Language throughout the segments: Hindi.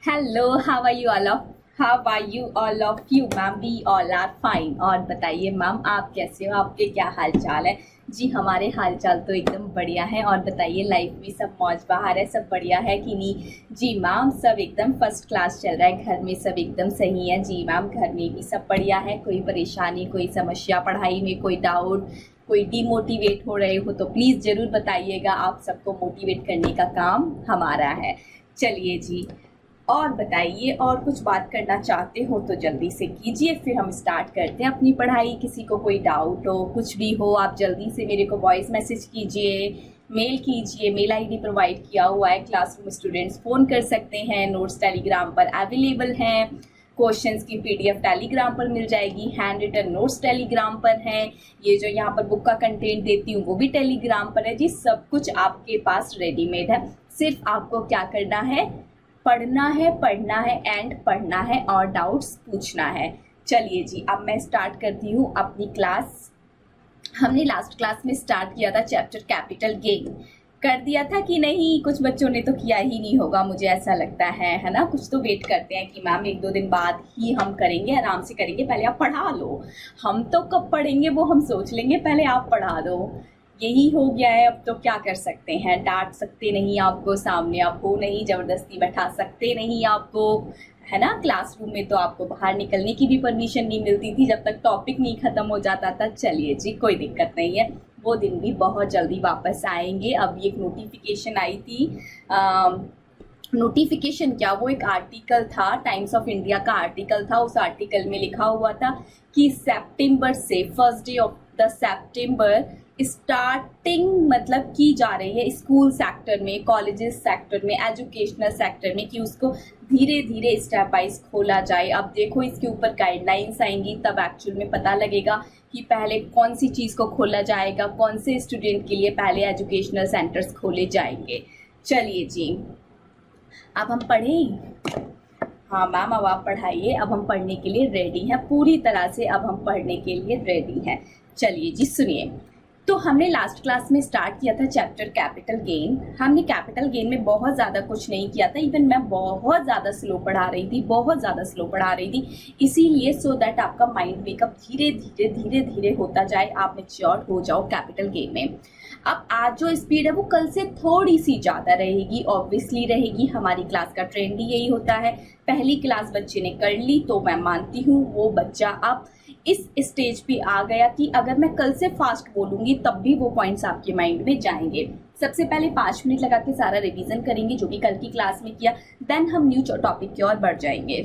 Hello, how are you all of you ma'am? We all are fine. और बताइए मैम, आप कैसे हो? आपके क्या हाल चाल है? जी हमारे हाल चाल तो एकदम बढ़िया है। और बताइए, लाइफ में सब मौज बहार है, सब बढ़िया है कि नहीं? जी मैम, सब एकदम फर्स्ट क्लास चल रहा है। घर में सब एकदम सही है। जी मैम, घर में भी सब बढ़िया है। कोई परेशानी, कोई समस्या, पढ़ाई में कोई डाउट, कोई डिमोटिवेट हो रहे हो तो प्लीज़ ज़रूर बताइएगा। आप सबको मोटिवेट करने का काम हमारा है। चलिए जी, और बताइए, और कुछ बात करना चाहते हो तो जल्दी से कीजिए, फिर हम स्टार्ट करते हैं अपनी पढ़ाई। किसी को कोई डाउट हो, कुछ भी हो, आप जल्दी से मेरे को वॉइस मैसेज कीजिए, मेल कीजिए। मेल आईडी प्रोवाइड किया हुआ है। क्लासरूम स्टूडेंट्स फ़ोन कर सकते हैं। नोट्स टेलीग्राम पर अवेलेबल हैं। क्वेश्चंस की पीडीएफ टेलीग्राम पर मिल जाएगी। हैंड रिटन नोट्स टेलीग्राम पर हैं। ये जो यहाँ पर बुक का कंटेंट देती हूँ वो भी टेलीग्राम पर है। जी सब कुछ आपके पास रेडीमेड है। सिर्फ आपको क्या करना है? पढ़ना है एंड पढ़ना है और डाउट्स पूछना है। चलिए जी, अब मैं स्टार्ट करती हूँ अपनी क्लास। हमने लास्ट क्लास में स्टार्ट किया था चैप्टर कैपिटल गेन। कर दिया था कि नहीं? कुछ बच्चों ने तो किया ही नहीं होगा, मुझे ऐसा लगता है ना? कुछ तो वेट करते हैं कि मैम एक दो दिन बाद ही हम करेंगे, आराम से करेंगे, पहले आप पढ़ा लो। हम तो कब पढ़ेंगे वो हम सोच लेंगे, पहले आप पढ़ा दो। यही हो गया है। अब तो क्या कर सकते हैं? डांट सकते नहीं आपको, सामने आप हो नहीं, जबरदस्ती बैठा सकते नहीं आपको, है ना? क्लासरूम में तो आपको बाहर निकलने की भी परमिशन नहीं मिलती थी जब तक टॉपिक नहीं खत्म हो जाता था। चलिए जी, कोई दिक्कत नहीं है, वो दिन भी बहुत जल्दी वापस आएंगे। अब एक नोटिफिकेशन आई थी, नोटिफिकेशन क्या, वो एक आर्टिकल था, टाइम्स ऑफ इंडिया का आर्टिकल था। उस आर्टिकल में लिखा हुआ था कि सितंबर से, first day of the September starting मतलब की जा रही है स्कूल सेक्टर में, कॉलेजेस सेक्टर में, एजुकेशनल सेक्टर में, कि उसको धीरे धीरे स्टेप वाइज खोला जाए। अब देखो इसके ऊपर गाइडलाइंस आएंगी, तब एक्चुअल में पता लगेगा कि पहले कौन सी चीज़ को खोला जाएगा, कौन से स्टूडेंट के लिए पहले एजुकेशनल सेंटर्स खोले जाएंगे। चलिए जी, अब हम पढ़ें। हाँ मैम, अब आप पढ़ाइए। अब हम पढ़ने के लिए रेडी हैं पूरी तरह से। अब हम पढ़ने के लिए रेडी हैं। चलिए जी सुनिए। तो हमने लास्ट क्लास में स्टार्ट किया था चैप्टर कैपिटल गेन। हमने कैपिटल गेन में बहुत ज़्यादा कुछ नहीं किया था। इवन मैं बहुत ज़्यादा स्लो पढ़ा रही थी, बहुत ज़्यादा स्लो पढ़ा रही थी, इसीलिए सो दैट आपका माइंड मेकअप धीरे धीरे होता जाए, आप मैच्योर हो जाओ कैपिटल गेन में। अब आज जो स्पीड है वो कल से थोड़ी सी ज़्यादा रहेगी, ऑब्वियसली रहेगी। हमारी क्लास का ट्रेंड ही यही होता है। पहली क्लास बच्चे ने कर ली तो मैं मानती हूँ वो बच्चा अब इस स्टेज पे आ गया कि अगर मैं कल से फास्ट बोलूंगी तब भी वो पॉइंट्स आपके माइंड में जाएंगे। सबसे पहले 5 मिनट लगा के सारा रिवीजन करेंगे जो कि कल की क्लास में किया, देन हम न्यू टॉपिक की ओर बढ़ जाएंगे।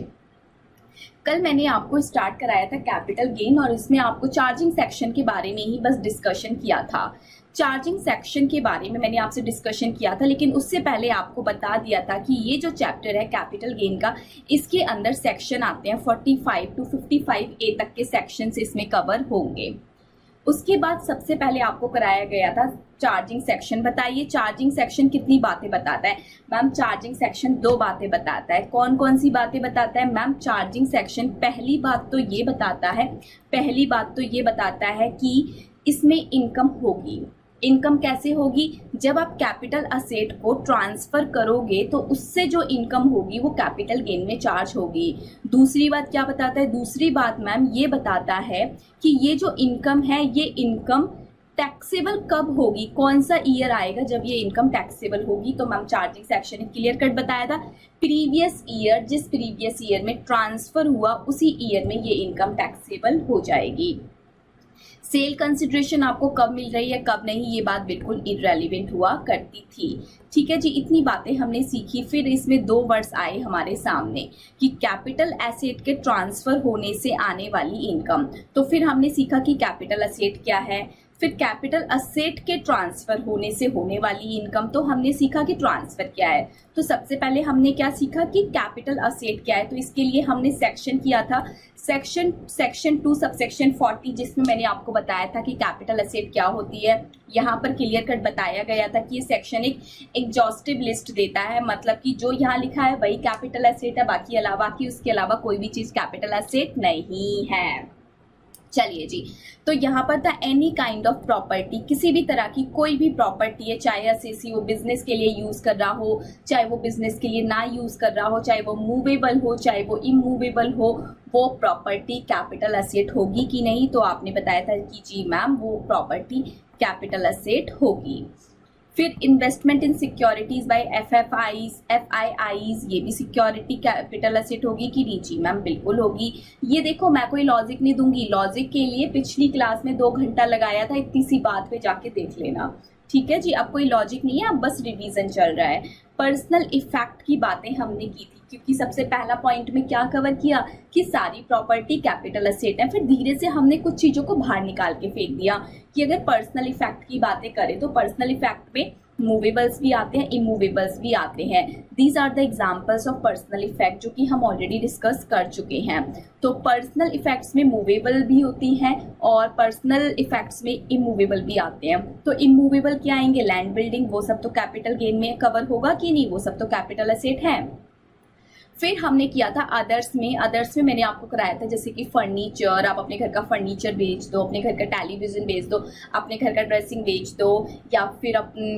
कल मैंने आपको स्टार्ट कराया था कैपिटल गेन, और इसमें आपको चार्जिंग सेक्शन के बारे में ही बस डिस्कशन किया था। चार्जिंग सेक्शन के बारे में मैंने आपसे डिस्कशन किया था, लेकिन उससे पहले आपको बता दिया था कि ये जो चैप्टर है कैपिटल गेन का, इसके अंदर सेक्शन आते हैं 45 टू 55A तक के सेक्शंस इसमें कवर होंगे। उसके बाद सबसे पहले आपको कराया गया था चार्जिंग सेक्शन। बताइए चार्जिंग सेक्शन कितनी बातें बताता है? मैम चार्जिंग सेक्शन 2 बातें बताता है। कौन कौन सी बातें बताता है मैम? चार्जिंग सेक्शन पहली बात तो ये बताता है कि इसमें इनकम होगी। इनकम कैसे होगी? जब आप कैपिटल असेट को ट्रांसफर करोगे तो उससे जो इनकम होगी वो कैपिटल गेन में चार्ज होगी। दूसरी बात क्या बताता है? दूसरी बात मैम ये बताता है कि ये जो इनकम है, ये इनकम टैक्सेबल कब होगी, कौन सा ईयर आएगा जब ये इनकम टैक्सेबल होगी। तो मैम चार्जिंग सेक्शन ने क्लियर कट बताया था, प्रीवियस ईयर, जिस प्रीवियस ईयर में ट्रांसफर हुआ उसी ईयर में ये इनकम टैक्सेबल हो जाएगी। सेल कंसिडरेशन आपको कब मिल रही है कब नहीं, ये बात बिल्कुल इररेलेवेंट हुआ करती थी। ठीक है जी, इतनी बातें हमने सीखी। फिर इसमें 2 वर्ड्स आए हमारे सामने कि कैपिटल एसेट के ट्रांसफर होने से आने वाली इनकम। तो फिर हमने सीखा कि कैपिटल एसेट क्या है, फिर कैपिटल असेट के ट्रांसफर होने से होने वाली इनकम। तो हमने सीखा कि ट्रांसफर क्या है। तो सबसे पहले हमने क्या सीखा कि कैपिटल असेट क्या है। तो इसके लिए हमने सेक्शन किया था सेक्शन 2 सबसेक्शन 40, जिसमें मैंने आपको बताया था कि कैपिटल असेट क्या होती है। यहाँ पर क्लियर कट बताया गया था कि ये सेक्शन एक एग्जॉस्टिव लिस्ट देता है, मतलब कि जो यहाँ लिखा है वही कैपिटल असेट है, बाकी उसके अलावा कोई भी चीज कैपिटल असेट नहीं है। चलिए जी, तो यहाँ पर था एनी काइंड ऑफ प्रॉपर्टी, किसी भी तरह की कोई भी प्रॉपर्टी है, चाहे एसएसी वो बिजनेस के लिए यूज कर रहा हो, चाहे वो बिजनेस के लिए ना यूज कर रहा हो, चाहे वो मूवेबल हो, चाहे वो इमूवेबल हो, वो प्रॉपर्टी कैपिटल एसेट होगी कि नहीं? तो आपने बताया था कि जी मैम वो प्रॉपर्टी कैपिटल एसेट होगी। फिर investment in securities by FIIs, ये भी सिक्योरिटी कैपिटल एसेट होगी कि नहीं? जी मैम बिल्कुल होगी। ये देखो मैं कोई लॉजिक नहीं दूंगी, लॉजिक के लिए पिछली क्लास में 2 घंटा लगाया था, इतनी सी बात पे जाके देख लेना, ठीक है जी। अब कोई लॉजिक नहीं है, अब बस रिवीजन चल रहा है। पर्सनल इफेक्ट की बातें हमने की थी, क्योंकि सबसे पहला पॉइंट में क्या कवर किया कि सारी प्रॉपर्टी कैपिटल एसेट है। फिर धीरे से हमने कुछ चीजों को बाहर निकाल के फेंक दिया कि अगर पर्सनल इफेक्ट की बातें करें तो पर्सनल इफेक्ट में मूवेबल्स भी आते हैं, इमूवेबल्स भी आते हैं। These are the examples of personal effect, जो कि हम ऑलरेडी डिस्कस कर चुके हैं। तो पर्सनल इफेक्ट्स में मूवेबल भी होती हैं और पर्सनल इफेक्ट्स में इमूवेबल भी आते हैं। तो इमूवेबल क्या आएंगे? लैंड बिल्डिंग, वो सब तो कैपिटल गेन में कवर होगा कि नहीं? वो सब तो कैपिटल एसेट है। फिर हमने किया था अदर्स में मैंने आपको कराया था जैसे कि फर्नीचर, आप अपने घर का फर्नीचर बेच दो, अपने घर का टेलीविजन बेच दो, अपने घर का ड्रेसिंग बेच दो, या फिर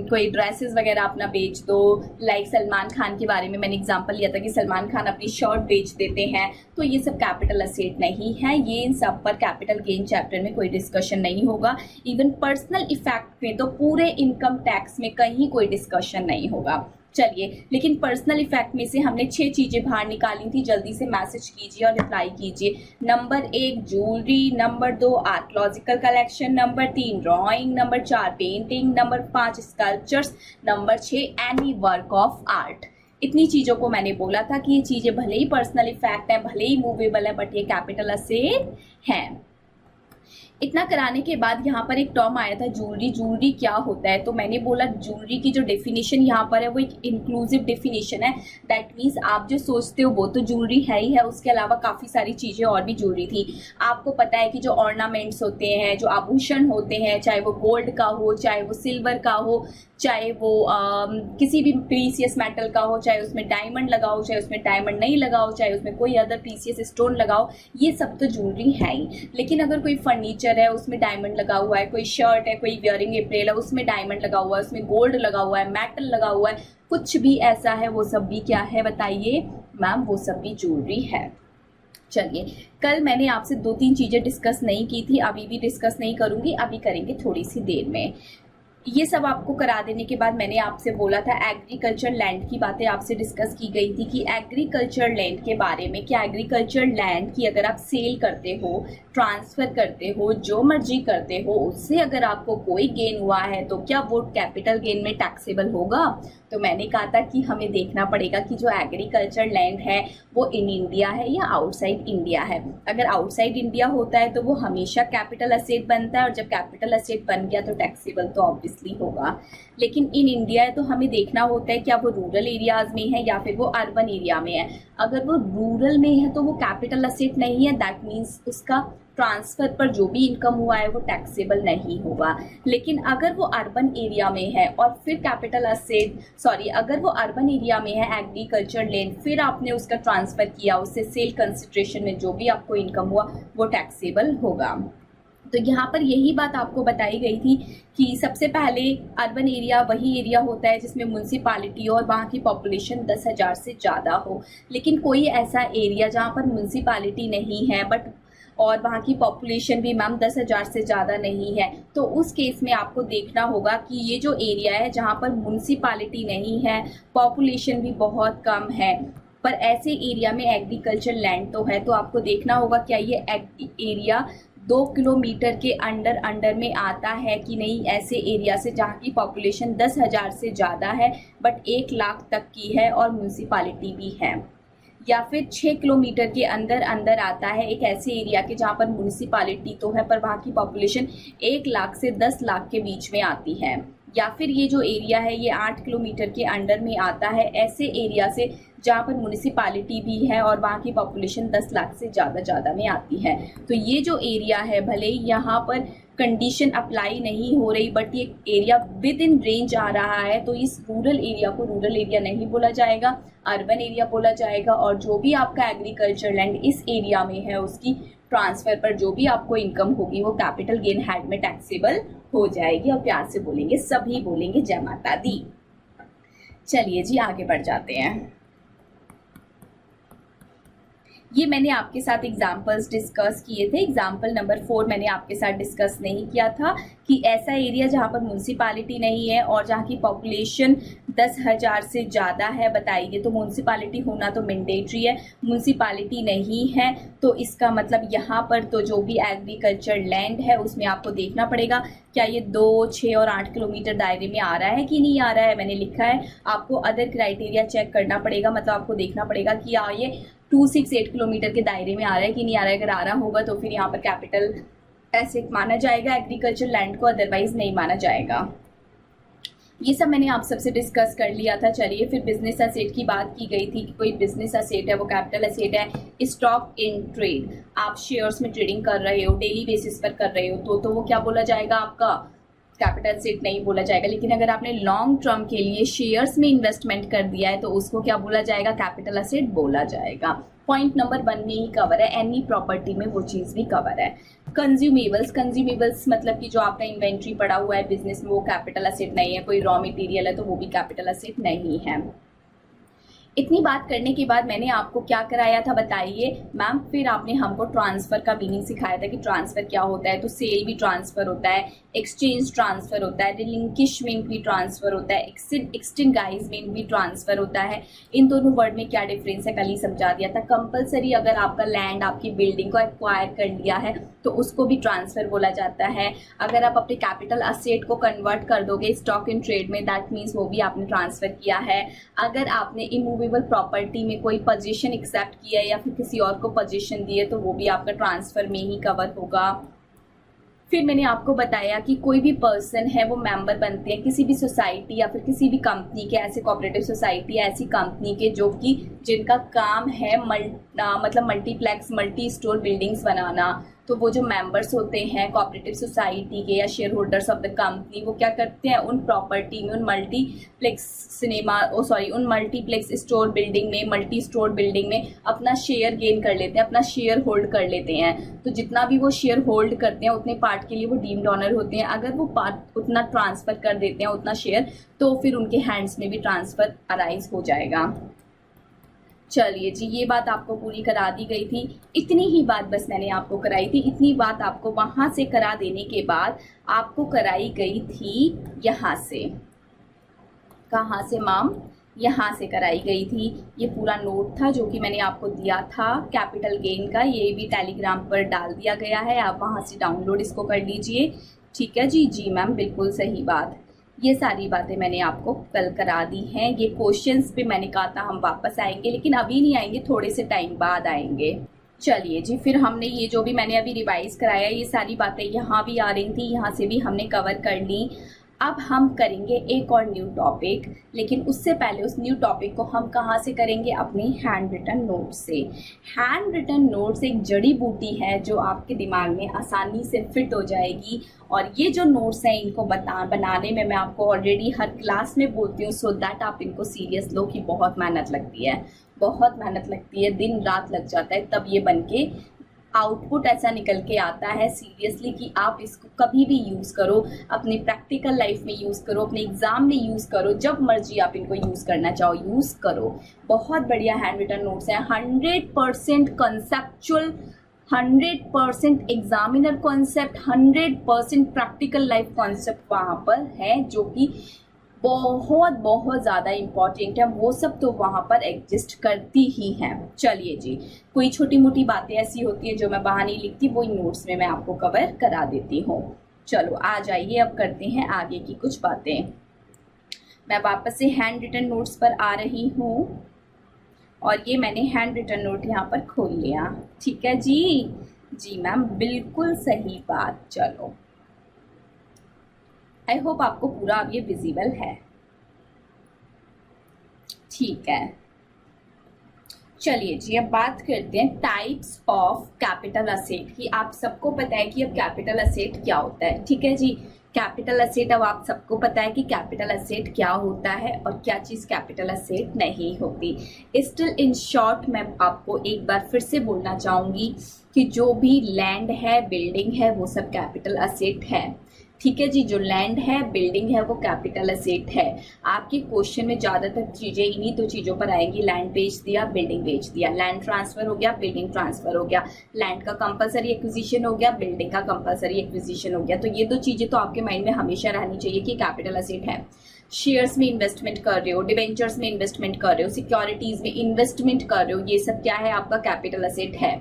कोई ड्रेसेस वगैरह अपना बेच दो। लाइक सलमान खान के बारे में मैंने एग्जांपल लिया था कि सलमान खान अपनी शर्ट बेच देते हैं, तो ये सब कैपिटल एसेट नहीं है। ये इन सब पर कैपिटल गेन चैप्टर में कोई डिस्कशन नहीं होगा। इवन पर्सनल इफेक्ट में तो पूरे इनकम टैक्स में कहीं कोई डिस्कशन नहीं होगा। चलिए, लेकिन पर्सनल इफेक्ट में से हमने 6 चीजें बाहर निकाली थी, जल्दी से मैसेज कीजिए और रिप्लाई कीजिए। Number 1 jewellery, number 2 archaeological collection, number 3 drawing, number 4 painting, number 5 sculptures, number 6 any work of art. इतनी चीजों को मैंने बोला था कि ये चीजें भले ही पर्सनल इफेक्ट है, भले ही मूवेबल है, बट ये कैपिटल एसेट है। इतना कराने के बाद यहाँ पर एक टर्म आया था ज्वेलरी। ज्वेलरी क्या होता है? तो मैंने बोला ज्वेलरी की जो डेफिनेशन यहाँ पर है वो एक इंक्लूसिव डेफिनेशन है। दैट मीन्स आप जो सोचते हो वो तो ज्वेलरी है ही है, उसके अलावा काफ़ी सारी चीज़ें और भी ज्वेलरी थी। आपको पता है कि जो ऑर्नामेंट्स होते हैं, जो आभूषण होते हैं, चाहे वो गोल्ड का हो, चाहे वो सिल्वर का हो, चाहे वो किसी भी प्रीसियस मेटल का हो, चाहे उसमें डायमंड लगाओ, चाहे उसमें डायमंड नहीं लगाओ, चाहे उसमें कोई अदर प्रीसियस स्टोन लगाओ, ये सब तो ज्वेलरी है ही। लेकिन अगर कोई फर्नीचर है उसमें डायमंड लगा हुआ है, कोई शर्ट है, कोई वियरिंग अप्रेल है उसमें डायमंड लगा हुआ है, उसमें गोल्ड लगा हुआ है, मेटल लगा हुआ है, कुछ भी ऐसा है, वो सब भी क्या है बताइए मैम? वो सब भी ज्वेलरी है। चलिए, कल मैंने आपसे 2-3 चीजें डिस्कस नहीं की थी, अभी भी डिस्कस नहीं करूंगी, अभी करेंगे थोड़ी सी देर में। ये सब आपको करा देने के बाद मैंने आपसे बोला था एग्रीकल्चर लैंड की बातें आपसे डिस्कस की गई थी कि एग्रीकल्चर लैंड के बारे में, कि एग्रीकल्चर लैंड की अगर आप सेल करते हो, ट्रांसफर करते हो, जो मर्जी करते हो, उससे अगर आपको कोई गेन हुआ है तो क्या वो कैपिटल गेन में टैक्सेबल होगा? तो मैंने कहा था कि हमें देखना पड़ेगा कि जो एग्रीकल्चर लैंड है वो इन इंडिया है या आउटसाइड इंडिया है। अगर आउटसाइड इंडिया होता है तो वो हमेशा कैपिटल एसेट बनता है, और जब कैपिटल एसेट बन गया तो टैक्सेबल तो ऑब्वियसली होगा। लेकिन इन इंडिया है तो हमें देखना होता है क्या वो रूरल एरियाज में है या फिर वो अर्बन एरिया में है। अगर वो रूरल में है तो वो कैपिटल एसेट नहीं है, दैट मीन्स उसका ट्रांसफर पर जो भी इनकम हुआ है वो टैक्सेबल नहीं होगा। लेकिन अगर वो अर्बन एरिया में है और फिर कैपिटल एसेट, अगर वो अर्बन एरिया में है एग्रीकल्चर लैंड, फिर आपने उसका ट्रांसफर किया, उससे सेल कंसिडरेशन में जो भी आपको इनकम हुआ वो टैक्सेबल होगा। तो यहाँ पर यही बात आपको बताई गई थी कि सबसे पहले अर्बन एरिया वही एरिया होता है जिसमें म्यूनसिपालिटी और वहाँ की पॉपुलेशन 10,000 से ज़्यादा हो। लेकिन कोई ऐसा एरिया जहाँ पर म्यूनसिपालिटी नहीं है बट और वहाँ की पॉपुलेशन भी मैम 10,000 से ज़्यादा नहीं है, तो उस केस में आपको देखना होगा कि ये जो एरिया है जहाँ पर म्यूनसिपालिटी नहीं है, पॉपुलेशन भी बहुत कम है, पर ऐसे एरिया में एग्रीकल्चर लैंड तो है, तो आपको देखना होगा क्या ये एरिया 2 किलोमीटर के अंडर में आता है कि नहीं, ऐसे एरिया से जहाँ की पॉपुलेशन 10,000 से ज़्यादा है बट 1 लाख तक की है और म्यूनसिपालिटी भी है, या फिर 6 किलोमीटर के अंदर आता है एक ऐसे एरिया के जहाँ पर म्यूनसिपालिटी तो है पर वहाँ की पॉपुलेशन 1 लाख से 10 लाख के बीच में आती है, या फिर ये जो एरिया है ये 8 किलोमीटर के अंडर में आता है ऐसे एरिया से जहाँ पर म्यूनसिपालिटी भी है और वहाँ की पॉपुलेशन 10 लाख से ज़्यादा में आती है। तो ये जो एरिया है भले ही यहाँ पर कंडीशन अप्लाई नहीं हो रही बट ये एरिया विद इन रेंज आ रहा है, तो इस रूरल एरिया को रूरल एरिया नहीं बोला जाएगा, अर्बन एरिया बोला जाएगा। और जो भी आपका एग्रीकल्चर लैंड इस एरिया में है उसकी ट्रांसफर पर जो भी आपको इनकम होगी वो कैपिटल गेन हेड में टैक्सेबल हो जाएगी। और प्यार से बोलेंगे, सभी बोलेंगे जय माता दी। चलिए जी आगे बढ़ जाते हैं। ये मैंने आपके साथ एग्जाम्पल्स डिस्कस किए थे। एग्जाम्पल नंबर 4 मैंने आपके साथ डिस्कस नहीं किया था कि ऐसा एरिया जहाँ पर म्यूनसिपालिटी नहीं है और जहाँ की पॉपुलेशन 10,000 से ज़्यादा है बताइए। तो म्यूनसिपालिटी होना तो मैंडेटरी है, म्यूनसिपालिटी नहीं है तो इसका मतलब यहाँ पर तो जो भी एग्रीकल्चर लैंड है उसमें आपको देखना पड़ेगा क्या ये 2, 6 और 8 किलोमीटर दायरे में आ रहा है कि नहीं आ रहा है। मैंने लिखा है आपको अदर क्राइटेरिया चेक करना पड़ेगा, मतलब आपको देखना पड़ेगा कि ये 268 किलोमीटर के दायरे में आ रहा है कि नहीं आ रहा है। अगर आ रहा होगा तो फिर यहाँ पर कैपिटल एसेट माना जाएगा एग्रीकल्चर लैंड को, अदरवाइज नहीं माना जाएगा। ये सब मैंने आप सबसे डिस्कस कर लिया था। चलिए फिर बिजनेस एसेट की बात की गई थी कि कोई बिजनेस एसेट है वो कैपिटल एसेट है। स्टॉक इन ट्रेड, आप शेयर्स में ट्रेडिंग कर रहे हो, डेली बेसिस पर कर रहे हो तो वो क्या बोला जाएगा, आपका कैपिटल एसेट नहीं बोला जाएगा। लेकिन अगर आपने लॉन्ग टर्म के लिए शेयर्स में इन्वेस्टमेंट कर दिया है तो उसको क्या बोला जाएगा, कैपिटल एसेट बोला जाएगा। पॉइंट नंबर 1 में ही कवर है, एनी प्रॉपर्टी में वो चीज़ भी कवर है। कंज्यूमेबल्स मतलब कि जो आपका इन्वेंट्री पड़ा हुआ है बिजनेस में वो कैपिटल एसेट नहीं है। कोई रॉ मटेरियल है तो वो भी कैपिटल एसेट नहीं है। इतनी बात करने के बाद मैंने आपको क्या कराया था बताइए मैम। फिर आपने हमको ट्रांसफ़र का मीनिंग सिखाया था कि ट्रांसफ़र क्या होता है। तो सेल भी ट्रांसफ़र होता है, एक्सचेंज ट्रांसफ़र होता है, रिलिंकिशमेंट भी ट्रांसफ़र होता है, एक्सटिंगाइजमेंट भी ट्रांसफ़र होता है। इन दोनों वर्ड में क्या डिफरेंस है कल ही समझा दिया था। कंपलसरी अगर आपका लैंड आपकी बिल्डिंग को एक्वायर कर लिया है तो उसको भी ट्रांसफ़र बोला जाता है। अगर आप अपने कैपिटल असेट को कन्वर्ट कर दोगे स्टॉक इन ट्रेड में, दैट मीन्स वो भी आपने ट्रांसफ़र किया है। अगर आपने इमूवेबल प्रॉपर्टी में कोई पोजीशन एक्सेप्ट किया है या फिर किसी और को पोजीशन दी है तो वो भी आपका ट्रांसफ़र में ही कवर होगा। फिर मैंने आपको बताया कि कोई भी पर्सन है वो मेंबर बनते हैं किसी भी सोसाइटी या फिर किसी भी कंपनी के, ऐसे कोऑपरेटिव सोसाइटी या ऐसी कंपनी के जो कि जिनका काम है मतलब मल्टीप्लेक्स मल्टी स्टोर बिल्डिंग्स बनाना। तो वो जो मेंबर्स होते हैं कोऑपरेटिव सोसाइटी के या share holders of the company, वो क्या करते हैं उन प्रॉपर्टी में, उन मल्टीप्लेक्स स्टोर बिल्डिंग में, मल्टी स्टोर बिल्डिंग में अपना शेयर गेन कर लेते हैं, अपना शेयर होल्ड कर लेते हैं। तो जितना भी वो शेयर होल्ड करते हैं उतने पार्ट के लिए वो डीम्ड ऑनर होते हैं। अगर वो पार्ट उतना ट्रांसफ़र कर देते हैं उतना शेयर, तो फिर उनके हैंड्स में भी ट्रांसफ़र अराइज हो जाएगा। चलिए जी ये बात आपको पूरी करा दी गई थी। इतनी ही बात बस मैंने आपको कराई थी। इतनी बात आपको वहाँ से करा देने के बाद आपको कराई गई थी यहाँ से। कहाँ से मैम? यहाँ से कराई गई थी। ये पूरा नोट था जो कि मैंने आपको दिया था कैपिटल गेन का, ये भी टेलीग्राम पर डाल दिया गया है। आप वहाँ से डाउनलोड इसको कर लीजिए। ठीक है जी। जी मैम बिल्कुल सही बात। ये सारी बातें मैंने आपको कल करा दी हैं। ये क्वेश्चंस पे मैंने कहा था हम वापस आएंगे, लेकिन अभी नहीं आएंगे, थोड़े से टाइम बाद आएंगे। चलिए जी फिर हमने ये जो भी मैंने अभी रिवाइज कराया ये सारी बातें यहाँ भी आ रही थी, यहाँ से भी हमने कवर कर ली। अब हम करेंगे एक और न्यू टॉपिक, लेकिन उससे पहले उस न्यू टॉपिक को हम कहाँ से करेंगे, अपने हैंड रिटन नोट से। हैंड रिटन नोट्स एक जड़ी बूटी है जो आपके दिमाग में आसानी से फिट हो जाएगी। और ये जो नोट्स हैं इनको बनाने में मैं आपको ऑलरेडी हर क्लास में बोलती हूँ, सो दैट आप इनको सीरियस लो कि बहुत मेहनत लगती है, बहुत मेहनत लगती है, दिन रात लग जाता है तब ये बन के आउटपुट ऐसा निकल के आता है सीरियसली कि आप इसको कभी भी यूज़ करो, अपने प्रैक्टिकल लाइफ में यूज़ करो, अपने एग्ज़ाम में यूज़ करो, जब मर्जी आप इनको यूज़ करना चाहो यूज़ करो। बहुत बढ़िया हैंड रिटन नोट्स हैं, 100% conceptual, 100% examiner concept, 100% practical life concept वहाँ पर है जो कि बहुत बहुत ज़्यादा इम्पॉर्टेंट है। वो सब तो वहाँ पर एग्जिस्ट करती ही हैं। चलिए जी कोई छोटी मोटी बातें ऐसी होती है जो मैं वहाँ नहीं लिखती, वो इन नोट्स में मैं आपको कवर करा देती हूँ। चलो आ जाइए अब करते हैं आगे की कुछ बातें। मैं वापस से हैंड रिटन नोट्स पर आ रही हूँ और ये मैंने हैंड रिटन नोट यहाँ पर खोल लिया। ठीक है जी। जी मैम बिल्कुल सही बात। चलो आई होप आपको पूरा अब ये विजिबल है। ठीक है चलिए जी अब बात करते हैं टाइप्स ऑफ कैपिटल असेट की। आप सबको पता है कि अब कैपिटल असेट क्या होता है। ठीक है जी। कैपिटल असेट, अब आप सबको पता है कि कैपिटल असेट क्या होता है और क्या चीज़ कैपिटल असेट नहीं होती। स्टिल इन शॉर्ट मैं आपको एक बार फिर से बोलना चाहूँगी कि जो भी लैंड है, बिल्डिंग है, वो सब कैपिटल असेट है। ठीक है जी, जो लैंड है, बिल्डिंग है, वो कैपिटल असेट है। आपके क्वेश्चन में ज़्यादातर चीज़ें इन्हीं दो चीज़ों पर आएंगी, लैंड बेच दिया, बिल्डिंग बेच दिया, लैंड ट्रांसफर हो गया, बिल्डिंग ट्रांसफर हो गया, लैंड का कंपलसरी एक्विजिशन हो गया, बिल्डिंग का कंपलसरी एक्विजिशन हो गया। तो ये दो चीज़ें तो आपके माइंड में हमेशा रहनी चाहिए कि कैपिटल असेट है। शेयर्स में इन्वेस्टमेंट कर रहे हो, डिवेंचर्स में इन्वेस्टमेंट कर रहे हो, सिक्योरिटीज में इन्वेस्टमेंट कर रहे हो, ये सब क्या है, आपका कैपिटल असेट है।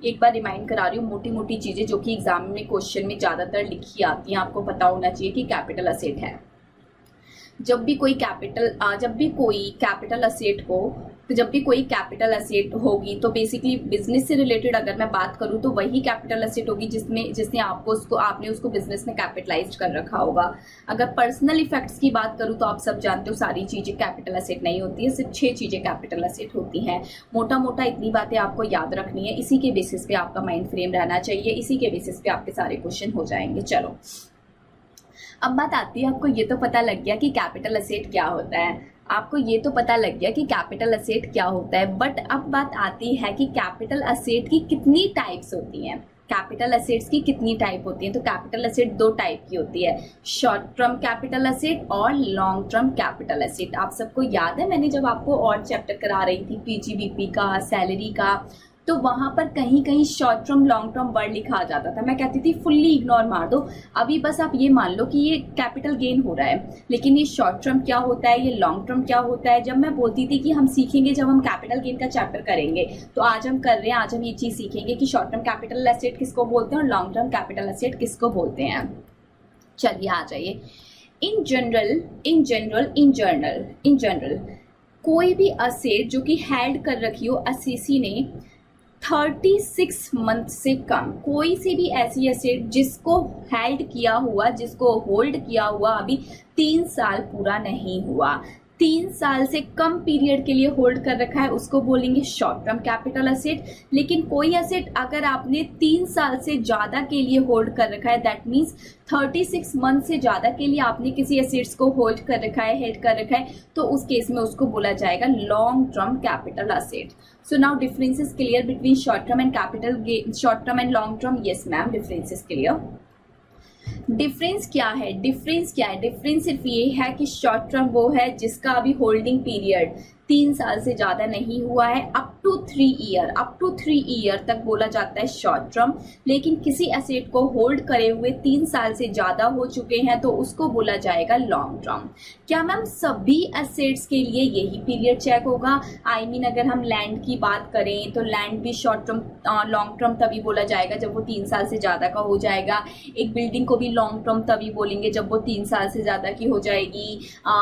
एक बार रिमाइंड करा रही हूँ, मोटी मोटी चीजें जो कि एग्जाम में क्वेश्चन में ज्यादातर लिखी आती हैं, आपको पता होना चाहिए कि कैपिटल असेट है। जब भी कोई कैपिटल असेट होगी तो बेसिकली बिजनेस से रिलेटेड अगर मैं बात करूं तो वही कैपिटल असेट होगी जिसने आपने उसको बिजनेस में कैपिटलाइज्ड कर रखा होगा। अगर पर्सनल इफेक्ट्स की बात करूं तो आप सब जानते हो सारी चीजें कैपिटल असेट नहीं होती है, सिर्फ 6 चीजें कैपिटल असेट होती हैं। मोटा मोटा इतनी बातें आपको याद रखनी है, इसी के बेसिस पे आपका माइंड फ्रेम रहना चाहिए, इसी के बेसिस पे आपके सारे क्वेश्चन हो जाएंगे। चलो अब बात आती है, आपको ये तो पता लग गया कि कैपिटल असेट क्या होता है, बट अब बात आती है कि कैपिटल असेट की कितनी टाइप्स होती हैं। कैपिटल असेट्स की कितनी टाइप होती है, तो कैपिटल असेट 2 टाइप की होती है, शॉर्ट टर्म कैपिटल असेट और लॉन्ग टर्म कैपिटल असेट। आप सबको याद है मैंने जब आपको और चैप्टर करा रही थी पीजीबीपी का, सैलरी का, तो वहां पर कहीं कहीं short term long term word लिखा आ जाता था, मैं कहती थी फुल्ली इग्नोर मार दो, अभी बस आप ये मान लो कि ये कैपिटल गेन हो रहा है, लेकिन ये शॉर्ट टर्म क्या होता है, ये लॉन्ग टर्म क्या होता है। जब मैं बोलती थी कि हम सीखेंगे जब हम कैपिटल गेन का चैप्टर करेंगे, तो आज हम कर रहे हैं, आज हम ये चीज सीखेंगे कि शॉर्ट टर्म कैपिटल एसेट किसको बोलते हैं और लॉन्ग टर्म कैपिटल एसेट किसको बोलते हैं। चलिए आ जाइए। इन जनरल कोई भी असेट जो कि हेल्ड कर रखी हो असेसी ने 36 मंथ से कम, कोई सी भी ऐसी एसेट जिसको होल्ड किया हुआ अभी 3 साल पूरा नहीं हुआ, 3 साल से कम पीरियड के लिए होल्ड कर रखा है, उसको बोलेंगे शॉर्ट टर्म कैपिटल असेट। लेकिन कोई एसेट अगर आपने 3 साल से ज्यादा के लिए होल्ड कर रखा है, दैट मीन्स 36 मंथ से ज्यादा के लिए आपने किसी एसेट्स को हेल्ड कर रखा है, तो उस केस में उसको बोला जाएगा long term capital asset. So now difference is clear between short term and long term. Yes ma'am, difference is clear. Difference क्या है? डिफरेंस सिर्फ ये है कि शॉर्ट टर्म वो है जिसका अभी होल्डिंग पीरियड 3 साल से ज्यादा नहीं हुआ है, अप टू 3 ईयर तक बोला जाता है शॉर्ट टर्म। लेकिन किसी एसेट को होल्ड करे हुए 3 साल से ज्यादा हो चुके हैं तो उसको बोला जाएगा लॉन्ग टर्म। क्या मैम सभी एसेट्स के लिए यही पीरियड चेक होगा? आई मीन अगर हम लैंड की बात करें तो लैंड भी शॉर्ट टर्म लॉन्ग टर्म तभी बोला जाएगा जब वो 3 साल से ज्यादा का हो जाएगा। एक बिल्डिंग को भी लॉन्ग टर्म तभी बोलेंगे जब वो 3 साल से ज्यादा की हो जाएगी।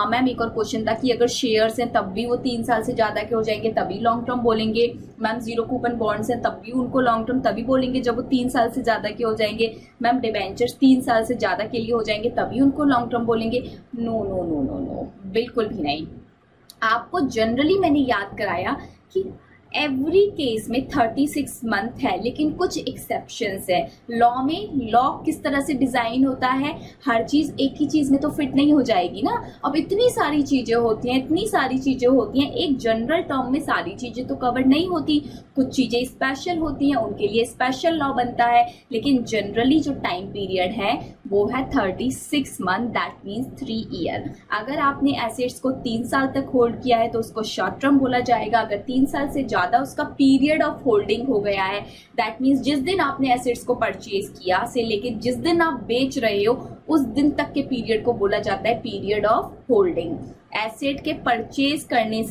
मैम एक और क्वेश्चन था कि अगर शेयर्स हैं तब भी वो 3 साल से ज्यादा के हो जाएंगे तभी लॉन्ग टर्म बोलेंगे। मैम जीरो कूपन बॉन्ड्स हैं तब भी उनको लॉन्ग टर्म तभी बोलेंगे जब वो 3 साल से ज्यादा के हो जाएंगे। मैम डिबेंचर्स 3 साल से ज्यादा के लिए हो जाएंगे तभी उनको लॉन्ग टर्म बोलेंगे। No no no no no, बिल्कुल भी नहीं। आपको जनरली मैंने याद कराया कि एवरी केस में 36 मंथ है, लेकिन कुछ एक्सेप्शंस है। लॉ किस तरह से डिजाइन होता है, हर चीज एक ही चीज में तो फिट नहीं हो जाएगी ना। अब इतनी सारी चीजें होती हैं, एक जनरल टर्म में सारी चीजें तो कवर नहीं होती, कुछ चीजें स्पेशल होती हैं, उनके लिए स्पेशल लॉ बनता है। लेकिन जनरली जो टाइम पीरियड है वो है 36 मंथ, दैट मीन्स 3 ईयर। अगर आपने एसेट्स को 3 साल तक होल्ड किया है तो उसको शॉर्ट टर्म बोला जाएगा। अगर 3 साल से ज्यादा उसका पीरियड ऑफ होल्डिंग हो गया है, दैट मीन्स जिस दिन आपने एसेट्स को परचेज किया से लेके जिस दिन आप बेच रहे हो उस दिन तक के पीरियड को बोला जाता है पीरियड ऑफ होल्डिंग। एसेट के परचेज करने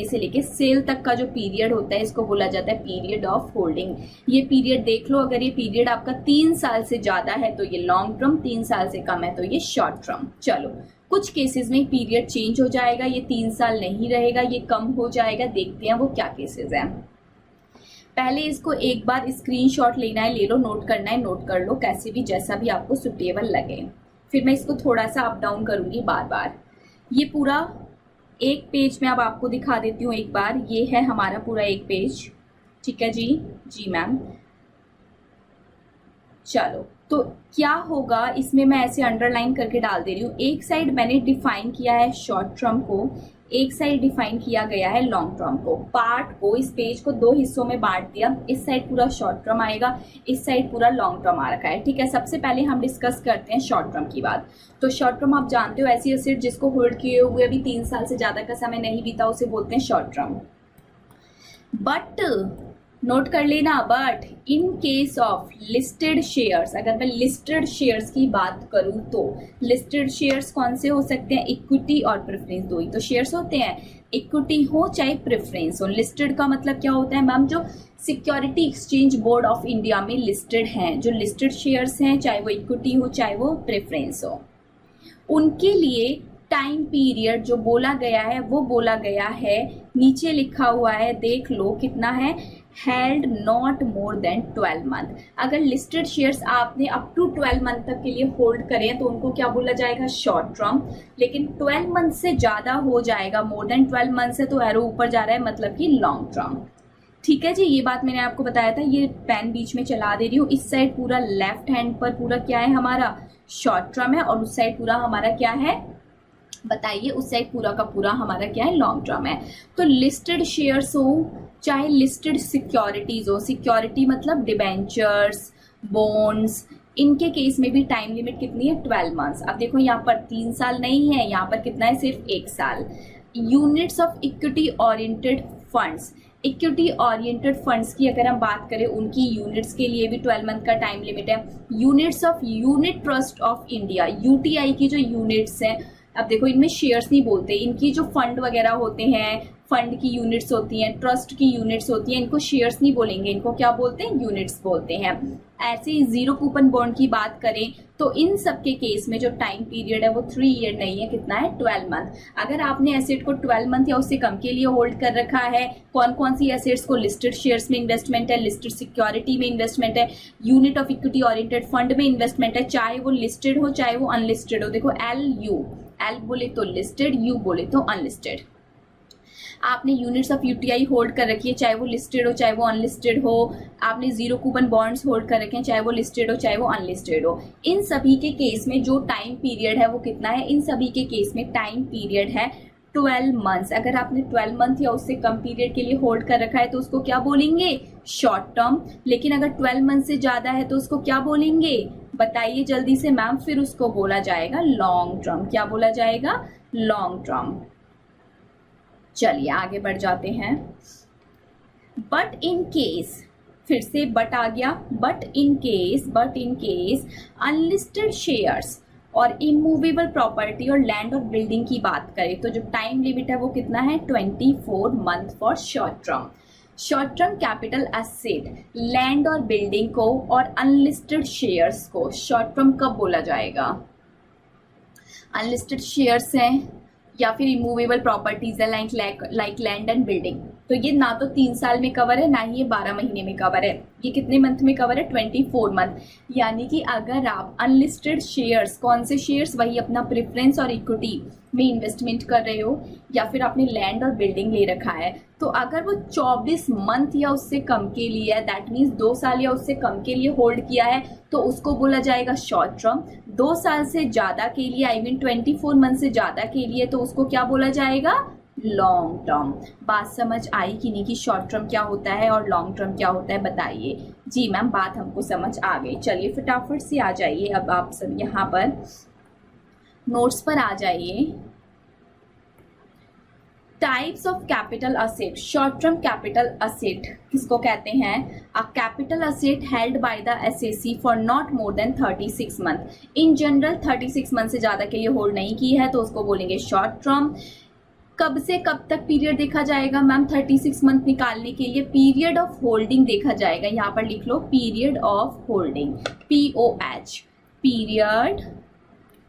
से लेके सेल तक का जो पीरियड होता है इसको बोला जाता है पीरियड ऑफ होल्डिंग। ये पीरियड देख लो, अगर ये पीरियड आपका 3 साल से ज्यादा है तो ये लॉन्ग टर्म, 3 साल से कम है तो ये शॉर्ट टर्म। चलो कुछ केसेस में पीरियड चेंज हो जाएगा, ये 3 साल नहीं रहेगा, ये कम हो जाएगा। देखते हैं वो क्या केसेस हैं। पहले इसको एक बार स्क्रीनशॉट लेना है, ले लो, नोट करना है, नोट कर लो, कैसे भी जैसा भी आपको सुटेबल लगे। फिर मैं इसको थोड़ा सा अप डाउन करूंगी बार बार। ये पूरा एक पेज में अब आपको दिखा देती हूँ एक बार। ये है हमारा पूरा एक पेज, ठीक है जी? जी मैम। चलो तो क्या होगा इसमें, मैं ऐसे अंडरलाइन करके डाल दे रही हूँ। एक साइड मैंने डिफाइन किया है शॉर्ट टर्म को, एक साइड डिफाइन किया गया है लॉन्ग टर्म को। पार्ट को, इस पेज को दो हिस्सों में बांट दिया, इस साइड पूरा शॉर्ट टर्म आएगा, इस साइड पूरा लॉन्ग टर्म आ रखा है, ठीक है। सबसे पहले हम डिस्कस करते हैं शॉर्ट टर्म की बात। तो शॉर्ट टर्म आप जानते हो, ऐसी एसेट जिसको होल्ड किए हुए अभी 3 साल से ज्यादा का समय नहीं बीता, उसे बोलते हैं शॉर्ट टर्म। बट नोट कर लेना, but in case of listed shares, अगर मैं लिस्टेड शेयर्स की बात करूं तो लिस्टेड शेयर्स कौन से हो सकते हैं, इक्विटी और प्रेफरेंस, दो ही तो शेयर्स होते हैं, इक्विटी हो चाहे प्रेफरेंस हो। लिस्टेड का मतलब क्या होता है मैम, जो security exchange board of India में लिस्टेड हैं, जो लिस्टेड शेयर्स हैं, चाहे वो इक्विटी हो चाहे वो प्रेफरेंस हो, उनके लिए टाइम पीरियड जो बोला गया है वो बोला गया है, नीचे लिखा हुआ है, देख लो कितना है, held not more than 12 month. अगर लिस्टेड शेयर्स आपने अप टू 12 मंथ तक के लिए होल्ड करें तो उनको क्या बोला जाएगा, शॉर्ट टर्म। लेकिन 12 मंथ से ज्यादा हो जाएगा, मोर देन 12 मंथ से, तो एरो ऊपर जा रहा है, मतलब कि लॉन्ग टर्म। ठीक है जी, ये बात मैंने आपको बताया था। ये पेन बीच में चला दे रही हूँ। इस साइड पूरा लेफ्ट हैंड पर पूरा क्या है हमारा, शॉर्ट टर्म है, और उस साइड पूरा हमारा क्या है बताइए, उस साइड पूरा का पूरा हमारा क्या है, लॉन्ग टर्म है। तो लिस्टेड शेयर्स हो चाहे लिस्टेड सिक्योरिटीज हो, सिक्योरिटी मतलब डिबेंचर्स, बॉन्ड्स, इनके केस में भी टाइम लिमिट कितनी है, 12 मंथ्स। अब देखो यहाँ पर 3 साल नहीं है, यहाँ पर कितना है, सिर्फ 1 साल। Units of equity oriented funds, equity oriented funds की अगर हम बात करें, उनकी यूनिट्स के लिए भी 12 मंथ का टाइम लिमिट है। Units of unit trust of India, UTI की जो यूनिट्स हैं, अब देखो इनमें शेयर्स नहीं बोलते, इनकी जो फंड वगैरह होते हैं, फंड की यूनिट्स होती हैं, ट्रस्ट की यूनिट्स होती हैं, इनको शेयर्स नहीं बोलेंगे, इनको क्या बोलते हैं, यूनिट्स बोलते हैं। ऐसे ही जीरो कूपन बॉन्ड की बात करें तो इन सब के केस में जो टाइम पीरियड है वो 3 ईयर नहीं है, कितना है, 12 मंथ। अगर आपने एसेट को 12 मंथ या उससे कम के लिए होल्ड कर रखा है, कौन कौन सी एसेट्स को, लिस्टेड शेयर्स में इन्वेस्टमेंट है, लिस्टेड सिक्योरिटी में इन्वेस्टमेंट है, unit of equity oriented fund में इन्वेस्टमेंट है, चाहे वो लिस्टेड हो चाहे वो अनलिस्टेड हो। देखो एल बोले तो लिस्टेड, यू बोले तो अनलिस्टेड। आपने यूनिट्स ऑफ यूटीआई होल्ड कर रखी है, चाहे वो लिस्टेड हो चाहे वो अनलिस्टेड हो। आपने जीरो कूपन बॉन्ड्स होल्ड कर रखे हैं, चाहे वो लिस्टेड हो चाहे वो अनलिस्टेड हो। इन सभी के केस में जो टाइम पीरियड है वो कितना है, इन सभी के केस में टाइम पीरियड है 12 मंथ्स। अगर आपने 12 मंथ या उससे कम पीरियड के लिए होल्ड कर रखा है तो उसको क्या बोलेंगे, शॉर्ट टर्म। लेकिन अगर 12 मंथ से ज्यादा है तो उसको क्या बोलेंगे, बताइए जल्दी से मैम, फिर उसको बोला जाएगा लॉन्ग टर्म। क्या बोला जाएगा, लॉन्ग टर्म। चलिए आगे बढ़ जाते हैं। बट इन केस, फिर से बट आ गया, but in case unlisted shares और इमूवेबल प्रॉपर्टी और लैंड और बिल्डिंग की बात करें तो जो टाइम लिमिट है वो कितना है, 24 month for short term. Short term capital asset, land और बिल्डिंग को और अनलिस्टेड शेयर्स को शॉर्ट टर्म कब बोला जाएगा, अनलिस्टेड शेयर्स हैं या फिर इमूवेबल प्रॉपर्टीज है लाइक लैंड एंड बिल्डिंग, तो ये ना तो 3 साल में कवर है, ना ही ये 12 महीने में कवर है। ये कितने मंथ में कवर है, 24 मंथ। यानी कि अगर आप अनलिस्टेड शेयर्स, कौन से शेयर्स, वही अपना प्रेफरेंस और इक्विटी में इन्वेस्टमेंट कर रहे हो या फिर आपने लैंड और बिल्डिंग ले रखा है, तो अगर वो 24 मंथ या उससे कम के लिए है, दैट मीन्स 2 साल या उससे कम के लिए होल्ड किया है, तो उसको बोला जाएगा शॉर्ट टर्म। 2 साल से ज्यादा के लिए, आई मीन 24 मंथ से ज्यादा के लिए, तो उसको क्या बोला जाएगा, लॉन्ग टर्म। बात समझ आई कि नहीं, कि शॉर्ट टर्म क्या होता है और लॉन्ग टर्म क्या होता है, बताइए। जी मैम, बात हमको समझ आ गई। चलिए फटाफट से आ जाइए, अब आप सब यहाँ पर नोट्स पर आ जाइए। Types of capital asset, short term capital asset किसको कहते हैं, a capital asset held by the SSC for not more than 36 month. In general 36 month से ज्यादा के लिए होल्ड नहीं की है तो उसको बोलेंगे शॉर्ट टर्म। कब से कब तक पीरियड देखा जाएगा मैम, 36 मंथ निकालने के लिए पीरियड ऑफ होल्डिंग देखा जाएगा। यहाँ पर लिख लो period of holding, POH, period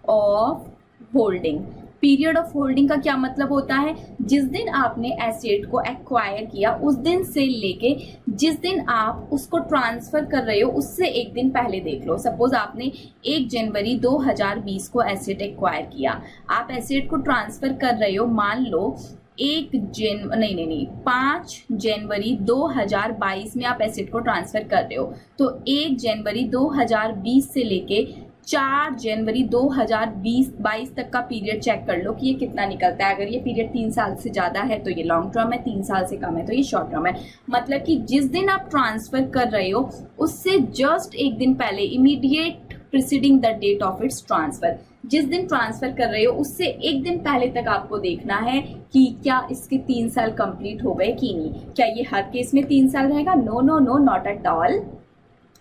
of holding. Period of holding का क्या मतलब होता है, जिस दिन आपने एसेट को एक्वायर किया उस दिन से लेके जिस दिन आप उसको ट्रांसफर कर रहे हो उससे एक दिन पहले देख लो। सपोज आपने 1 जनवरी 2020 को एसेट एक्वायर किया, आप एसेट को ट्रांसफर कर रहे हो मान लो नहीं 5 जनवरी 2022 में आप एसेट को ट्रांसफर कर रहे हो, तो 1 जनवरी 2020 से लेके 4 जनवरी 2022 तक का पीरियड चेक कर लो कि ये कितना निकलता है। अगर ये पीरियड 3 साल से ज़्यादा है तो ये लॉन्ग टर्म है, 3 साल से कम है तो ये शॉर्ट टर्म है। मतलब कि जिस दिन आप ट्रांसफर कर रहे हो उससे जस्ट एक दिन पहले, immediate preceding the date of its transfer, जिस दिन ट्रांसफर कर रहे हो उससे एक दिन पहले तक आपको देखना है कि क्या इसके 3 साल कंप्लीट हो गए कि नहीं। क्या ये हर केस में 3 साल रहेगा? No no no, not at all.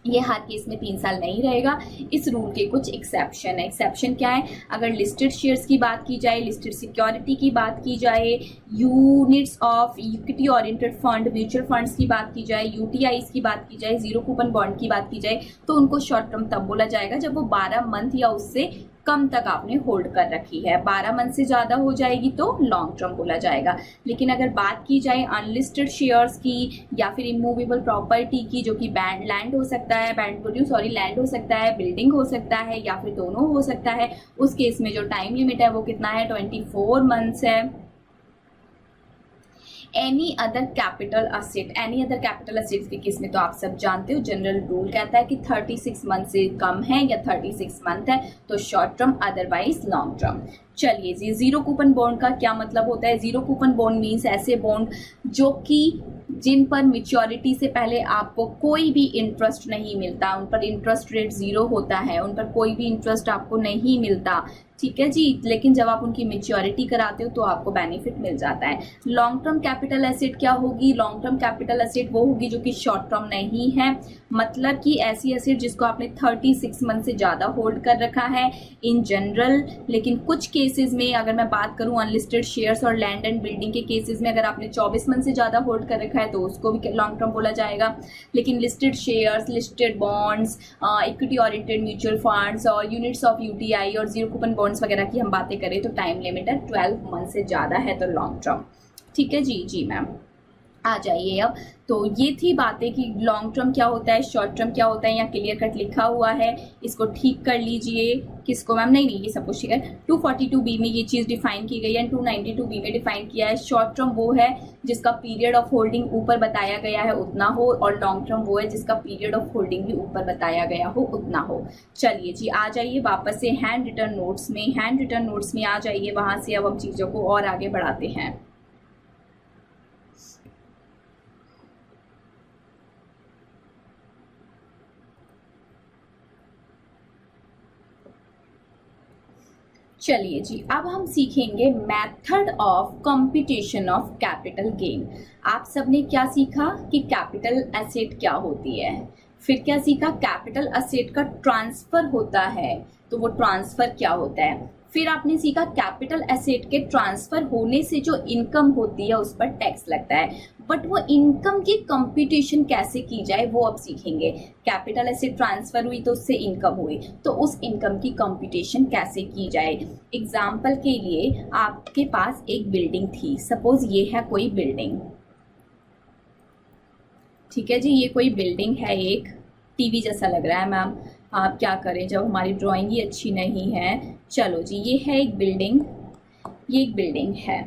ये हर केस में 3 साल नहीं रहेगा। इस रूल के कुछ एक्सेप्शन है। एक्सेप्शन क्या है? अगर लिस्टेड शेयर्स की बात की जाए, लिस्टेड सिक्योरिटी की बात की जाए, units of equity oriented fund, mutual funds की बात की जाए, यूटीआईज की बात की जाए, जीरो कूपन बॉन्ड की बात की जाए, तो उनको शॉर्ट टर्म तब बोला जाएगा जब वो 12 मंथ या उससे कम तक आपने होल्ड कर रखी है। 12 मंथ से ज़्यादा हो जाएगी तो लॉन्ग टर्म बोला जाएगा। लेकिन अगर बात की जाए अनलिस्टेड शेयर्स की या फिर इमूवेबल प्रॉपर्टी की, जो कि लैंड हो सकता है, लैंड हो सकता है, बिल्डिंग हो सकता है या फिर दोनों हो सकता है, उस केस में जो टाइम लिमिट है वो कितना है? 24 मंथ्स है। एनी अदर कैपिटल असेट के केस में तो आप सब जानते हो, जनरल रूल कहता है कि 36 मंथ से कम है या 36 मंथ है तो short term, otherwise long term. चलिए जी, जीरो कूपन बॉन्ड का क्या मतलब होता है? जीरो कूपन बॉन्ड मीन्स ऐसे बॉन्ड जो कि जिन पर मैच्योरिटी से पहले आपको कोई भी इंटरेस्ट नहीं मिलता, उन पर इंटरेस्ट रेट 0 होता है, उन पर कोई भी इंटरेस्ट आपको नहीं मिलता, ठीक है जी। लेकिन जब आप उनकी मैच्योरिटी कराते हो तो आपको बेनिफिट मिल जाता है। लॉन्ग टर्म कैपिटल एसेट क्या होगी? लॉन्ग टर्म कैपिटल एसेट वो होगी जो कि शॉर्ट टर्म नहीं है, मतलब कि ऐसी एसेट जिसको आपने 36 मंथ से ज़्यादा होल्ड कर रखा है इन जनरल। लेकिन कुछ केसेस में अगर मैं बात करूं अनलिस्टेड शेयर्स और लैंड एंड बिल्डिंग के केसेस में, अगर आपने 24 मंथ से ज़्यादा होल्ड कर रखा है तो उसको भी लॉन्ग टर्म बोला जाएगा। लेकिन listed shares, listed bonds, equity oriented mutual funds और यूनिट्स ऑफ यूटीआई और जीरो कूपन बॉन्ड्स वगैरह की हम बातें करें तो टाइम लिमिट है 12 मंथ से ज़्यादा है तो लॉन्ग टर्म। ठीक है जी। जी मैम, आ जाइए अब। तो ये थी बातें कि लॉन्ग टर्म क्या होता है, शॉर्ट टर्म क्या होता है। यहाँ क्लियर कट लिखा हुआ है, इसको ठीक कर लीजिए। किसको मैम? नहीं, ये सब कुछ ठीक है। 242B में ये चीज़ डिफाइन की गई है, 292B में डिफाइन किया है। शॉर्ट टर्म वो है जिसका पीरियड ऑफ होल्डिंग ऊपर बताया गया है उतना हो, और लॉन्ग टर्म वो है जिसका पीरियड ऑफ होल्डिंग भी ऊपर बताया गया हो उतना हो। चलिए जी, आ जाइए वापस से हैंड रिटन नोट्स में। हैंड रिटन नोट्स में आ जाइए, वहाँ से अब हम चीज़ों को और आगे बढ़ाते हैं। चलिए जी, अब हम सीखेंगे method of computation of capital gain. आप सबने क्या सीखा कि कैपिटल एसेट क्या होती है, फिर क्या सीखा? कैपिटल एसेट का ट्रांसफर होता है, तो वो ट्रांसफर क्या होता है। फिर आपने सीखा कैपिटल एसेट के ट्रांसफर होने से जो इनकम होती है उस पर टैक्स लगता है, बट वो इनकम की कंप्यूटेशन कैसे की जाए वो अब सीखेंगे। कैपिटल एसेट ट्रांसफर हुई तो उससे इनकम हुई, तो उस इनकम की कंप्यूटेशन कैसे की जाए। एग्जाम्पल के लिए आपके पास एक बिल्डिंग थी, सपोज ये है कोई बिल्डिंग, ठीक है जी, ये कोई बिल्डिंग है, एक टीवी जैसा लग रहा है। मैम आप क्या करें जब हमारी ड्राइंग ही अच्छी नहीं है। चलो जी, ये है एक बिल्डिंग, ये एक बिल्डिंग है।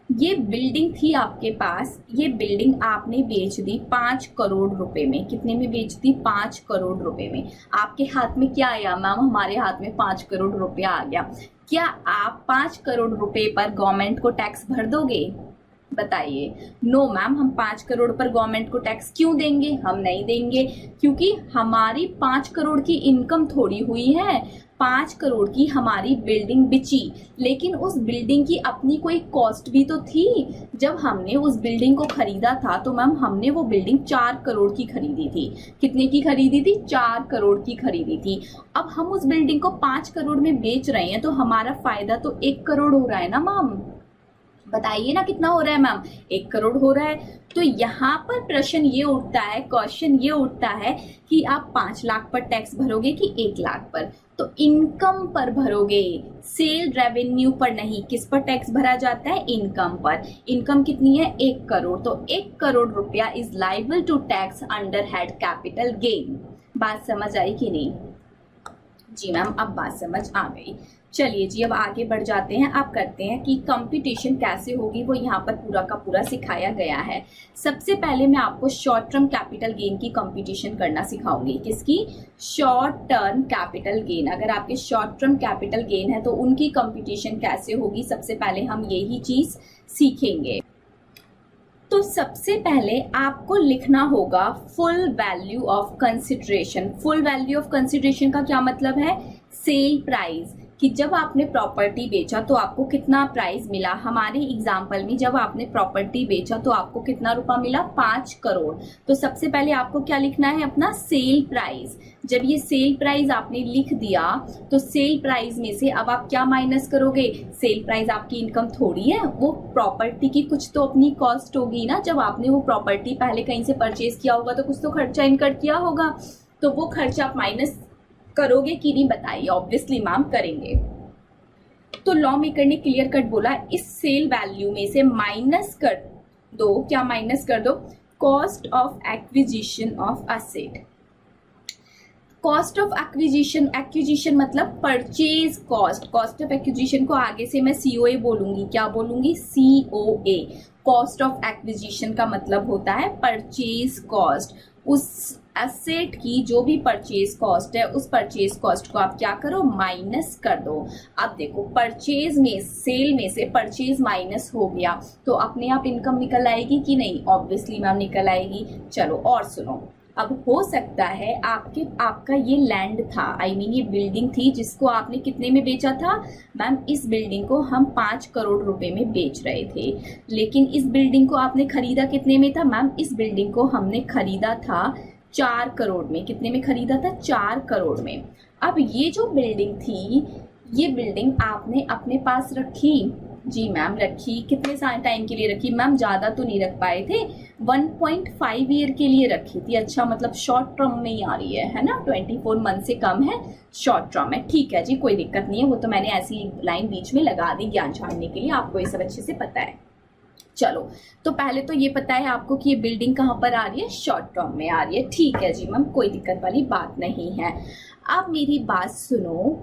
ये बिल्डिंग थी आपके पास, ये बिल्डिंग आपने बेच दी 5 करोड़ रुपए में। कितने में बेच दी? 5 करोड़ रुपए में। आपके हाथ में क्या आया मैम? हमारे हाथ में 5 करोड़ रुपया आ गया। क्या आप 5 करोड़ रुपए पर गवर्नमेंट को टैक्स भर दोगे? बताइए। नो मैम, हम 5 करोड़ पर गवर्नमेंट को टैक्स क्यों देंगे? हम नहीं देंगे, क्योंकि हमारी 5 करोड़ की इनकम थोड़ी हुई है। 5 करोड़ की हमारी बिल्डिंग बिची, लेकिन उस बिल्डिंग की अपनी कोई कॉस्ट भी तो थी। जब हमने उस बिल्डिंग को खरीदा था तो मैम हमने वो बिल्डिंग 4 करोड़ की खरीदी थी। कितने की खरीदी थी? 4 करोड़ की खरीदी थी। अब हम उस बिल्डिंग को 5 करोड़ में बेच रहे हैं तो हमारा फायदा तो 1 करोड़ हो रहा है ना मैम। बताइए ना कितना हो रहा है मैम? 1 करोड़ हो रहा है। तो यहाँ पर प्रश्न ये उठता है, क्वेश्चन ये उठता है कि आप 5 लाख पर टैक्स भरोगे कि 1 लाख पर? तो इनकम पर भरोगे, सेल रेवेन्यू पर नहीं। किस पर टैक्स भरा जाता है? इनकम पर। इनकम कितनी है? 1 करोड़। तो 1 करोड़ रुपया is liable to tax under head capital gain. बात समझ आई कि नहीं? जी मैम, अब बात समझ आ गई। चलिए जी, अब आगे बढ़ जाते हैं। अब करते हैं कि कंपटीशन कैसे होगी, वो यहाँ पर पूरा का पूरा सिखाया गया है। सबसे पहले मैं आपको शॉर्ट टर्म कैपिटल गेन की कंपटीशन करना सिखाऊंगी। किसकी? Short term capital gain. अगर आपके शॉर्ट टर्म कैपिटल गेन है तो उनकी कंपटीशन कैसे होगी, सबसे पहले हम यही चीज सीखेंगे। तो सबसे पहले आपको लिखना होगा full value of consideration. Full value of consideration का क्या मतलब है? सेल प्राइस, कि जब आपने प्रॉपर्टी बेचा तो आपको कितना प्राइस मिला। हमारे एग्जाम्पल में जब आपने प्रॉपर्टी बेचा तो आपको कितना रुपया मिला? 5 करोड़। तो सबसे पहले आपको क्या लिखना है? अपना सेल प्राइस। जब ये सेल प्राइस आपने लिख दिया तो सेल प्राइस में से अब आप क्या माइनस करोगे? सेल प्राइस आपकी इनकम थोड़ी है, वो प्रॉपर्टी की कुछ तो अपनी कॉस्ट होगी ना। जब आपने वो प्रॉपर्टी पहले कहीं से परचेज किया होगा तो कुछ तो खर्चा इनकर किया होगा, तो वो खर्चा आप माइनस करोगे कि नहीं? बताइए। ऑब्वियसली मैम करेंगे। तो लॉ मेकर ने क्लियर कट बोला इस सेल वैल्यू में से माइनस कर दो। क्या माइनस कर दो? Cost of acquisition of asset. Cost of acquisition, acquisition मतलब purchase cost. Cost of acquisition को आगे से मैं सीओए बोलूंगी। क्या बोलूंगी? सीओए। कॉस्ट ऑफ एक्विजिशन का मतलब होता है परचेज कॉस्ट। उस एसेट की जो भी परचेज कॉस्ट है उस परचेज कॉस्ट को आप क्या करो? माइनस कर दो। अब देखो परचेज में, सेल में से परचेज माइनस हो गया तो अपने आप इनकम निकल आएगी कि नहीं? ऑब्वियसली मैम निकल आएगी। चलो और सुनो। अब हो सकता है आपका ये लैंड था, आई मीन ये बिल्डिंग थी जिसको आपने कितने में बेचा था? मैम इस बिल्डिंग को हम 5 करोड़ रुपए में बेच रहे थे, लेकिन इस बिल्डिंग को आपने खरीदा कितने में था? मैम इस बिल्डिंग को हमने खरीदा था 4 करोड़ में। कितने में खरीदा था? 4 करोड़ में। अब ये जो बिल्डिंग थी, ये बिल्डिंग आपने अपने पास रखी। जी मैम रखी। कितने टाइम के लिए रखी? मैम ज़्यादा तो नहीं रख पाए थे, 1.5 ईयर के लिए रखी थी। अच्छा, मतलब शॉर्ट टर्म में ही आ रही है ना? 24 मंथ से कम है, शॉर्ट टर्म है। ठीक है जी, कोई दिक्कत नहीं है। वो तो मैंने ऐसी लाइन बीच में लगा दी ज्ञान छाड़ने के लिए, आपको ये सब अच्छे से पता है। चलो, तो पहले तो ये पता है आपको कि ये बिल्डिंग कहाँ पर आ रही है? शॉर्ट टर्म में आ रही है। ठीक है जी मैम, कोई दिक्कत वाली बात नहीं है। अब मेरी बात सुनो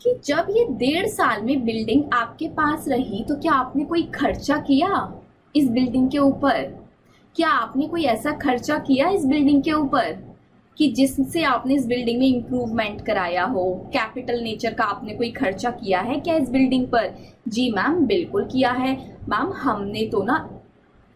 कि जब ये 1.5 साल में बिल्डिंग आपके पास रही तो क्या आपने कोई खर्चा किया इस बिल्डिंग के ऊपर? क्या आपने कोई ऐसा खर्चा किया इस बिल्डिंग के ऊपर कि जिससे आपने इस बिल्डिंग में इम्प्रूवमेंट कराया हो? कैपिटल नेचर का आपने कोई खर्चा किया है क्या इस बिल्डिंग पर? जी मैम बिल्कुल किया है। मैम हमने तो ना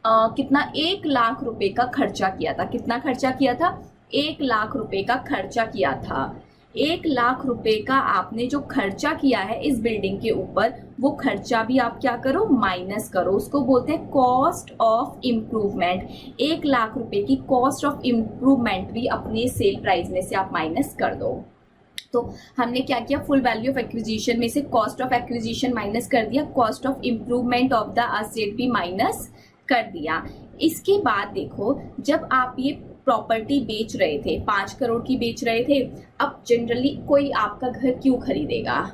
कितना 1 लाख रुपए का खर्चा किया था। कितना खर्चा किया था? 1 लाख रुपए का खर्चा किया था। 1 लाख रुपए का आपने जो खर्चा किया है इस बिल्डिंग के ऊपर, वो खर्चा भी आप क्या करो? माइनस करो। उसको बोलते हैं कॉस्ट ऑफ इम्प्रूवमेंट। 1 लाख रुपए की कॉस्ट ऑफ इम्प्रूवमेंट भी अपने सेल प्राइस में से आप माइनस कर दो। तो हमने क्या किया? फुल वैल्यू ऑफ एक्विजिशन में से कॉस्ट ऑफ एक्विजिशन माइनस कर दिया, cost of improvement of the asset भी माइनस कर दिया। इसके बाद देखो, जब आप ये प्रॉपर्टी बेच रहे थे, 5 करोड़ की बेच रहे थे, अब जनरली कोई आपका घर क्यों खरीदेगा?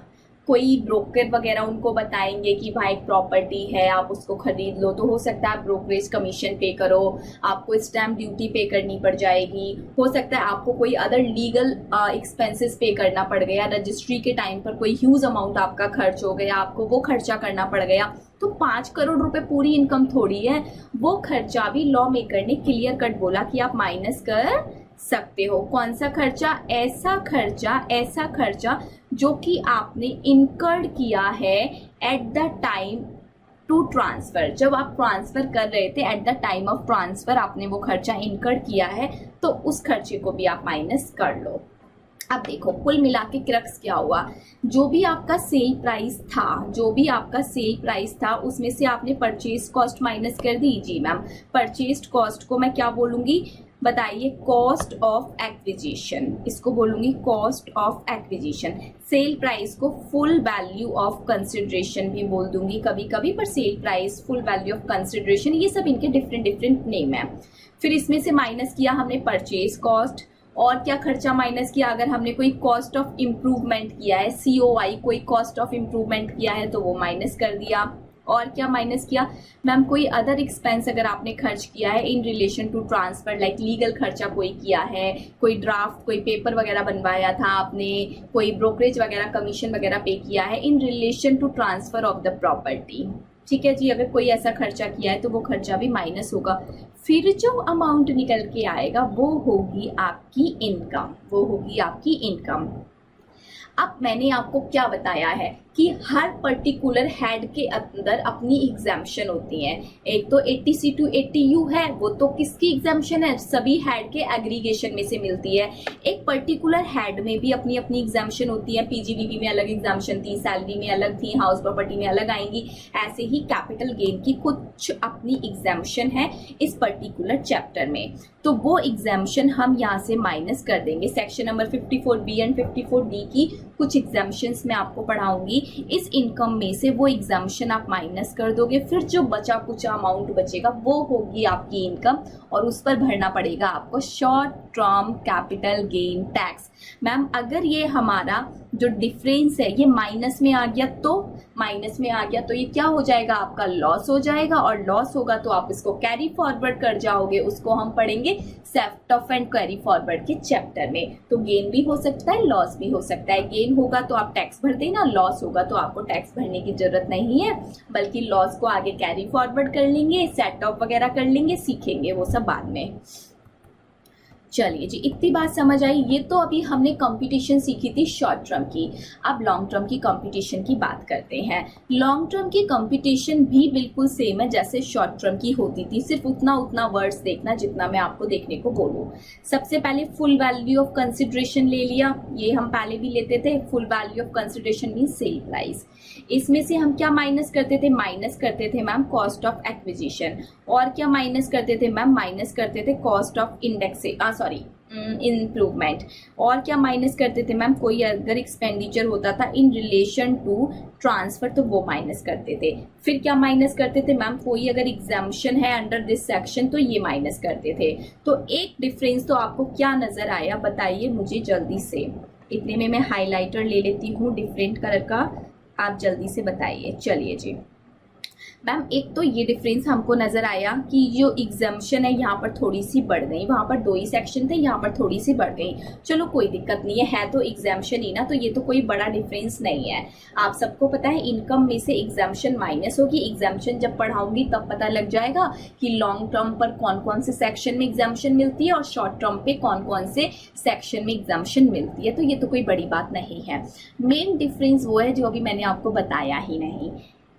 कोई ब्रोकर वगैरह उनको बताएंगे कि भाई प्रॉपर्टी है आप उसको खरीद लो, तो हो सकता है आप ब्रोकरेज कमीशन पे करो, आपको स्टैम्प ड्यूटी पे करनी पड़ जाएगी, हो सकता है आपको कोई अदर लीगल एक्सपेंसेस पे करना पड़ गया, रजिस्ट्री के टाइम पर कोई ह्यूज अमाउंट आपका खर्च हो गया, आपको वो खर्चा करना पड़ गया। तो 5 करोड़ रुपए पूरी इनकम थोड़ी है, वो खर्चा भी लॉ मेकर ने क्लियर कट बोला कि आप माइनस कर सकते हो। कौन सा खर्चा? ऐसा खर्चा जो कि आपने इनकर्ड किया है at the time to transfer. जब आप ट्रांसफर कर रहे थे, at the time of transfer आपने वो खर्चा इनकर्ड किया है, तो उस खर्चे को भी आप माइनस कर लो। अब देखो कुल मिला के क्रक्स क्या हुआ? जो भी आपका सेल प्राइस था उसमें से आपने परचेज कॉस्ट माइनस कर दी। जी मैम, परचेज कॉस्ट को मैं क्या बोलूंगी? बताइए, कॉस्ट ऑफ एक्विजिशन। इसको बोलूंगी cost of acquisition. Sale price को फुल वैल्यू ऑफ कंसिडरेशन भी बोल दूंगी कभी कभी, पर sale price, full value of consideration, ये सब इनके डिफरेंट नेम है। फिर इसमें से माइनस किया हमने परचेज कॉस्ट, और क्या खर्चा माइनस किया? अगर हमने कोई कॉस्ट ऑफ इम्प्रूवमेंट किया है, COI कोई कॉस्ट ऑफ इम्प्रूवमेंट किया है तो वो माइनस कर दिया। और क्या माइनस किया मैम, कोई अदर एक्सपेंस अगर आपने खर्च किया है in relation to transfer, like legal खर्चा कोई किया है, कोई ड्राफ्ट, कोई पेपर वगैरह बनवाया था आपने, कोई ब्रोकरेज वगैरह कमीशन वगैरह पे किया है in relation to transfer of the property. ठीक है जी, अगर कोई ऐसा खर्चा किया है तो वो खर्चा भी माइनस होगा। फिर जो अमाउंट निकल के आएगा वो होगी आपकी इनकम, वो होगी आपकी इनकम। अब मैंने आपको क्या बताया है कि हर पर्टिकुलर हेड के अंदर अपनी एग्जाम्पशन होती हैं। एक तो 80C to 80U है, वो तो किसकी एग्जाम्पशन है, सभी हेड के एग्रीगेशन में से मिलती है। एक पर्टिकुलर हेड में भी अपनी अपनी एग्जाम्पशन होती है, पीजीबीबी में अलग एग्जाम्पशन थी, सैलरी में अलग थी, हाउस प्रॉपर्टी में अलग आएंगी। ऐसे ही कैपिटल गेन की कुछ अपनी एग्जाम्पशन है इस पर्टिकुलर चैप्टर में, तो वो एग्जाम्पशन हम यहाँ से माइनस कर देंगे। Section number 54B and 54D की कुछ एग्जाम्पशंस मैं आपको पढ़ाऊंगी। इस इनकम में से वो एग्जाम्पशन आप माइनस कर दोगे, फिर जो बचा कुचा अमाउंट बचेगा वो होगी आपकी इनकम, और उस पर भरना पड़ेगा आपको short term capital gain tax. Ma'am अगर ये हमारा जो डिफरेंस है ये माइनस में आ गया तो ये क्या हो जाएगा, आपका लॉस हो जाएगा, और लॉस होगा तो आप इसको कैरी फॉरवर्ड कर जाओगे। उसको हम पढ़ेंगे सेफ्ट ऑफ एंड कैरी फॉरवर्ड के चैप्टर में। तो गेन भी हो सकता है, लॉस भी हो सकता है। गेन होगा तो आप टैक्स भर देना, लॉस होगा तो आपको टैक्स भरने की जरूरत नहीं है, बल्कि लॉस को आगे कैरी फॉरवर्ड कर लेंगे, सेट ऑफ वगैरह कर लेंगे, सीखेंगे वो सब बाद में। चलिए जी, इतनी बात समझ आई। ये तो अभी हमने कंपटीशन सीखी थी शॉर्ट टर्म की। अब लॉन्ग टर्म की कंपटीशन की बात करते हैं। लॉन्ग टर्म की कंपटीशन भी बिल्कुल सेम है जैसे शॉर्ट टर्म की होती थी, सिर्फ उतना वर्ड्स देखना जितना मैं आपको देखने को बोलूँ। सबसे पहले फुल वैल्यू ऑफ कंसिडरेशन ले लिया, ये हम पहले भी लेते थे। Full value of consideration mean sale price. इसमें से हम क्या माइनस करते थे, माइनस करते थे मैम कॉस्ट ऑफ एक्विजिशन। और क्या माइनस करते थे मैम, माइनस करते थे कॉस्ट ऑफ इम्प्रूवमेंट। और क्या माइनस करते थे मैम, कोई अगर एक्सपेंडिचर होता था इन रिलेशन टू ट्रांसफर तो वो माइनस करते थे। फिर क्या माइनस करते थे मैम, कोई अगर एग्जाम्पशन है अंडर दिस सेक्शन तो ये माइनस करते थे। तो एक डिफरेंस तो आपको क्या नजर आया बताइए मुझे जल्दी से। इतने में मैं हाईलाइटर ले लेती हूँ डिफरेंट कलर का, आप जल्दी से बताइए। चलिए जी मैम, एक तो ये डिफरेंस हमको नजर आया कि जो एग्जाम्पशन है यहाँ पर थोड़ी सी बढ़ गई, वहां पर 2 ही सेक्शन थे, यहाँ पर थोड़ी सी बढ़ गई। चलो कोई दिक्कत नहीं है तो एग्जाम्पशन ही ना, तो ये तो कोई बड़ा डिफरेंस नहीं है। आप सबको पता है इनकम में से एग्जाम्पशन माइनस होगी। एग्जाम्पशन जब पढ़ाऊंगी तब पता लग जाएगा कि लॉन्ग टर्म पर कौन कौन से सेक्शन में एग्जाम्पशन मिलती है और शॉर्ट टर्म पे कौन कौन से सेक्शन में एग्जाम्पशन मिलती है। तो ये तो कोई बड़ी बात नहीं है। मेन डिफरेंस वो है जो अभी मैंने आपको बताया ही नहीं।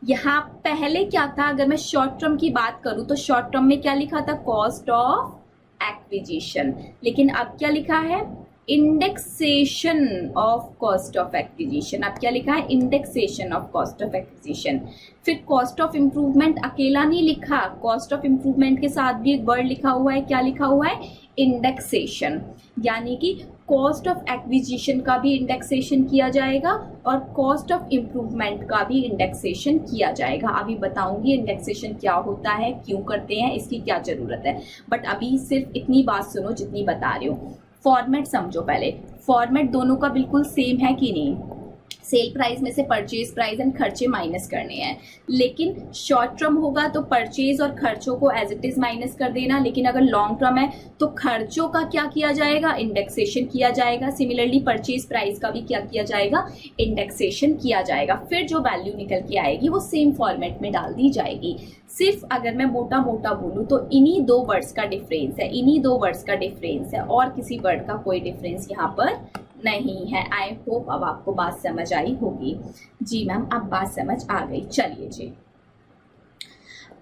यहाँ पहले क्या था, अगर मैं शॉर्ट टर्म की बात करूं तो शॉर्ट टर्म में क्या लिखा था, कॉस्ट ऑफ एक्विजिशन। लेकिन अब क्या लिखा है, indexation of cost of acquisition. अब क्या लिखा है, indexation of cost of acquisition. फिर कॉस्ट ऑफ इम्प्रूवमेंट अकेला नहीं लिखा, कॉस्ट ऑफ इम्प्रूवमेंट के साथ भी एक वर्ड लिखा हुआ है। क्या लिखा हुआ है, इंडेक्सेशन। यानी कि कॉस्ट ऑफ एक्विजिशन का भी इंडेक्सेशन किया जाएगा और कॉस्ट ऑफ इम्प्रूवमेंट का भी इंडेक्सेशन किया जाएगा। अभी बताऊंगी इंडेक्सेशन क्या होता है, क्यों करते हैं, इसकी क्या जरूरत है। बट अभी सिर्फ इतनी बात सुनो जितनी बता रही हूँ। फॉर्मेट समझो पहले, फॉर्मेट दोनों का बिल्कुल सेम है कि नहीं। सेल प्राइस में से परचेज प्राइस एंड खर्चे माइनस करने हैं। लेकिन शॉर्ट टर्म होगा तो परचेज और खर्चों को एज इट इज माइनस कर देना, लेकिन अगर लॉन्ग टर्म है तो खर्चों का क्या किया जाएगा, इंडेक्सेशन किया जाएगा। सिमिलरली परचेज प्राइस का भी क्या किया जाएगा, इंडेक्सेशन किया जाएगा। फिर जो वैल्यू निकल के आएगी वो सेम फॉर्मेट में डाल दी जाएगी। सिर्फ अगर मैं मोटा मोटा बोलूं तो इन्हीं 2 वर्ड्स का डिफरेंस है, इन्हीं 2 वर्ड्स का डिफरेंस है, और किसी वर्ड का कोई डिफरेंस यहाँ पर नहीं है। आई होप अब आपको बात समझ आई होगी। जी मैम, अब बात समझ आ गई। चलिए जी,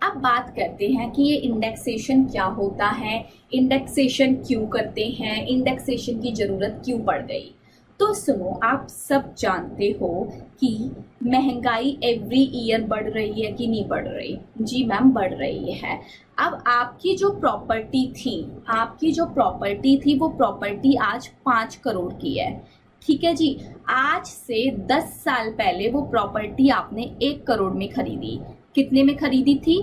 अब बात करते हैं कि ये इंडेक्सेशन क्या होता है, इंडेक्सेशन क्यों करते हैं, इंडेक्सेशन की जरूरत क्यों पड़ गई। तो सुनो, आप सब जानते हो कि महंगाई एवरी ईयर बढ़ रही है कि नहीं बढ़ रही। जी मैम, बढ़ रही है। अब आपकी जो प्रॉपर्टी थी वो प्रॉपर्टी आज 5 करोड़ की है। ठीक है जी, आज से 10 साल पहले वो प्रॉपर्टी आपने 1 करोड़ में खरीदी। कितने में खरीदी थी,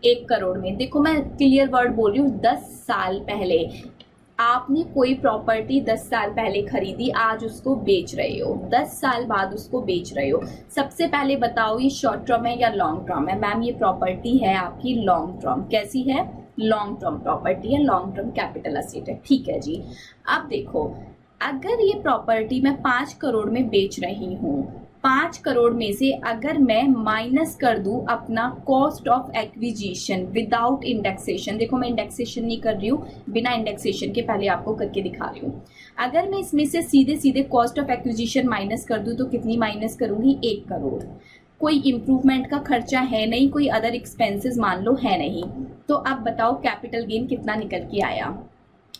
1 करोड़ में। देखो मैं क्लियर वर्ड बोल रही हूँ, 10 साल पहले आपने कोई प्रॉपर्टी 10 साल पहले खरीदी, आज उसको बेच रहे हो, 10 साल बाद उसको बेच रहे हो। सबसे पहले बताओ ये शॉर्ट टर्म है या लॉन्ग टर्म है? मैम ये प्रॉपर्टी है आपकी लॉन्ग टर्म। कैसी है? लॉन्ग टर्म प्रॉपर्टी है, लॉन्ग टर्म कैपिटल असेट है। ठीक है जी। अब देखो, अगर ये प्रॉपर्टी मैं 5 करोड़ में बेच रही हूँ, 5 करोड़ में से अगर मैं माइनस कर दूं अपना cost of acquisition without indexation, देखो मैं इंडेक्सेशन नहीं कर रही हूँ, बिना इंडेक्सेशन के पहले आपको करके दिखा रही हूँ। अगर मैं इसमें से सीधे सीधे कॉस्ट ऑफ एक्विजिशन माइनस कर दूं तो कितनी माइनस करूंगी? 1 करोड़। कोई इम्प्रूवमेंट का खर्चा है नहीं, कोई अदर एक्सपेंसेस मान लो है नहीं। तो अब बताओ कैपिटल गेन कितना निकल के आया?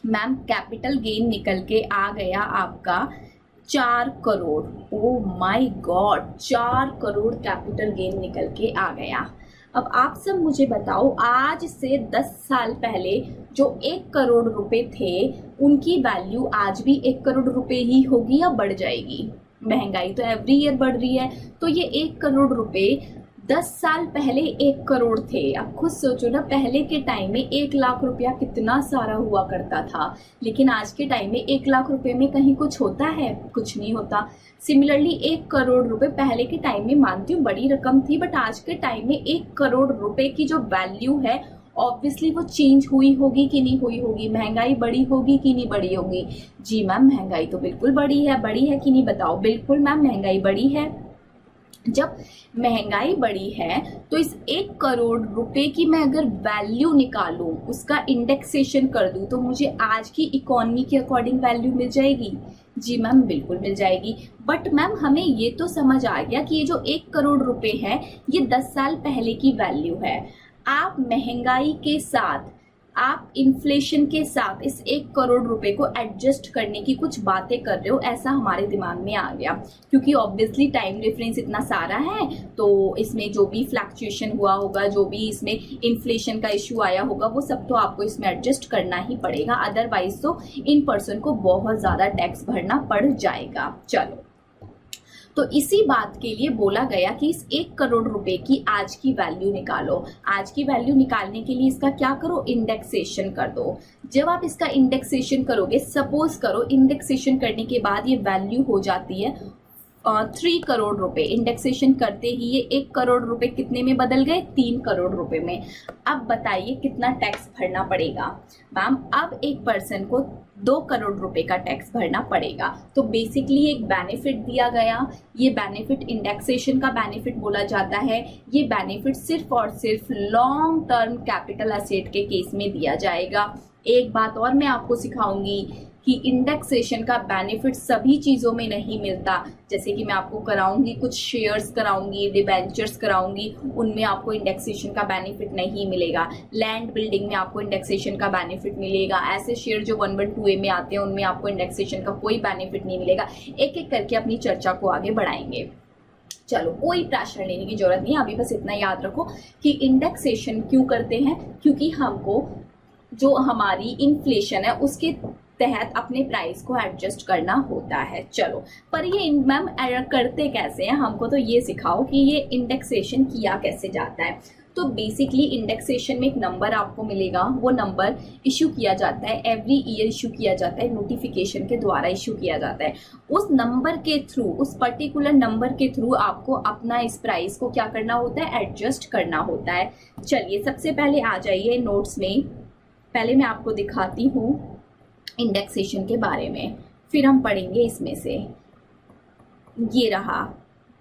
मैम कैपिटल गेन निकल के आ गया आपका 4 crore. Oh my God, 4 crore capital gain निकल के आ गया। अब आप सब मुझे बताओ, आज से 10 साल पहले जो 1 करोड़ रुपए थे उनकी वैल्यू आज भी 1 करोड़ रुपए ही होगी या बढ़ जाएगी? महंगाई तो एवरी ईयर बढ़ रही है, तो ये 1 करोड़ रुपए 10 साल पहले 1 करोड़ थे। अब खुद सोचो ना, पहले के टाइम में 1 लाख रुपया कितना सारा हुआ करता था, लेकिन आज के टाइम में 1 लाख रुपए में कहीं कुछ होता है? कुछ नहीं होता। सिमिलरली 1 करोड़ रुपए पहले के टाइम में मानती हूँ बड़ी रकम थी, बट आज के टाइम में 1 करोड़ रुपए की जो वैल्यू है ऑब्वियसली वो चेंज हुई होगी कि नहीं हुई होगी? महंगाई बढ़ी होगी कि नहीं बढ़ी होगी? जी मैम महंगाई तो बिल्कुल बढ़ी है कि नहीं बताओ? बिल्कुल मैम महंगाई बढ़ी है। जब महंगाई बढ़ी है तो इस 1 करोड़ रुपए की मैं अगर वैल्यू निकालूं, उसका इंडेक्सेशन कर दूं, तो मुझे आज की इकोनॉमी के अकॉर्डिंग वैल्यू मिल जाएगी? जी मैम बिल्कुल मिल जाएगी। बट मैम हमें ये तो समझ आ गया कि ये जो 1 करोड़ रुपए है ये 10 साल पहले की वैल्यू है। आप महंगाई के साथ, आप इन्फ्लेशन के साथ इस 1 करोड़ रुपए को एडजस्ट करने की कुछ बातें कर रहे हो, ऐसा हमारे दिमाग में आ गया। क्योंकि ऑब्वियसली टाइम डिफरेंस इतना सारा है, तो इसमें जो भी फ्लक्चुएशन हुआ होगा, जो भी इसमें इन्फ्लेशन का इश्यू आया होगा, वो सब तो आपको इसमें एडजस्ट करना ही पड़ेगा। अदरवाइज तो इन पर्सन को बहुत ज़्यादा टैक्स भरना पड़ जाएगा। चलो, तो इसी बात के लिए बोला गया कि इस 1 करोड़ रुपए की आज की वैल्यू निकालो। आज की वैल्यू निकालने के लिए इसका क्या करो? इंडेक्सेशन कर दो। जब आप इसका इंडेक्सेशन करोगे, सपोज करो इंडेक्सेशन करने के बाद ये वैल्यू हो जाती है 3 करोड़ रुपए। इंडेक्सेशन करते ही ये 1 करोड़ रुपए कितने में बदल गए? 3 करोड़ रुपए में। अब बताइए कितना टैक्स भरना पड़ेगा? मैम अब एक पर्सन को 2 करोड़ रुपए का टैक्स भरना पड़ेगा। तो बेसिकली एक बेनिफिट दिया गया, ये बेनिफिट इंडेक्सेशन का बेनिफिट बोला जाता है। ये बेनिफिट सिर्फ और सिर्फ लॉन्ग टर्म कैपिटल असेट के केस में दिया जाएगा। एक बात और मैं आपको सिखाऊंगी कि इंडेक्सेशन का बेनिफिट सभी चीज़ों में नहीं मिलता। जैसे कि मैं आपको कराऊंगी, कुछ शेयर्स कराऊंगी, डिबेंचर्स कराऊंगी, उनमें आपको इंडेक्सेशन का बेनिफिट नहीं मिलेगा। लैंड बिल्डिंग में आपको इंडेक्सेशन का बेनिफिट मिलेगा। ऐसे शेयर जो 112A में आते हैं उनमें आपको इंडेक्सेशन का कोई बेनिफिट नहीं मिलेगा। एक एक करके अपनी चर्चा को आगे बढ़ाएंगे। चलो, कोई प्रेशर लेने की जरूरत नहीं है, अभी बस इतना याद रखो कि इंडेक्सेशन क्यों करते हैं, क्योंकि हमको जो हमारी इन्फ्लेशन है उसके तहत अपने प्राइस को एडजस्ट करना होता है। चलो, पर ये मैम करते कैसे हैं? हमको तो ये सिखाओ कि ये इंडेक्सेशन किया कैसे जाता है। तो बेसिकली इंडेक्सेशन में एक नंबर आपको मिलेगा, वो नंबर इशू किया जाता है, एवरी ईयर इशू किया जाता है, नोटिफिकेशन के द्वारा इशू किया जाता है। उस नंबर के थ्रू, उस पर्टिकुलर नंबर के थ्रू आपको अपना इस प्राइस को क्या करना होता है? एडजस्ट करना होता है। चलिए, सबसे पहले आ जाइए नोट्स में। पहले मैं आपको दिखाती हूँ इंडेक्सेशन के बारे में, फिर हम पढ़ेंगे इसमें से। ये रहा,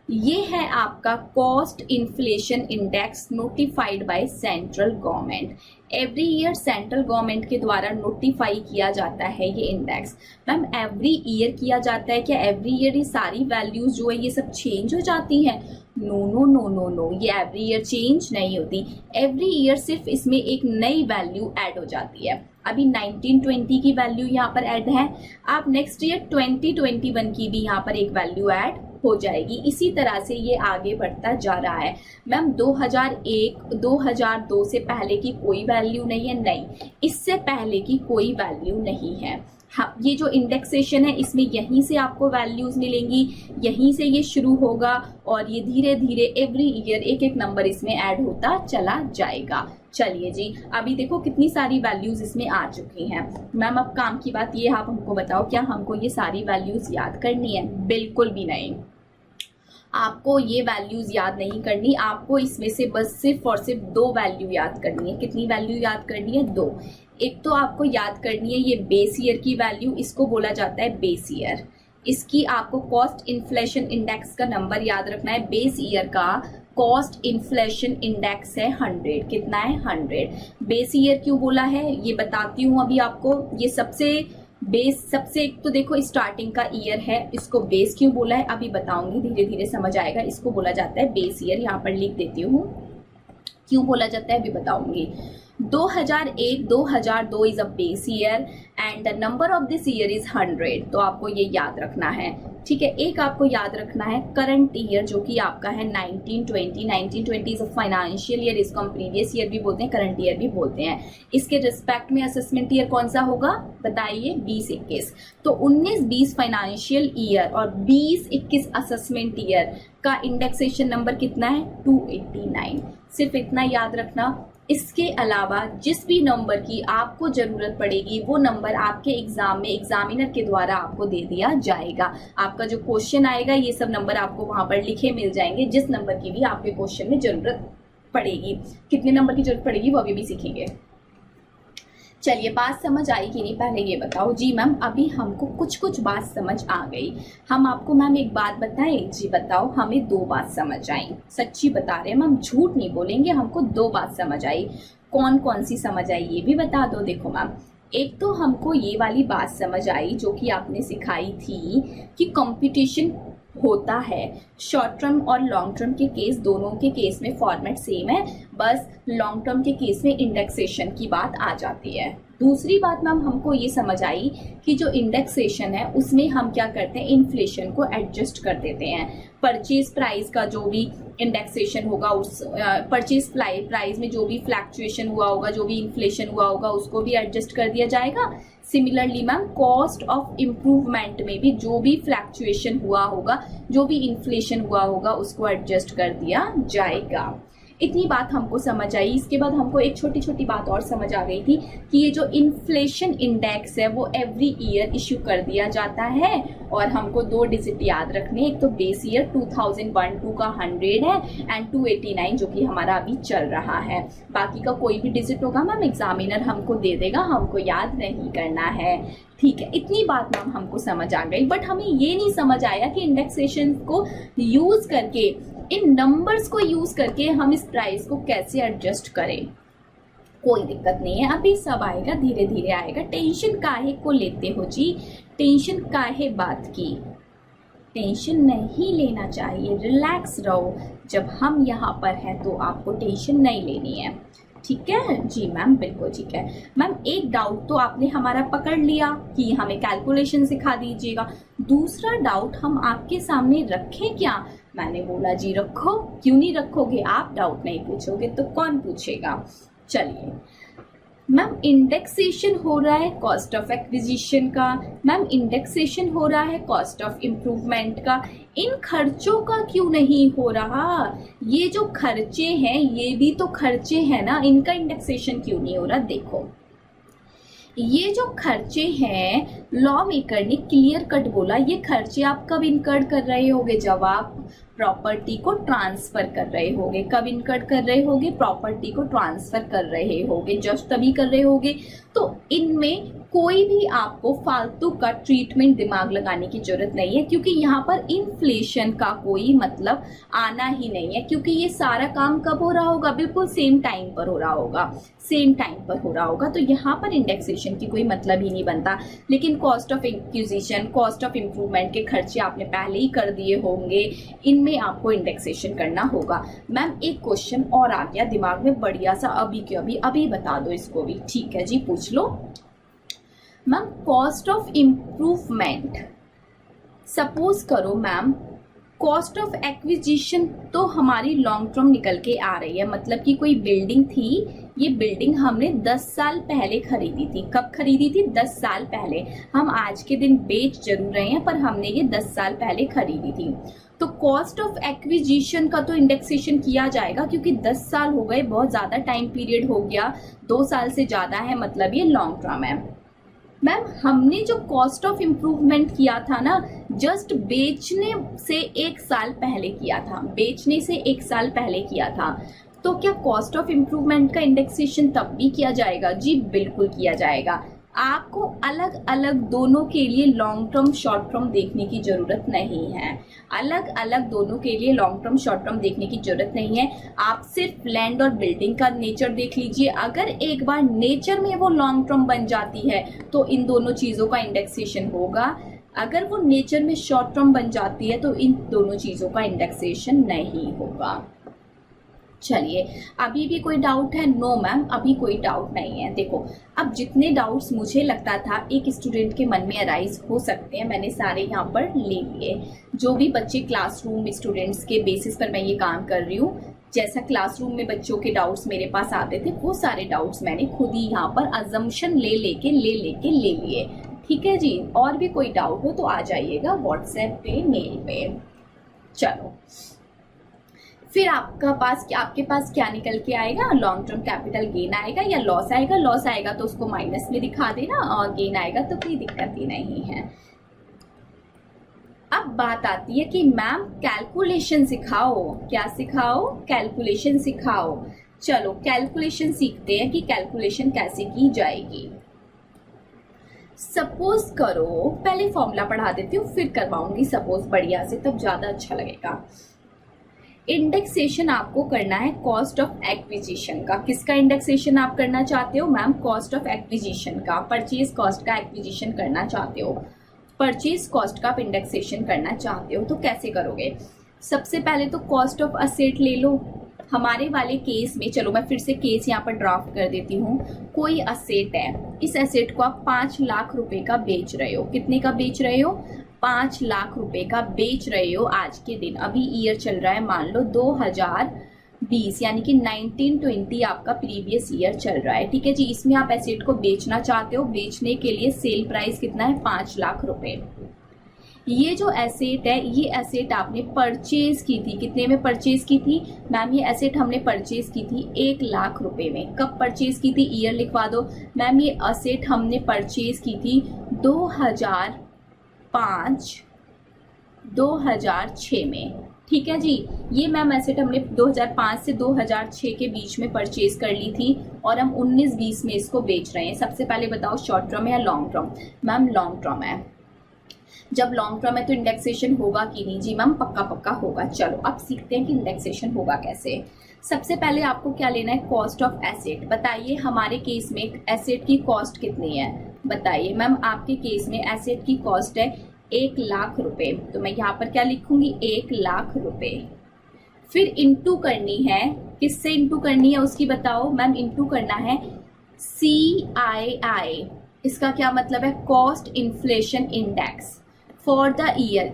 ये है आपका cost inflation index notified by central government. Every year central government के द्वारा नोटिफाई किया जाता है ये इंडेक्स। मैम एवरी ईयर किया जाता है क्या? एवरी ईयर ये सारी वैल्यूज जो है ये सब चेंज हो जाती हैं? No no no no no, ये एवरी ईयर चेंज नहीं होती। एवरी ईयर सिर्फ इसमें एक नई वैल्यू ऐड हो जाती है। अभी 1920 की वैल्यू यहाँ पर ऐड है, आप नेक्स्ट ईयर 2021 की भी यहाँ पर एक वैल्यू ऐड हो जाएगी। इसी तरह से ये आगे बढ़ता जा रहा है। मैम 2001 2002 से पहले की कोई वैल्यू नहीं है? नहीं, इससे पहले की कोई वैल्यू नहीं है। हाँ, ये जो इंडेक्सेशन है इसमें यहीं से आपको वैल्यूज मिलेंगी, यहीं से ये शुरू होगा और ये धीरे धीरे एवरी ईयर एक एक नंबर इसमें ऐड होता चला जाएगा। चलिए जी, अभी देखो कितनी सारी वैल्यूज इसमें आ चुकी हैं। मैम अब काम की बात ये, आप हमको बताओ क्या हमको ये सारी वैल्यूज याद करनी है? बिल्कुल भी नहीं, आपको ये वैल्यूज याद नहीं करनी। आपको इसमें से बस सिर्फ और सिर्फ 2 वैल्यू याद करनी है। कितनी वैल्यू याद करनी है? 2। एक तो आपको याद करनी है ये बेस ईयर की वैल्यू, इसको बोला जाता है बेस ईयर। इसकी आपको कॉस्ट इन्फ्लेशन इंडेक्स का नंबर याद रखना है। बेस ईयर का कॉस्ट इन्फ्लेशन इंडेक्स है 100। कितना है? 100। बेस ईयर क्यों बोला है ये बताती हूँ अभी आपको। ये सबसे एक तो देखो स्टार्टिंग का ईयर है, इसको बेस क्यों बोला है अभी बताऊंगी, धीरे धीरे समझ आएगा। इसको बोला जाता है बेस ईयर, यहाँ पर लिख देती हूँ क्यों बोला जाता है अभी बताऊंगी। 2001-2002 is a base year and the number of this year is 100। तो आपको ये याद रखना है, ठीक है। एक आपको याद रखना है करंट ईयर जो कि आपका है 1920 इज अ फाइनेंशियल ईयर, इसको हम प्रीवियस ईयर भी बोलते हैं, करंट ईयर भी बोलते हैं। इसके रिस्पेक्ट में असेसमेंट ईयर कौन सा होगा बताइए? 20-21। तो 19-20 फाइनेंशियल ईयर और 20-21 असेसमेंट ईयर का इंडेक्सेशन नंबर कितना है? 289। सिर्फ इतना याद रखना। इसके अलावा जिस भी नंबर की आपको जरूरत पड़ेगी वो नंबर आपके एग्जाम में एग्जामिनर के द्वारा आपको दे दिया जाएगा। आपका जो क्वेश्चन आएगा ये सब नंबर आपको वहां पर लिखे मिल जाएंगे, जिस नंबर की भी आपके क्वेश्चन में जरूरत पड़ेगी। कितने नंबर की जरूरत पड़ेगी वो अभी भी सीखेंगे। चलिए, बात समझ आई कि नहीं पहले ये बताओ। जी मैम, अभी हमको कुछ बात समझ आ गई। हम आपको मैम एक बात बताएं? जी बताओ। हमें 2 बात समझ आई। सच्ची बता रहे हैं मैम, झूठ नहीं बोलेंगे। हमको 2 बात समझ आई। कौन कौन सी समझ आई ये भी बता दो। देखो मैम, एक तो हमको ये वाली बात समझ आई जो कि आपने सिखाई थी कि कंपटीशन होता है। शॉर्ट टर्म और लॉन्ग टर्म के केस, दोनों के केस में फॉर्मेट सेम है, बस लॉन्ग टर्म के केस में इंडेक्सेशन की बात आ जाती है। दूसरी बात मैम हमको ये समझ आई कि जो इंडेक्सेशन है उसमें हम क्या करते हैं, इन्फ्लेशन को एडजस्ट कर देते हैं। परचेज प्राइस का जो भी इंडेक्सेशन होगा, उस परचेज प्राइस में जो भी फ्लैक्चुएशन हुआ होगा, जो भी इन्फ्लेशन हुआ होगा, उसको भी एडजस्ट कर दिया जाएगा। Similarly ma'am cost of improvement में भी जो भी फ्लैक्चुएशन हुआ होगा, जो भी इन्फ्लेशन हुआ होगा, उसको एडजस्ट कर दिया जाएगा। इतनी बात हमको समझ आई। इसके बाद हमको एक छोटी छोटी बात और समझ आ गई थी कि ये जो इन्फ्लेशन इंडेक्स है वो एवरी ईयर इश्यू कर दिया जाता है और हमको 2 डिजिट याद रखने। एक तो बेस ईयर 2001-2 का 100 है एंड 289 जो कि हमारा अभी चल रहा है। बाकी का कोई भी डिजिट होगा मैम एग्जामिनर हमको दे देगा, हमको याद नहीं करना है, ठीक है। इतनी बात मैम हमको समझ आ गई। बट हमें ये नहीं समझ आया कि इंडेक्सेशन को यूज करके, इन नंबर्स को यूज करके हम इस प्राइस को कैसे एडजस्ट करें। कोई दिक्कत नहीं है, अभी सब आएगा, धीरे धीरे आएगा। टेंशन काहे को लेते हो जी? टेंशन काहे बात की? टेंशन नहीं लेना चाहिए, रिलैक्स रहो। जब हम यहाँ पर हैं तो आपको टेंशन नहीं लेनी है, ठीक है जी मैम, बिल्कुल ठीक है। मैम एक डाउट तो आपने हमारा पकड़ लिया कि हमें कैलकुलेशन सिखा दीजिएगा। दूसरा डाउट हम आपके सामने रखें क्या? मैंने बोला जी रखो। क्यों नहीं रखोगे? आप डाउट नहीं पूछोगे तो कौन पूछेगा? चलिए मैम, इंडेक्सेशन हो रहा है कॉस्ट ऑफ एक्विजिशन का, मैम इंडेक्सेशन हो रहा है कॉस्ट ऑफ इम्प्रूवमेंट का, इन खर्चों का क्यों नहीं हो रहा? ये जो खर्चे हैं ये भी तो खर्चे हैं ना, इनका इंडेक्सेशन क्यों नहीं हो रहा? देखो ये जो खर्चे हैं लॉ मेकर ने क्लियर कट बोला, ये खर्चे आप कब इनकर्ड कर रहे होगे? जब आप प्रॉपर्टी को ट्रांसफर कर रहे होगे। कब इनकर्ड कर रहे होगे? प्रॉपर्टी को ट्रांसफर कर रहे होगे, जस्ट तभी कर रहे होगे। तो इनमें कोई भी आपको फालतू का ट्रीटमेंट दिमाग लगाने की जरूरत नहीं है, क्योंकि यहाँ पर इन्फ्लेशन का कोई मतलब आना ही नहीं है। क्योंकि ये सारा काम कब हो रहा होगा? बिल्कुल सेम टाइम पर हो रहा होगा, सेम टाइम पर हो रहा होगा। तो यहाँ पर इंडेक्सेशन की कोई मतलब ही नहीं बनता। लेकिन cost of acquisition, cost of improvement के खर्चे आपने पहले ही कर दिए होंगे, इनमें आपको इंडेक्सेशन करना होगा। मैम एक क्वेश्चन और आ गया दिमाग में बढ़िया सा, अभी के अभी बता दो इसको भी, ठीक है जी, पूछ लो। Ma'am cost of improvement, suppose करो मैम कॉस्ट ऑफ एक्विजिशन तो हमारी लॉन्ग टर्म निकल के आ रही है। मतलब कि कोई बिल्डिंग थी, ये बिल्डिंग हमने 10 साल पहले खरीदी थी। कब खरीदी थी? 10 साल पहले। हम आज के दिन बेच जरूर रहे हैं पर हमने ये 10 साल पहले खरीदी थी। तो कॉस्ट ऑफ एक्विजिशन का तो इंडेक्सेशन किया जाएगा, क्योंकि 10 साल हो गए, बहुत ज़्यादा टाइम पीरियड हो गया, 2 साल से ज़्यादा है, मतलब ये लॉन्ग टर्म है। मैम हमने जो कॉस्ट ऑफ इम्प्रूवमेंट किया था ना, जस्ट बेचने से 1 साल पहले किया था, बेचने से 1 साल पहले किया था। तो क्या कॉस्ट ऑफ इम्प्रूवमेंट का इंडेक्सेशन तब भी किया जाएगा? जी बिल्कुल किया जाएगा। आपको अलग अलग दोनों के लिए लॉन्ग टर्म शॉर्ट टर्म देखने की जरूरत नहीं है, अलग अलग दोनों के लिए लॉन्ग टर्म शॉर्ट टर्म देखने की जरूरत नहीं है। आप सिर्फ लैंड और बिल्डिंग का नेचर देख लीजिए, अगर एक बार नेचर में वो लॉन्ग टर्म बन जाती है तो इन दोनों चीज़ों का इंडेक्सेशन होगा, अगर वो नेचर में शॉर्ट टर्म बन जाती है तो इन दोनों चीज़ों का इंडेक्सेशन नहीं होगा। चलिए, अभी भी कोई डाउट है? नो मैम, अभी कोई डाउट नहीं है। देखो, अब जितने डाउट्स मुझे लगता था एक स्टूडेंट के मन में अराइज हो सकते हैं, मैंने सारे यहाँ पर ले लिए। जो भी बच्चे क्लासरूम स्टूडेंट्स के बेसिस पर मैं ये काम कर रही हूँ, जैसा क्लासरूम में बच्चों के डाउट्स मेरे पास आते थे, वो सारे डाउट्स मैंने खुद ही यहाँ पर अजम्पशन ले लेके ले लिए। ठीक है जी, और भी कोई डाउट हो तो आ जाइएगा व्हाट्सएप पे, मेल पे। चलो, फिर आपके पास क्या निकल के आएगा? लॉन्ग टर्म कैपिटल गेन आएगा या लॉस आएगा? लॉस आएगा तो उसको माइनस में दिखा देना, और गेन आएगा तो कोई दिक्कत ही नहीं है। अब बात आती है कि मैम कैलकुलेशन सिखाओ। क्या सिखाओ? कैलकुलेशन सिखाओ। चलो कैलकुलेशन सीखते हैं कि कैलकुलेशन कैसे की जाएगी। सपोज करो, पहले फॉर्मूला पढ़ा देती हूँ फिर करवाऊंगी सपोज बढ़िया से, तब ज्यादा अच्छा लगेगा। इंडेक्सेशन आपको करना है कॉस्ट ऑफ एक्विजिशन का। किसका इंडेक्सेशन आप करना चाहते हो? मैम कॉस्ट ऑफ एक्विजिशन का, परचेज कॉस्ट का एक्विजिशन करना चाहते हो, परचेज कॉस्ट का आप इंडेक्सेशन करना चाहते हो। तो कैसे करोगे? सबसे पहले तो कॉस्ट ऑफ असेट ले लो। हमारे वाले केस में, चलो मैं फिर से केस यहाँ पर ड्राफ्ट कर देती हूँ। कोई असेट है, इस असेट को आप 5 लाख रुपए का बेच रहे हो। कितने का बेच रहे हो? 5 लाख रुपए का बेच रहे हो आज के दिन। अभी ईयर चल रहा है मान लो 2020, यानी कि 1920 आपका प्रीवियस ईयर चल रहा है। ठीक है जी, इसमें आप एसेट को बेचना चाहते हो। बेचने के लिए सेल प्राइस कितना है? 5 लाख रुपए। ये जो एसेट है, ये एसेट आपने परचेज की थी। कितने में परचेज की थी? मैम ये एसेट हमने परचेज की थी 1 लाख रुपए में। कब परचेज की थी? ईयर लिखवा दो। मैम ये एसेट हमने परचेज की थी 2006 में। ठीक है जी, ये मैम एसेट हमने 2005 से 2006 के बीच में परचेज कर ली थी, और हम 19-20 में इसको बेच रहे हैं। सबसे पहले बताओ शॉर्ट टर्म है या long term? Ma'am long term है। जब लॉन्ग टर्म है तो इंडेक्सेशन होगा कि नहीं? जी मैम पक्का होगा। चलो अब सीखते हैं कि इंडेक्सेशन होगा कैसे। सबसे पहले आपको क्या लेना है? Cost of asset. बताइए हमारे केस में एसेट की कॉस्ट कितनी है? बताइए मैम, आपके केस में एसेट की कॉस्ट है 1 लाख रुपए। तो मैं यहाँ पर क्या लिखूंगी? 1 लाख रुपए। फिर इंटू करनी है, किससे इंटू करनी है उसकी बताओ? मैम इंटू करना है CII। इसका क्या मतलब है? Cost inflation index for the year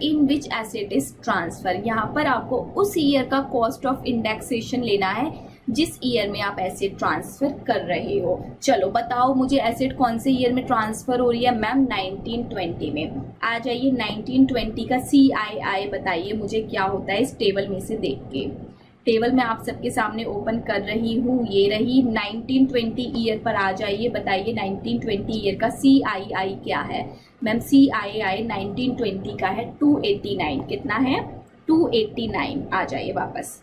in which asset is transfer. यहाँ पर आपको उस ईयर का कॉस्ट ऑफ इंडेक्सेशन लेना है जिस ईयर में आप एसेट ट्रांसफर कर रहे हो। चलो बताओ मुझे, एसेट कौन से ईयर में ट्रांसफर हो रही है? मैम 1920 में। आ जाइए, 1920 का CII बताइए मुझे क्या होता है इस टेबल में से देख के। टेबल मैं आप सबके सामने ओपन कर रही हूँ, ये रही। 1920 ईयर पर आ जाइए, बताइए 1920 ईयर का CII क्या है? मैम CII 1920 का है 289। कितना है? 289। आ जाइए वापस।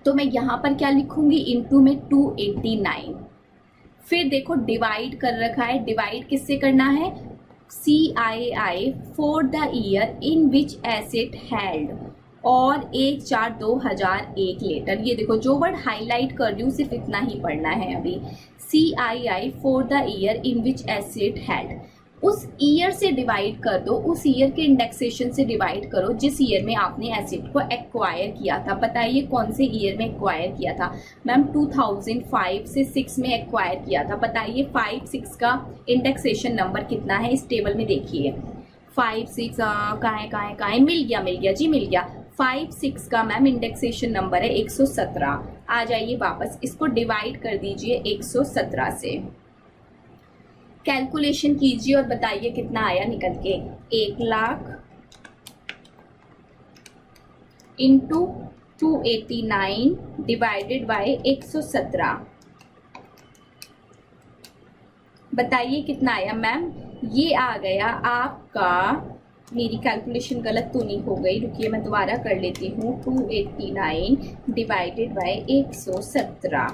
तो मैं यहाँ पर क्या लिखूंगी? इनटू में 289। फिर देखो डिवाइड कर रखा है। डिवाइड किससे करना है? CII for the year in which asset held, और 1/4/2001 लेटर। ये देखो जो वर्ड हाईलाइट कर रही हूँ सिर्फ इतना ही पढ़ना है अभी। CII for the year in which asset held, उस ईयर से डिवाइड कर दो, उस ईयर के इंडेक्सेशन से डिवाइड करो जिस ईयर में आपने एसेट को एक्वायर किया था। बताइए कौन से ईयर में एक्वायर किया था? मैम 2005 से 6 में एक्वायर किया था। बताइए 5-6 का इंडेक्सेशन नंबर कितना है? इस टेबल में देखिए 5-6 कहाँ है? मिल गया जी, मिल गया। 5-6 का मैम इंडेक्सेशन नंबर है 117। आ जाइए वापस, इसको डिवाइड कर दीजिए 117 से। कैलकुलेशन कीजिए और बताइए कितना आया निकल के। 1,00,000 इंटू 289 डिवाइडेड बाय 117, बताइए कितना आया मैम। ये आ गया आपका, मेरी कैलकुलेशन गलत तो नहीं हो गई, रुकिए मैं दोबारा कर लेती हूँ। 289 डिवाइडेड बाय 117,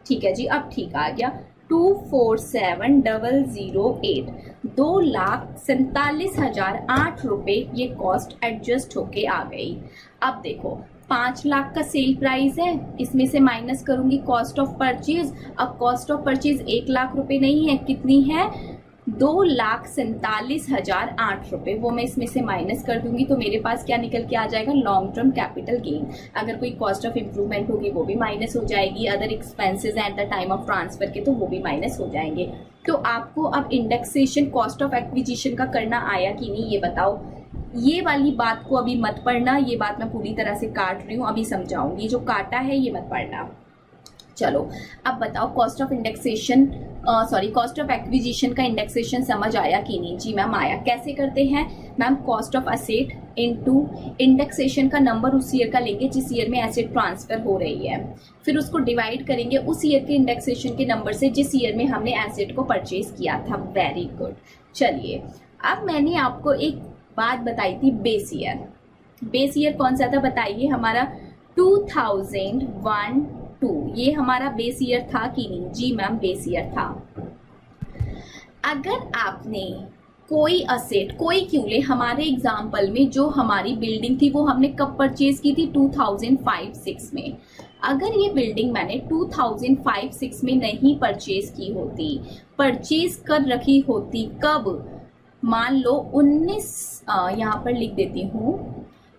ठीक है जी, अब ठीक आ गया। 247,008, 2,47,008 रुपये ये कॉस्ट एडजस्ट होके आ गई। अब देखो 5 लाख का सेल प्राइस है, इसमें से माइनस करूंगी कॉस्ट ऑफ परचेज। अब कॉस्ट ऑफ परचेज 1 लाख रुपए नहीं है, कितनी है? 2,47,008 रुपये, वो मैं इसमें से माइनस कर दूंगी तो मेरे पास क्या निकल के आ जाएगा? Long term capital gain. अगर कोई कॉस्ट ऑफ इम्प्रूवमेंट होगी वो भी माइनस हो जाएगी, other expenses eight the time of transfer के तो वो भी माइनस हो जाएंगे। तो आपको अब इंडेक्सेशन कॉस्ट ऑफ एक्विजिशन का करना आया कि नहीं ये बताओ। ये वाली बात को अभी मत पढ़ना, ये बात मैं पूरी तरह से काट रही हूँ, अभी समझाऊंगी। जो काटा है ये मत पढ़ना। चलो अब बताओ cost of indexation cost of acquisition का इंडेक्सेशन समझ आया कि नहीं? जी मैम आया। कैसे करते हैं ma'am? Cost of asset into indexation का नंबर उस ईयर का लेंगे जिस ईयर में एसेट ट्रांसफर हो रही है, फिर उसको डिवाइड करेंगे उस ईयर के इंडेक्सेशन के नंबर से जिस ईयर में हमने एसेट को परचेज किया था। Very good. चलिए अब मैंने आपको एक बात बताई थी, बेस ईयर। बेस ईयर कौन सा था बताइए? हमारा 2001-2 ये हमारा बेस ईयर था कि नहीं? जी मैम बेस ईयर था। अगर आपने कोई असेट, कोई क्यों ले, हमारे एग्जाम्पल में जो हमारी बिल्डिंग थी वो हमने कब परचेज की थी? 2005-6 में। अगर ये बिल्डिंग मैंने 2005-6 में नहीं परचेज की होती, परचेज कर रखी होती कब? मान लो 19 यहाँ पर लिख देती हूँ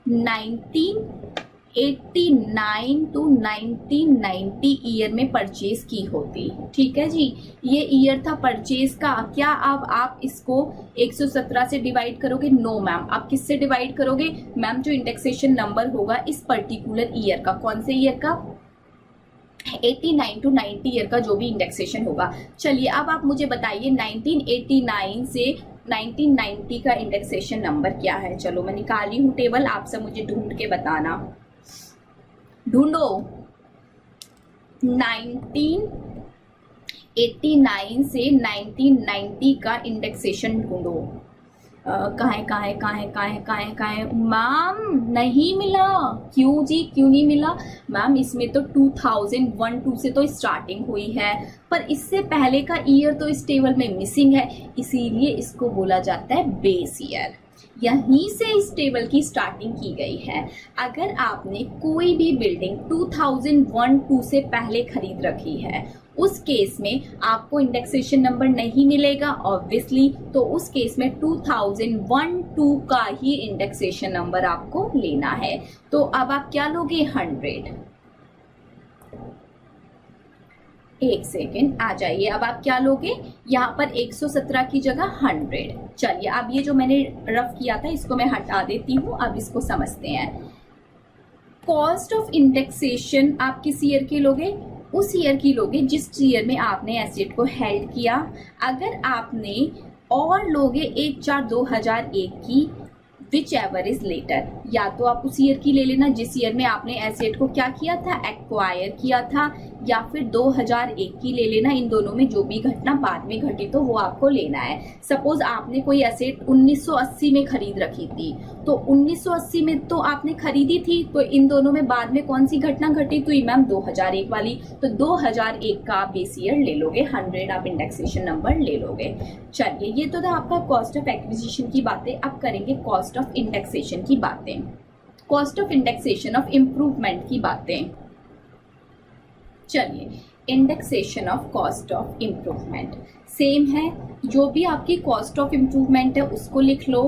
1989 टू 1990 ईयर में परचेज की होती। ठीक है जी, ये ईयर था परचेज का। क्या अब आप इसको 117 से डिवाइड करोगे? No ma'am. आप किससे डिवाइड करोगे मैम? जो इंडेक्सेशन नंबर होगा इस पर्टिकुलर ईयर का। कौन से ईयर का? 89 टू 90 ईयर का जो भी इंडेक्सेशन होगा। चलिए अब आप मुझे बताइए 1989 से 1990 का इंडेक्सेशन नंबर क्या है? चलो मैं निकाली हूँ टेबल, आप सब मुझे ढूंढ के बताना। ढूंढो 1989 से 1990 का इंडेक्सेशन ढूंढो। कहाँ है मैम? नहीं मिला। क्यों जी, क्यों नहीं मिला मैम? इसमें तो 2001-2 से तो स्टार्टिंग हुई है, पर इससे पहले का ईयर तो इस टेबल में मिसिंग है, इसीलिए इसको बोला जाता है बेस ईयर। यहीं से इस टेबल की स्टार्टिंग की गई है। अगर आपने कोई भी बिल्डिंग 2001-2 से पहले खरीद रखी है, उस केस में आपको इंडेक्सेशन नंबर नहीं मिलेगा ऑब्वियसली, तो उस केस में 2001-2 का ही इंडेक्सेशन नंबर आपको लेना है। तो अब आप क्या लोगे? 100। एक सेकेंड आ जाइए, अब आप क्या लोगे? यहाँ पर 117 की जगह 100। चलिए अब ये जो मैंने रफ किया था इसको मैं हटा देती हूँ, अब इसको समझते हैं। कॉस्ट ऑफ इंडेक्सेशन आप किस ईयर के लोगे? उस ईयर की लोगे जिस ईयर में आपने एसेट को हेल्ड किया। अगर आपने और लोगे 1/4/2001 की, विच एवर इज लेटर, या तो आप उस ईयर की ले लेना जिस ईयर में आपने एसेट को क्या किया था? एक्वायर किया था, या फिर 2001 की ले लेना। इन दोनों में जो भी घटना बाद में घटी तो वो आपको लेना है। सपोज आपने कोई एसेट 1980 में खरीद रखी थी, तो 1980 में तो आपने खरीदी थी, तो इन दोनों में बाद में कौन सी घटना घटी? तो मैम 2001 वाली। तो 2001 का आप बेस ईयर ले लोगे, 100 आप इंडेक्सेशन नंबर ले लोगे। चलिए ये तो था आपका कॉस्ट ऑफ एक्विजिशन की बातें। अब करेंगे कॉस्ट ऑफ इंडेक्सेशन की बातें, cost of indexation of improvement की बातें। चलिए indexation of cost of improvement same है, जो भी आपकी कॉस्ट ऑफ इम्प्रूवमेंट है उसको लिख लो,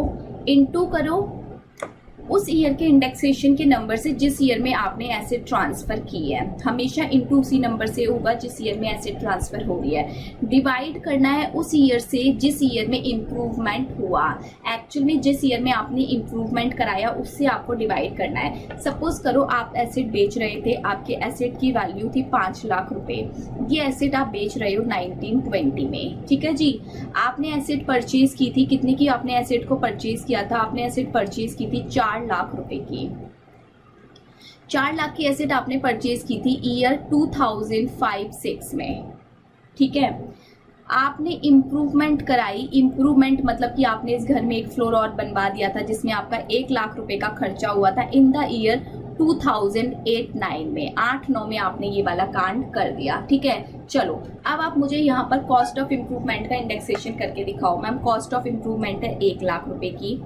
इनटू करो उस ईयर के इंडेक्सेशन के नंबर से जिस ईयर में आपने एसेट ट्रांसफर की है, हमेशा इनटू उसी नंबर से होगा जिस ईयर में एसेट ट्रांसफर हो रही है। डिवाइड करना है उस ईयर से जिस ईयर में इम्प्रूवमेंट हुआ। एक्चुअल में जिस ईयर में आपने इम्प्रूवमेंट कराया उससे आपको डिवाइड करना है। सपोज करो आप एसेट बेच रहे थे, आपके एसेट की वैल्यू थी 5 लाख रुपए। ये एसेट आप बेच रहे हो 1920 में, ठीक है जी। आपने एसेट परचेज की थी, कितने की आपने एसेट को परचेज किया था? आपने एसेट परचेज की थी 4 लाख रुपए की। 4 लाख की एसेट आपने परचेज की थी ईयर 2005-6 में, ठीक है। आपने इम्प्रूवमेंट कराई। इम्प्रूवमेंट मतलब कि आपने इस घर में एक फ्लोर और बनवा दिया था जिसमें आपका 1 लाख रुपए का खर्चा हुआ था इन द ईयर 2008-9 में। 8-9 में आपने ये वाला कांड कर दिया, ठीक है। चलो अब आप मुझे यहाँ पर कॉस्ट ऑफ इम्प्रूवमेंट का इंडेक्सेशन करके दिखाओ। मैम कॉस्ट ऑफ इम्प्रूवमेंट है 1 लाख रुपए की,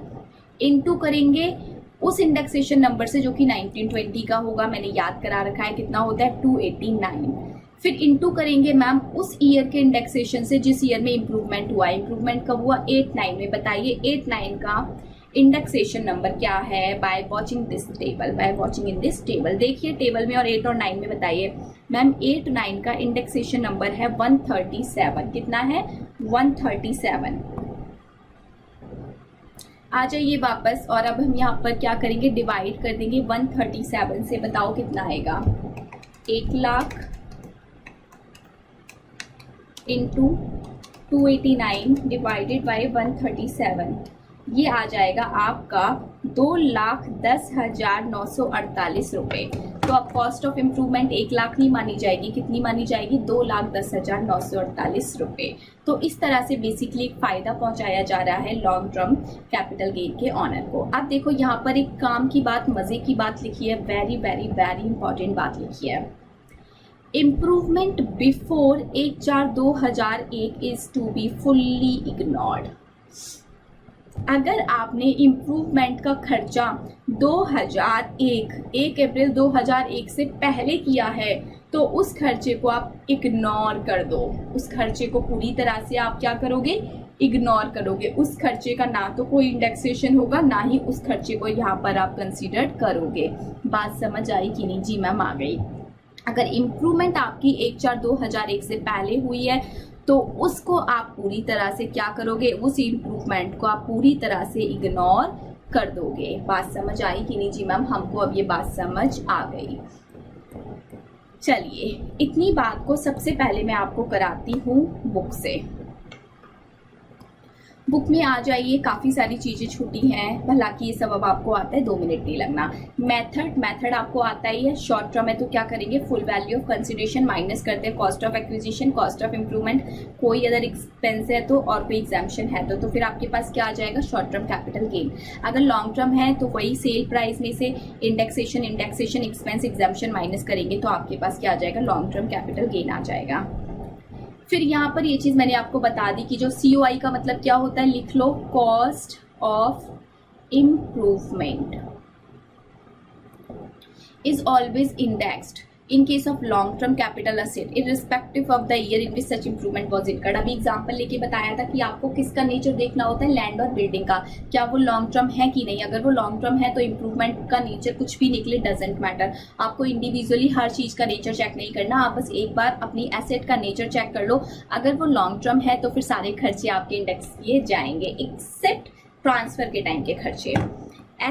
इनटू करेंगे उस इंडेक्सेशन नंबर से जो कि 1920 का होगा, मैंने याद करा रखा है कितना होता है 289। फिर इनटू करेंगे मैम उस ईयर के इंडेक्सेशन से जिस ईयर में इम्प्रूवमेंट हुआ। इम्प्रूवमेंट कब हुआ? 8-9 में। बताइए 8-9 का इंडेक्सेशन नंबर क्या है? By watching this table, by watching in this table. देखिए टेबल में और 8 और 9 में बताइए। मैम 8-9 का इंडेक्सेशन नंबर है 137। कितना है? 137। आ जाइए वापस और अब हम यहाँ पर क्या करेंगे? डिवाइड कर देंगे 137 से। बताओ कितना आएगा? 1 लाख इंटू 289 डिवाइडेड बाई 137, ये आ जाएगा आपका 2,10,948 रुपए। तो अब कॉस्ट ऑफ इम्प्रूवमेंट 1 लाख नहीं मानी जाएगी, कितनी मानी जाएगी? 2,10,948 रुपए। तो इस तरह से बेसिकली एक फायदा पहुंचाया जा रहा है लॉन्ग टर्म कैपिटल गेन के ऑनर को। अब देखो यहाँ पर एक काम की बात, मजे की बात लिखी है, वेरी वेरी वेरी इंपॉर्टेंट बात लिखी है। Improvement before 1/4/2001 is to be fully ignored. अगर आपने इम्प्रूवमेंट का खर्चा 2001 1 अप्रैल 2001 से पहले किया है तो उस खर्चे को आप इग्नोर कर दो। उस खर्चे को पूरी तरह से आप क्या करोगे? इग्नोर करोगे। उस खर्चे का ना तो कोई इंडेक्सेशन होगा, ना ही उस खर्चे को यहाँ पर आप कंसीडर करोगे। बात समझ आई कि नहीं? जी मैम आ गई। अगर इम्प्रूवमेंट आपकी 1/4/2001 से पहले हुई है तो उसको आप पूरी तरह से क्या करोगे? उस इम्प्रूवमेंट को आप पूरी तरह से इग्नोर कर दोगे। बात समझ आई कि नहीं? जी मैम हमको अब ये बात समझ आ गई। चलिए इतनी बात को सबसे पहले मैं आपको कराती हूँ बुक से। बुक में आ जाइए, काफ़ी सारी चीज़ें छूटी हैं, हालांकि ये सब अब आपको आता है, 2 मिनट नहीं लगना। मेथड आपको आता ही है। शॉर्ट टर्म है तो क्या करेंगे? Full value of consideration minus करते हैं cost of acquisition, cost of improvement, कोई अदर एक्सपेंस है तो और कोई एग्जाम्पशन है तो फिर आपके पास क्या आ जाएगा? Short term capital gain. अगर लॉन्ग टर्म है तो वही सेल प्राइस में से इंडेक्सेशन एक्सपेंस एग्जाम्पशन माइनस करेंगे तो आपके पास क्या आ जाएगा? लॉन्ग टर्म कैपिटल गेन आ जाएगा। फिर यहाँ पर ये चीज़ मैंने आपको बता दी कि जो COI का मतलब क्या होता है, लिख लो, cost of improvement is always indexed in case of long term capital asset irrespective of the year in which such improvement was incurred। अभी एग्जांपल लेके बताया था कि आपको किसका नेचर देखना होता है? लैंड और बिल्डिंग का, क्या वो लॉन्ग टर्म है कि नहीं। अगर वो लॉन्ग टर्म है तो इम्प्रूवमेंट का नेचर कुछ भी निकले डजेंट मैटर। आपको इंडिविजुअली हर चीज़ का नेचर चेक नहीं करना, आप बस एक बार अपनी एसेट का नेचर चेक कर लो। अगर वो लॉन्ग टर्म है तो फिर सारे खर्चे आपके इंडेक्स किए जाएंगे एक्सेप्ट ट्रांसफर के टाइम के खर्चे।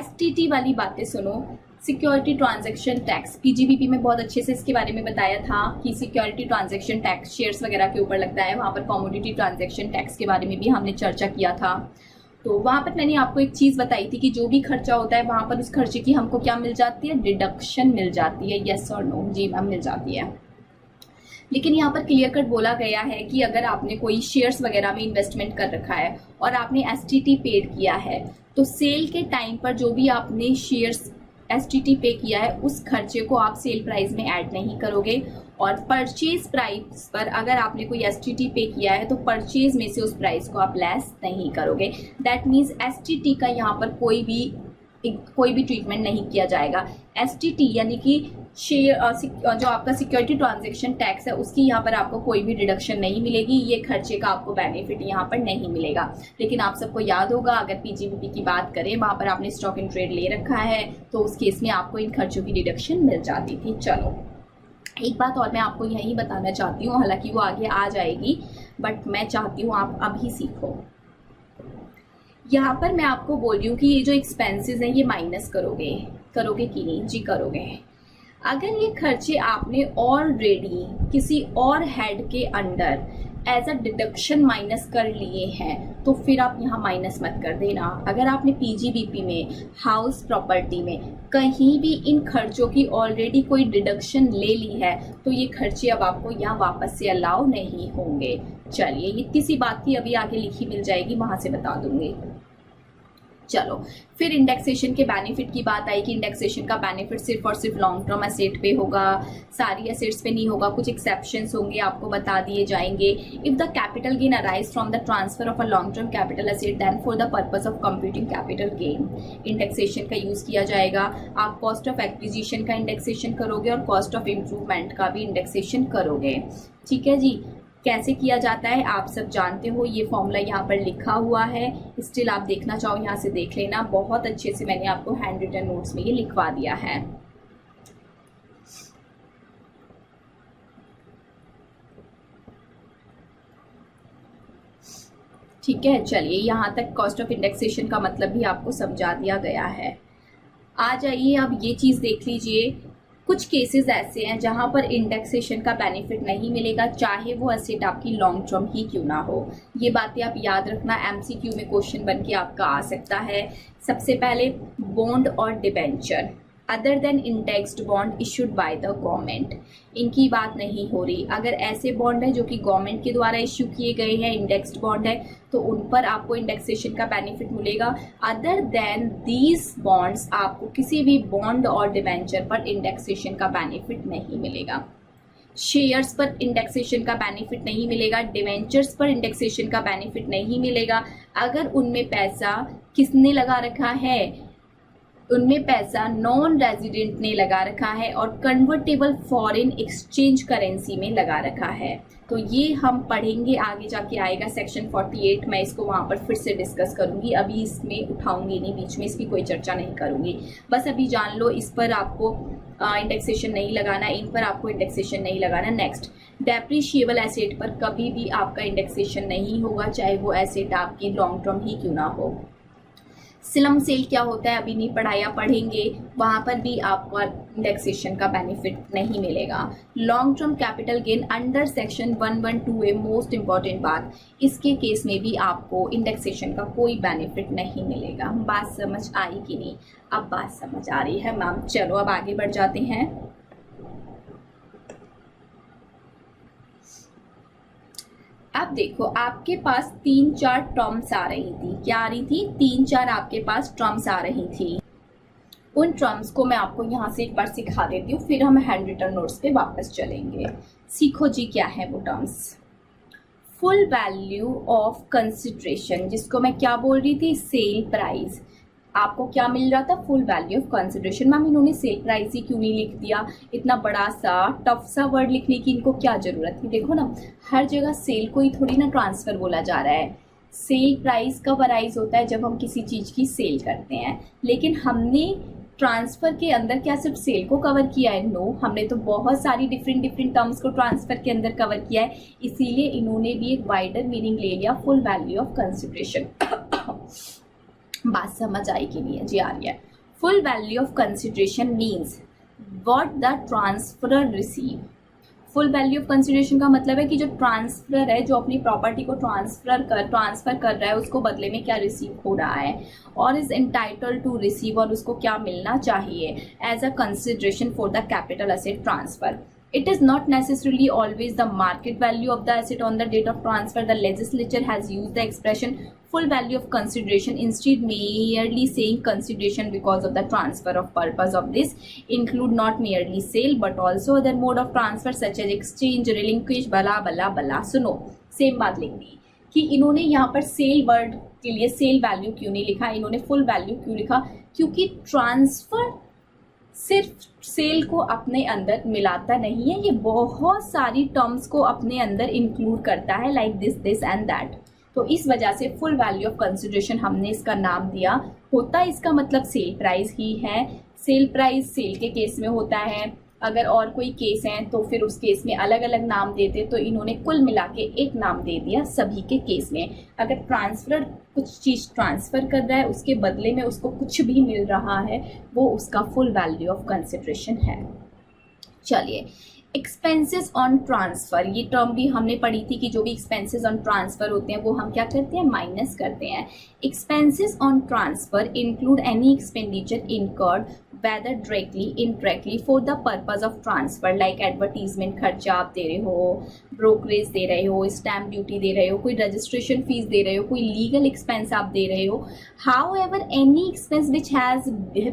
STT वाली बातें सुनो। सिक्योरिटी ट्रांजैक्शन टैक्स, PGBP में बहुत अच्छे से इसके बारे में बताया था कि सिक्योरिटी ट्रांजैक्शन टैक्स शेयर्स वगैरह के ऊपर लगता है। वहाँ पर कमोडिटी ट्रांजैक्शन टैक्स के बारे में भी हमने चर्चा किया था। तो वहाँ पर मैंने आपको एक चीज़ बताई थी कि जो भी खर्चा होता है वहाँ पर उस खर्चे की हमको क्या मिल जाती है? डिडक्शन मिल जाती है। येस और नो? जी मैम मिल जाती है। लेकिन यहाँ पर क्लियर कट बोला गया है कि अगर आपने कोई शेयर्स वगैरह में इन्वेस्टमेंट कर रखा है और आपने STT पेड किया है तो सेल के टाइम पर जो भी आपने शेयर्स STT पे किया है उस खर्चे को आप सेल प्राइस में ऐड नहीं करोगे। और परचेज प्राइस पर अगर आपने कोई STT पे किया है तो परचेज में से उस प्राइस को आप लेस नहीं करोगे। दैट मीन्स STT का यहाँ पर कोई भी कोई भी ट्रीटमेंट नहीं किया जाएगा। STT यानी कि शेयर जो आपका सिक्योरिटी ट्रांजैक्शन टैक्स है उसकी यहाँ पर आपको कोई भी डिडक्शन नहीं मिलेगी, ये खर्चे का आपको बेनिफिट यहाँ पर नहीं मिलेगा। लेकिन आप सबको याद होगा अगर PGBP की बात करें वहाँ पर आपने स्टॉक इन ट्रेड ले रखा है तो उस केस में आपको इन खर्चों की डिडक्शन मिल जाती थी। चलो एक बात और मैं आपको यही बताना चाहती हूँ, हालांकि वो आगे आ जाएगी बट मैं चाहती हूँ आप अभी सीखो। यहाँ पर मैं आपको बोल रही हूँ कि ये जो एक्सपेंसेस हैं ये माइनस करोगे कि नहीं? जी करोगे। अगर ये खर्चे आपने ऑलरेडी किसी और हेड के under as a deduction minus कर लिए हैं तो फिर आप यहाँ माइनस मत कर देना। अगर आपने PGBP में, हाउस प्रॉपर्टी में कहीं भी इन खर्चों की ऑलरेडी कोई डिडक्शन ले ली है तो ये खर्चे अब आपको यहाँ वापस से अलाउ नहीं होंगे। चलिए इतनी सी बात थी, अभी आगे लिखी मिल जाएगी वहां से बता दूंगी। चलो फिर इंडेक्सेशन के बेनिफिट की बात आई कि इंडेक्सेशन का बेनिफिट सिर्फ और सिर्फ लॉन्ग टर्म एसेट पे होगा, सारी एसेट्स पे नहीं होगा, कुछ एक्सेप्शंस होंगे आपको बता दिए जाएंगे। If the capital gain arise from the transfer of a long term capital asset then for the purpose of computing capital gain indexation का यूज किया जाएगा। आप कॉस्ट ऑफ एक्विजिशन का इंडेक्सेशन करोगे और कॉस्ट ऑफ इम्प्रूवमेंट का भी इंडेक्सेशन करोगे। ठीक है जी, कैसे किया जाता है आप सब जानते हो, ये फॉर्मूला यहाँ पर लिखा हुआ है। स्टिल आप देखना चाहो यहाँ से देख लेना, बहुत अच्छे से मैंने आपको हैंड रिटन नोट्स में ये लिखवा दिया है। ठीक है, चलिए यहाँ तक कॉस्ट ऑफ इंडेक्सेशन का मतलब भी आपको समझा दिया गया है। आ जाइए अब ये चीज़ देख लीजिए, कुछ केसेस ऐसे हैं जहां पर इंडेक्सेशन का बेनिफिट नहीं मिलेगा, चाहे वो एसेट आपकी लॉन्ग टर्म ही क्यों ना हो। ये बातें आप याद रखना, MCQ में क्वेश्चन बन के आपका आ सकता है। सबसे पहले बॉन्ड और debenture other than indexed bond issued by the government, इनकी बात नहीं हो रही। अगर ऐसे बॉन्ड है जो कि गवर्नमेंट के द्वारा इश्यू किए गए हैं, इंडेक्स्ड बॉन्ड है, तो उन पर आपको इंडेक्सेशन का बेनिफिट मिलेगा। अदर देन दीज बॉन्ड्स आपको किसी भी बॉन्ड और डिबेंचर पर इंडेक्सेशन का बेनिफिट नहीं मिलेगा। शेयर्स पर इंडेक्सेशन का बेनिफिट नहीं मिलेगा, डिवेंचर्स पर इंडेक्सेशन का बेनिफिट नहीं मिलेगा। अगर उनमें पैसा किसने लगा रखा है, उनमें पैसा नॉन रेजिडेंट ने लगा रखा है और कन्वर्टेबल फॉरेन एक्सचेंज करेंसी में लगा रखा है। तो ये हम पढ़ेंगे, आगे जाके आएगा सेक्शन 48, मैं इसको वहाँ पर फिर से डिस्कस करूँगी, अभी इसमें उठाऊंगी नहीं, बीच में इसकी कोई चर्चा नहीं करूँगी। बस अभी जान लो इस पर आपको इंडेक्सेशन नहीं लगाना, इन पर आपको इंडेक्सेशन नहीं लगाना। नेक्स्ट, डेप्रिशिएबल एसेट पर कभी भी आपका इंडेक्सेशन नहीं होगा, चाहे वो एसेट आपकी लॉन्ग टर्म ही क्यों ना हो। स्लम सेल क्या होता है अभी नहीं पढ़ाया, पढ़ेंगे, वहाँ पर भी आपको इंडेक्सेशन का बेनिफिट नहीं मिलेगा। Long term capital gain under section 112A, most important बात, इसके केस में भी आपको इंडेक्सेशन का कोई बेनिफिट नहीं मिलेगा। बात समझ आई कि नहीं? अब बात समझ आ रही है मैम। चलो अब आगे बढ़ जाते हैं। अब देखो आपके पास 3-4 टर्म्स आ रही थी, क्या आ रही थी? 3-4 आपके पास टर्म्स आ रही थी। उन टर्म्स को मैं आपको यहाँ से एक बार सिखा देती हूँ, फिर हम हैंड रिटन नोट्स पे वापस चलेंगे। सीखो जी क्या है वो terms. Full value of consideration, जिसको मैं क्या बोल रही थी? Sale price. आपको क्या मिल रहा था? Full value of consideration. Ma'am इन्होंने सेल प्राइस ही क्यों नहीं लिख दिया? इतना बड़ा सा टफ सा वर्ड लिखने की इनको क्या जरूरत थी? देखो ना, हर जगह सेल को ही थोड़ी ना ट्रांसफर बोला जा रहा है। सेल प्राइस कब अराइज होता है? जब हम किसी चीज की सेल करते हैं। लेकिन हमने ट्रांसफर के अंदर क्या सिर्फ सेल को कवर किया है? नो, हमने तो बहुत सारी डिफरेंट टर्म्स को ट्रांसफर के अंदर कवर किया है, इसीलिए इन्होंने भी एक वाइडर मीनिंग ले लिया, फुल वैल्यू ऑफ कंसिडरेशन। बात समझ आई कि नहीं है जी? आ रही है। Full value of consideration means what the transferor receive. Full value of consideration का मतलब है कि जो ट्रांसफरर है, जो अपनी प्रॉपर्टी को ट्रांसफर कर रहा है, उसको बदले में क्या रिसीव हो रहा है और इज एंटाइटल्ड टू रिसीव, और उसको क्या मिलना चाहिए as a consideration for the capital asset transfer. It is not necessarily always the market value of the asset on the date of transfer. The legislature has used the expression full value of consideration instead merely saying consideration because of the transfer of purpose of this include not merely sale but also other mode of transfer such as exchange, relinquish, blah blah blah. सुनो, सेम बात लिखनी। कि इन्होंने यहाँ पर सेल वर्ड के लिए सेल वैल्यू क्यों नहीं लिखा, इन्होंने फुल वैल्यू क्यों लिखा, क्योंकि ट्रांसफ़र सिर्फ सेल को अपने अंदर मिलाता नहीं है, ये बहुत सारी टर्म्स को अपने अंदर इंक्लूड करता है, लाइक दिस एंड दैट। तो इस वजह से फुल वैल्यू ऑफ कंसिडरेशन हमने इसका नाम दिया। होता इसका मतलब सेल प्राइस ही है। सेल प्राइस सेल के केस में होता है, अगर और कोई केस है तो फिर उस केस में अलग अलग नाम देते, तो इन्होंने कुल मिला के एक नाम दे दिया सभी के केस में। अगर ट्रांसफर कुछ चीज़ ट्रांसफ़र कर रहा है, उसके बदले में उसको कुछ भी मिल रहा है, वो उसका फुल वैल्यू ऑफ कंसिडरेशन है। चलिए, एक्सपेंसेस ऑन ट्रांसफ़र, ये टर्म भी हमने पढ़ी थी कि जो भी एक्सपेंसेस ऑन ट्रांसफ़र होते हैं वो हम क्या करते हैं, माइनस करते हैं। Expenses on transfer include any expenditure incurred whether directly indirectly for the purpose of transfer, like advertisement खर्चा आप दे रहे हो, ब्रोकरेज दे रहे हो, स्टैम्प ड्यूटी दे रहे हो, कोई रजिस्ट्रेशन फीस दे रहे हो, कोई लीगल एक्सपेंस आप दे रहे हो। However, any expense which has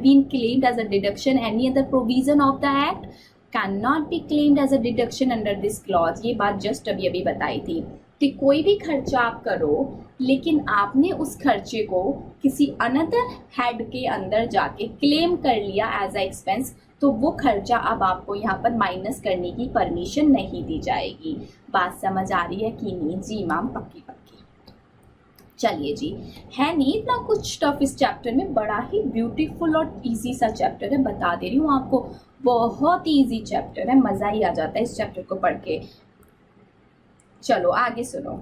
been claimed as a deduction any other provision of the act cannot be claimed as a deduction under this clause। ये बात जस्ट अभी अभी बताई थी कि कोई भी खर्चा आप करो लेकिन आपने उस खर्चे को किसी अनदर हेड के अंदर जाके क्लेम कर लिया एज अ एक्सपेंस, तो वो खर्चा अब आपको यहाँ पर माइनस करने की परमिशन नहीं दी जाएगी। बात समझ आ रही है कि नहीं? जी मैम, पक्की पक्की। चलिए जी, है नहीं इतना कुछ टफ इस चैप्टर में, बड़ा ही ब्यूटीफुल और इजी सा चैप्टर है, बता दे रही हूँ आपको, बहुत ही इजी चैप्टर है, मज़ा ही आ जाता है इस चैप्टर को पढ़ के। चलो आगे सुनो।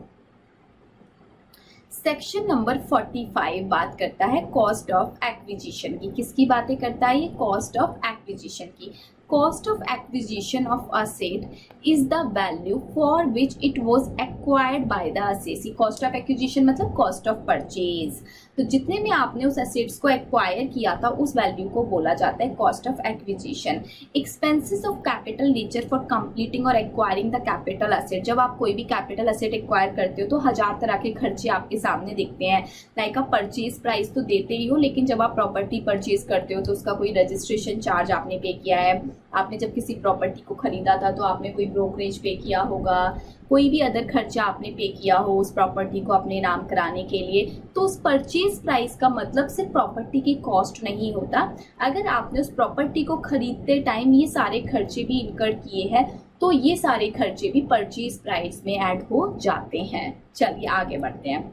सेक्शन नंबर 45 बात करता है कॉस्ट ऑफ एक्विजिशन की। किसकी बातें करता है ये? कॉस्ट ऑफ एक्विजिशन की। Cost of acquisition of asset is the value for which it was acquired by the assessee. Cost of acquisition मतलब कॉस्ट ऑफ परचेज। तो जितने में आपने उस असेट्स को एक्वायर किया था उस वैल्यू को बोला जाता है cost of acquisition. Expenses of capital nature for completing और एक्वायरिंग द कैपिटल असेट। जब आप कोई भी कैपिटल असेट एक्वायर करते हो तो हजार तरह के खर्चे आपके सामने दिखते हैं, लाइक आप परचेज प्राइस तो देते ही हो, लेकिन जब आप प्रॉपर्टी परचेज करते हो तो उसका कोई रजिस्ट्रेशन चार्ज आपने पे किया है, आपने जब किसी प्रॉपर्टी को खरीदा था तो आपने कोई ब्रोकरेज पे किया होगा, कोई भी अदर खर्चा आपने पे किया हो उस प्रॉपर्टी को अपने नाम कराने के लिए, तो उस परचेज प्राइस का मतलब सिर्फ प्रॉपर्टी की कॉस्ट नहीं होता। अगर आपने उस प्रॉपर्टी को खरीदते टाइम ये सारे खर्चे भी इनकर किए हैं तो ये सारे खर्चे भी परचेज प्राइस में ऐड हो जाते हैं। चलिए आगे बढ़ते हैं।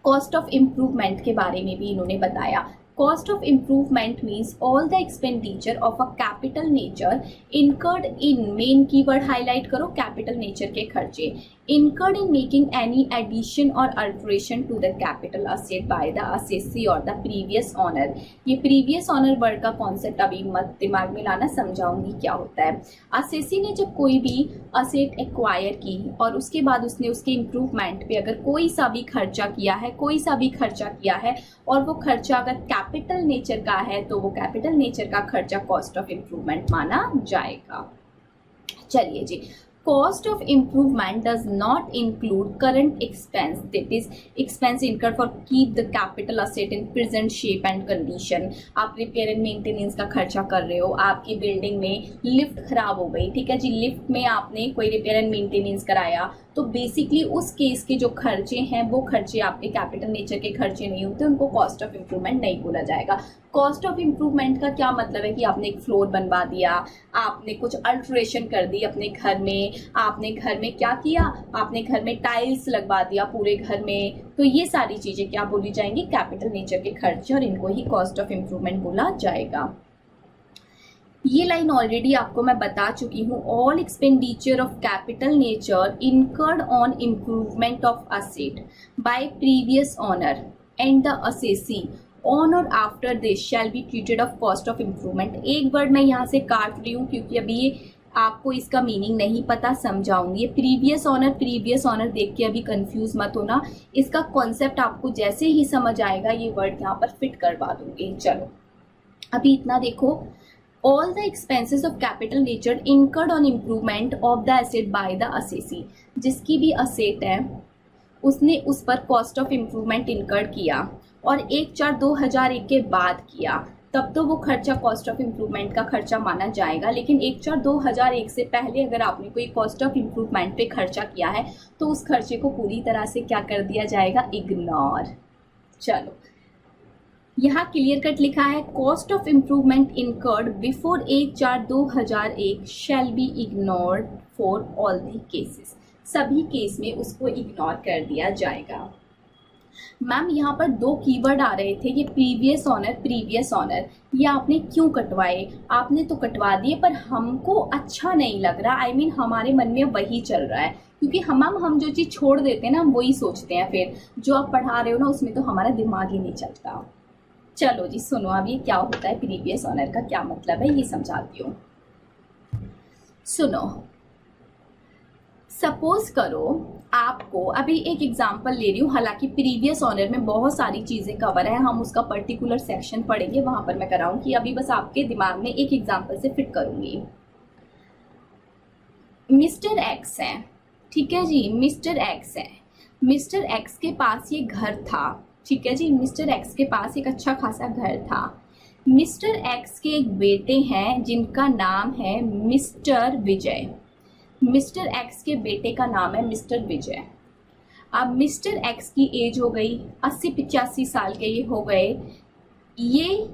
कॉस्ट ऑफ इम्प्रूवमेंट के बारे में भी इन्होंने बताया। Cost of improvement means all the expenditure of a capital nature incurred in, main keyword highlight करो, capital nature के खर्चे, incurred in making any addition or alteration to the capital asset by the assessee or the previous owner। ये previous owner वर्ड का कॉन्सेप्ट अभी मत दिमाग में लाना, समझाऊंगी क्या होता है। असेसी ने जब कोई भी असेट एक्वायर की और उसके बाद उसने उसके इम्प्रूवमेंट पे अगर कोई सा भी खर्चा किया है और वो खर्चा अगर कैपिटल नेचर का है तो वो कैपिटल नेचर का खर्चा कॉस्ट ऑफ इम्प्रूवमेंट माना जाएगा। चलिए जी, cost of improvement does not include current expense, that is expense incurred for keep the capital asset in present shape and condition। आप रिपेयर एंड मेंटेनेंस का खर्चा कर रहे हो, आपकी बिल्डिंग में लिफ्ट खराब हो गई, ठीक है जी, लिफ्ट में आपने कोई रिपेयर एंड मेंटेनेंस कराया, तो बेसिकली उस केस के जो खर्चे हैं वो खर्चे आपके कैपिटल नेचर के खर्चे नहीं होते, उनको कॉस्ट ऑफ इम्प्रूवमेंट नहीं बोला जाएगा। कॉस्ट ऑफ इम्प्रूवमेंट का क्या मतलब है कि आपने एक फ्लोर बनवा दिया, आपने कुछ अल्ट्रेशन कर दी अपने घर में, आपने घर में क्या किया, आपने घर में टाइल्स लगवा दिया पूरे घर में, तो ये सारी चीजें क्या बोली जाएंगी, कैपिटल नेचर के खर्चे, और इनको ही कॉस्ट ऑफ इम्प्रूवमेंट बोला जाएगा। ये लाइन ऑलरेडी आपको मैं बता चुकी हूँ। All expenditure of capital nature incurred on improvement of asset by previous owner and the assessee on और after this shall be treated of cost of improvement. एक वर्ड मैं यहाँ से काट रही हूँ क्योंकि अभी ये आपको इसका मीनिंग नहीं पता, समझाऊंगी। ये प्रीवियस ऑनर देख के अभी कंफ्यूज मत होना, इसका कॉन्सेप्ट आपको जैसे ही समझ आएगा ये वर्ड यहाँ पर फिट करवा दूंगी। चलो अभी इतना देखो। All the expenses of capital nature incurred on improvement of the asset by the assessee। जिसकी भी असेट है उसने उस पर कॉस्ट ऑफ इम्प्रूवमेंट इनकर्ड किया और 1/4/2001 के बाद किया, तब तो वो खर्चा कॉस्ट ऑफ इम्प्रूवमेंट का खर्चा माना जाएगा। लेकिन 1/4/2001 से पहले अगर आपने कोई कॉस्ट ऑफ इम्प्रूवमेंट पे खर्चा किया है तो उस खर्चे को पूरी तरह से क्या कर दिया जाएगा, इग्नोर। चलो यहाँ क्लियर कट लिखा है, cost of improvement incurred before 1/4/2001 shall be ignored for all the cases. सभी केस में उसको इग्नोर कर दिया जाएगा। मैम यहाँ पर 2 कीवर्ड आ रहे थे, ये प्रीवियस ऑनर, प्रीवियस ऑनर। ये आपने क्यों कटवाए? आपने तो कटवा दिए पर हमको अच्छा नहीं लग रहा। I mean, हमारे मन में वही चल रहा है, क्योंकि हम जो चीज़ छोड़ देते हैं ना, हम वही सोचते हैं। फिर जो आप पढ़ा रहे हो ना, उसमें तो हमारा दिमाग ही नहीं चलता। चलो जी सुनो, अब ये क्या होता है, प्रीवियस ऑनर का क्या मतलब है ये समझाती हूँ। सुनो, सपोज करो आपको, अभी एक एग्जांपल ले रही हूँ, हालांकि प्रीवियस ऑनर में बहुत सारी चीज़ें कवर है, हम उसका पर्टिकुलर सेक्शन पढ़ेंगे, वहां पर मैं कराऊंगी। अभी बस आपके दिमाग में एक एग्जांपल से फिट करूंगी। मिस्टर एक्स है, ठीक है जी, मिस्टर एक्स है। मिस्टर एक्स के पास ये घर था, ठीक है जी, मिस्टर एक्स के पास एक अच्छा खासा घर था। मिस्टर एक्स के एक बेटे हैं जिनका नाम है मिस्टर विजय। मिस्टर एक्स के बेटे का नाम है मिस्टर विजय। अब मिस्टर एक्स की एज हो गई 80-85 साल के ये हो गए। ये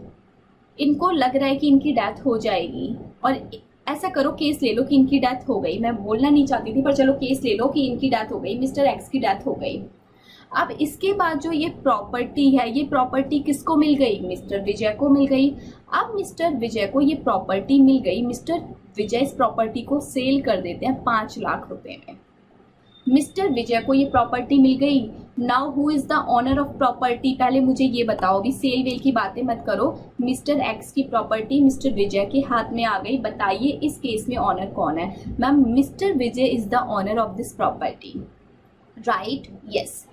इनको लग रहा है कि इनकी डेथ हो जाएगी, और ऐसा करो केस ले लो कि इनकी डेथ हो गई। मैं बोलना नहीं चाहती थी पर चलो केस ले लो कि इनकी डेथ हो गई, मिस्टर एक्स की डेथ हो गई। अब इसके बाद जो ये प्रॉपर्टी है, ये प्रॉपर्टी किसको मिल गई, मिस्टर विजय को मिल गई। अब मिस्टर विजय को ये प्रॉपर्टी मिल गई, मिस्टर विजय इस प्रॉपर्टी को सेल कर देते हैं 5 लाख रुपए में। मिस्टर विजय को ये प्रॉपर्टी मिल गई। Now who is the owner of property, पहले मुझे ये बताओ, अभी सेल वेल की बातें मत करो। मिस्टर एक्स की प्रॉपर्टी मिस्टर विजय के हाथ में आ गई। बताइए इस केस में ऑनर कौन है? Ma'am, mister Vijay is the owner of this property, right? Yes.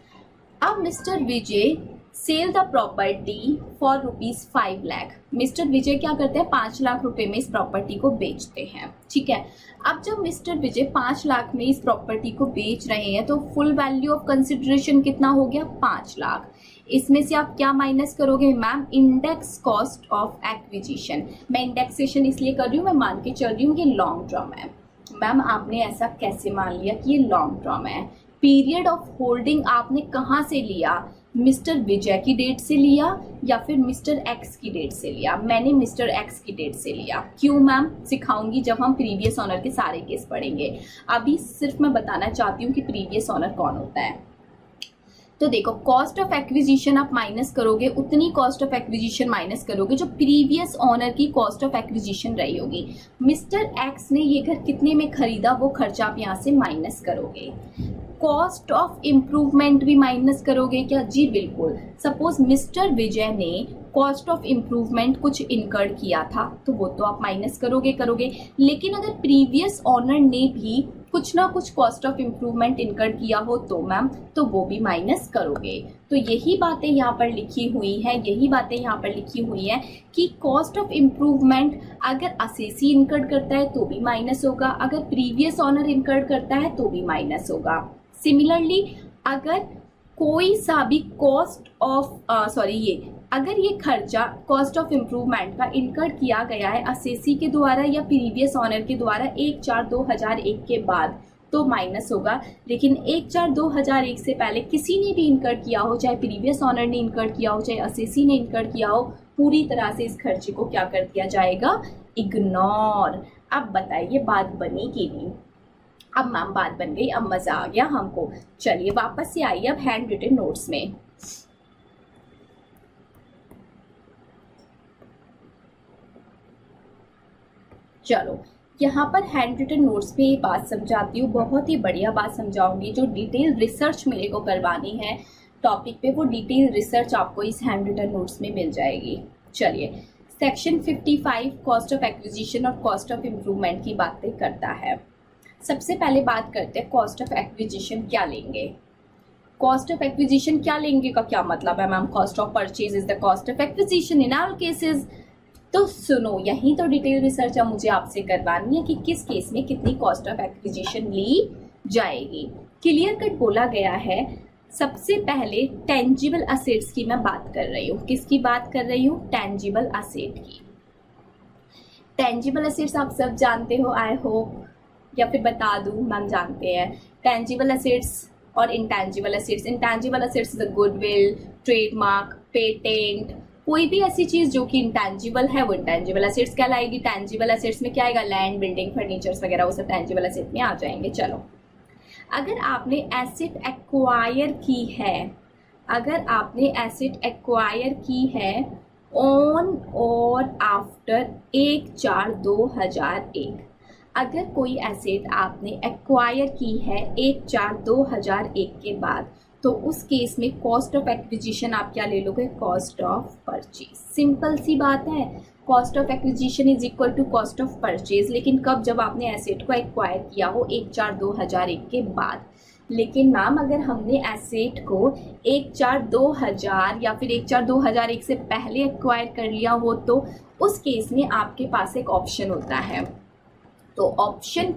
अब mister Vijay sell the property for ₹5 lakh. Mister Vijay क्या करते हैं, 5 लाख रुपए में इस प्रॉपर्टी को बेचते हैं, ठीक है। अब जब मिस्टर विजय 5 लाख में इस प्रॉपर्टी को बेच रहे हैं तो फुल वैल्यू ऑफ कंसिडरेशन कितना हो गया, 5 लाख। इसमें से आप क्या माइनस करोगे ma'am, index cost of acquisition. मैं इंडेक्सेशन इसलिए कर रही हूँ, मैं मान के चल रही हूँ ये लॉन्ग टर्म है। मैम आपने ऐसा कैसे मान लिया कि ये लॉन्ग टर्म है? पीरियड ऑफ होल्डिंग आपने कहाँ से लिया, मिस्टर विजय की डेट से लिया या फिर मिस्टर एक्स की डेट से लिया? मैंने मिस्टर एक्स की डेट से लिया। क्यों मैम, सिखाऊंगी जब हम प्रीवियस ऑनर के सारे केस पढ़ेंगे। अभी सिर्फ मैं बताना चाहती हूँ कि प्रीवियस ऑनर कौन होता है। तो देखो, कॉस्ट ऑफ एक्विजिशन आप माइनस करोगे, उतनी कॉस्ट ऑफ एक्विजिशन माइनस करोगे जो प्रीवियस ऑनर की कॉस्ट ऑफ एक्विजिशन रही होगी। मिस्टर एक्स ने ये घर कितने में खरीदा, वो खर्चा आप यहाँ से माइनस करोगे। कॉस्ट ऑफ इम्प्रूवमेंट भी माइनस करोगे क्या? जी बिल्कुल। सपोज मिस्टर विजय ने कॉस्ट ऑफ इम्प्रूवमेंट कुछ इनकर्ड किया था तो वो तो आप माइनस करोगे। लेकिन अगर प्रीवियस ऑनर ने भी कुछ ना कुछ कॉस्ट ऑफ इम्प्रूवमेंट इनकर्ड किया हो तो मैम, तो वो भी माइनस करोगे। तो यही बातें यहाँ पर लिखी हुई हैं, कि कॉस्ट ऑफ इम्प्रूवमेंट अगर असेसी इनकर्ड करता है तो भी माइनस होगा, अगर प्रीवियस ऑनर इनकर्ड करता है तो भी माइनस होगा। सिमिलरली अगर कोई सा भी अगर ये खर्चा कॉस्ट ऑफ इम्प्रूवमेंट का इनकर्ड किया गया है असेसी के द्वारा या प्रीवियस ऑनर के द्वारा 1/4/2001 के बाद तो माइनस होगा। लेकिन 1/4/2001 से पहले किसी ने भी इनकर्ड किया हो, चाहे प्रीवियस ऑनर ने इनकर्ड किया हो, चाहे असेसी ने इनकर्ड किया हो, पूरी तरह से इस खर्चे को क्या कर दिया जाएगा, इग्नोर। अब बताइए बात बनी कि नहीं? अब मैम बात बन गई, अब मजा आ गया हमको। चलिए वापस से आइए अब हैंड रिटन नोट्स में। चलो यहाँ पर हैंड रिटन नोट्स पे ये बात समझाती हूँ, बहुत ही बढ़िया बात समझाऊंगी। जो डिटेल रिसर्च मेरे को करवानी है टॉपिक पे, वो डिटेल रिसर्च आपको इस हैंड रिटन नोट्स में मिल जाएगी। चलिए, सेक्शन 55 कॉस्ट ऑफ एक्विजिशन और कॉस्ट ऑफ इम्प्रूवमेंट की बातें करता है। सबसे पहले बात करते हैं कॉस्ट ऑफ एक्विजिशन क्या लेंगे। कॉस्ट ऑफ एक्विजिशन क्या लेंगे का क्या मतलब है ma'am? Cost of purchase is the cost of acquisition in all cases. तो सुनो, यही तो डिटेल रिसर्च मुझे आपसे करवानी है कि किस केस में कितनी कॉस्ट ऑफ एक्विजिशन ली जाएगी। क्लियर कट बोला गया है, सबसे पहले टेंजिबल असेट्स की मैं बात कर रही हूँ। किसकी बात कर रही हूँ? टेंजिबल असेट की। टेंजिबल असेट्स आप सब जानते हो आई होप, या फिर बता दूं, मैम जानते हैं। टेंजिबल असेट्स और intangible assets. Intangible assets the goodwill, trademark, patent, कोई भी ऐसी चीज जो कि इंटेंजिबल है वो इंटेंजिबल असेट्स कहलाएगी। टेंजिबल असेट्स में क्या आएगा? लैंड, बिल्डिंग, फर्नीचर्स वगैरह, वो सब टेंजिबल असेट में आ जाएंगे। चलो, अगर आपने एसेट एक्वायर की है, अगर आपने एसेट एक्वायर की है ऑन और आफ्टर 1/4/2001, अगर कोई एसेट आपने एक्वायर की है 1/4/2001 के बाद, तो उस केस में कॉस्ट ऑफ एक्विजिशन आप क्या ले लोगे? Cost of purchase. सिंपल सी बात है, cost of acquisition is equal to cost of purchase. लेकिन कब? जब आपने एसेट को एक्वायर किया हो 1/4/2001 के बाद। लेकिन मैम अगर हमने एसेट को 1/4/2000 या फिर 1/4/2001 से पहले एक्वायर कर लिया हो, तो उस केस में आपके पास एक ऑप्शन होता है। तो ऑप्शन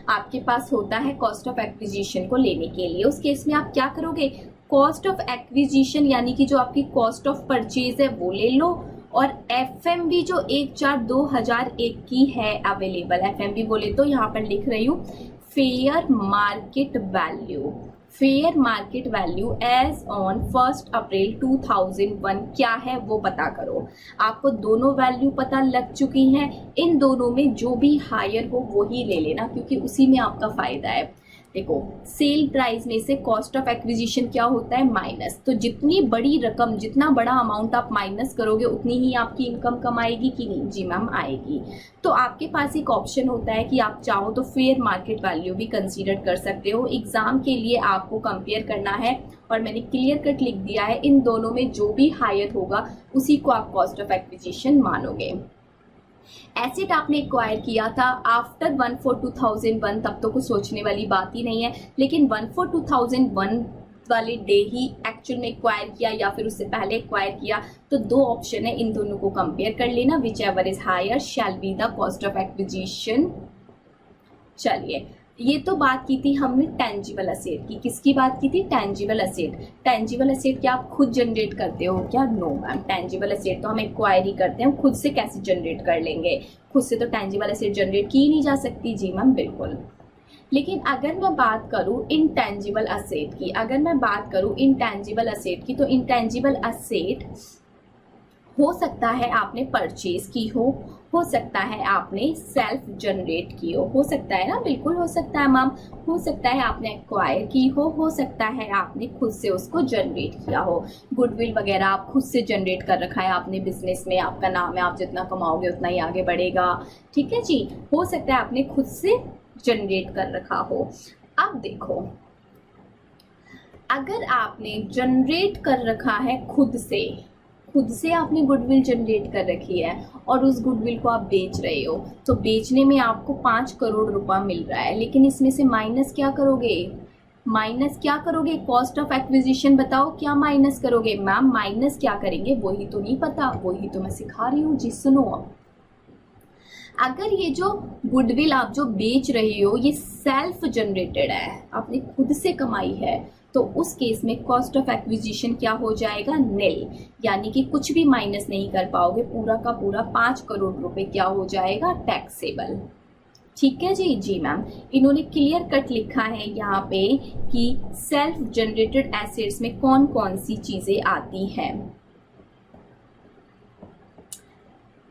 आपके पास होता है कॉस्ट ऑफ एक्विजिशन को लेने के लिए। उस केस में आप क्या करोगे? कॉस्ट ऑफ एक्विजिशन यानी कि जो आपकी कॉस्ट ऑफ परचेज है वो ले लो, और एफएमवी जो 1/4/2001 की है अवेलेबल, एफएमवी बोले तो यहाँ पर लिख रही हूँ fair market value. Fair market value as on 1 April 2001 क्या है वो पता करो। आपको दोनों वैल्यू पता लग चुकी हैं। इन दोनों में जो भी हायर हो वो ही ले लेना, क्योंकि उसी में आपका फायदा है। देखो, सेल प्राइस में से कॉस्ट ऑफ एक्विजिशन क्या होता है? माइनस। तो जितनी बड़ी रकम, जितना बड़ा अमाउंट आप माइनस करोगे उतनी ही आपकी इनकम कम आएगी कि नहीं? जी मैम आएगी। तो आपके पास एक ऑप्शन होता है कि आप चाहो तो फेयर मार्केट वैल्यू भी कंसीडर कर सकते हो। एग्जाम के लिए आपको कंपेयर करना है और मैंने क्लियर कट लिख दिया है, इन दोनों में जो भी हायर होगा उसी को आप कॉस्ट ऑफ एक्विजिशन मानोगे। एसेट आपने एक्वायर किया था आफ्टर 1/4/2001, तब तो कुछ सोचने वाली बात ही नहीं है। लेकिन 1/4/2001 वाले डे ही एक्चुअल में एक्वायर किया या फिर उससे पहले एक्वायर किया, तो दो ऑप्शन है, इन दोनों को कंपेयर कर लेना। Whichever is higher shall be the cost of acquisition. चलिए, ये तो बात की थी हमने टेंजिबल असेट की। किसकी बात की थी? Tangible asset. टेंजिबल असेट क्या आप खुद जनरेट करते हो क्या? नो मैम, टेंजिबल असेट तो हम एक्वायर ही करते हैं। खुद से कैसे जनरेट कर लेंगे? खुद से तो टेंजिबल असेट जनरेट की ही नहीं जा सकती। जी मैम बिल्कुल। लेकिन अगर मैं बात करूं इंटेंजिबल असेट की, अगर मैं बात करूं इंटेंजिबल असेट की, तो इंटेंजिबल असेट हो सकता है आपने परचेज की हो सकता है आपने सेल्फ जनरेट की हो सकता है ना, बिल्कुल हो सकता है मैम। हो सकता है आपने एक्वायर की हो सकता है आपने खुद से उसको जनरेट किया हो। गुडविल वगैरह आप खुद से जनरेट कर रखा है आपने बिजनेस में, आपका नाम है, आप जितना कमाओगे उतना ही आगे बढ़ेगा। ठीक है जी, हो सकता है आपने खुद से जनरेट कर रखा हो। अब देखो, अगर आपने जनरेट कर रखा है खुद से आपने गुडविल जनरेट कर रखी है और उस गुडविल को आप बेच रहे हो, तो बेचने में आपको 5 करोड़ रुपया मिल रहा है। लेकिन इसमें से माइनस क्या करोगे? कॉस्ट ऑफ एक्विजिशन बताओ, क्या माइनस करोगे? मैम माइनस क्या करेंगे वही तो नहीं पता, वही तो मैं सिखा रही हूँ जी। सुनो, अगर ये जो गुडविल आप जो बेच रही हो ये सेल्फ जनरेटेड है, आपने खुद से कमाई है, तो उस केस में कॉस्ट ऑफ एक्विजिशन क्या हो जाएगा? निल। यानी कि कुछ भी माइनस नहीं कर पाओगे, पूरा का पूरा 5 करोड़ रुपए क्या हो जाएगा? टैक्सेबल। ठीक है जी। जी मैम, इन्होंने क्लियर कट लिखा है यहाँ पे कि सेल्फ जनरेटेड एसेट्स में कौन कौन सी चीजें आती हैं।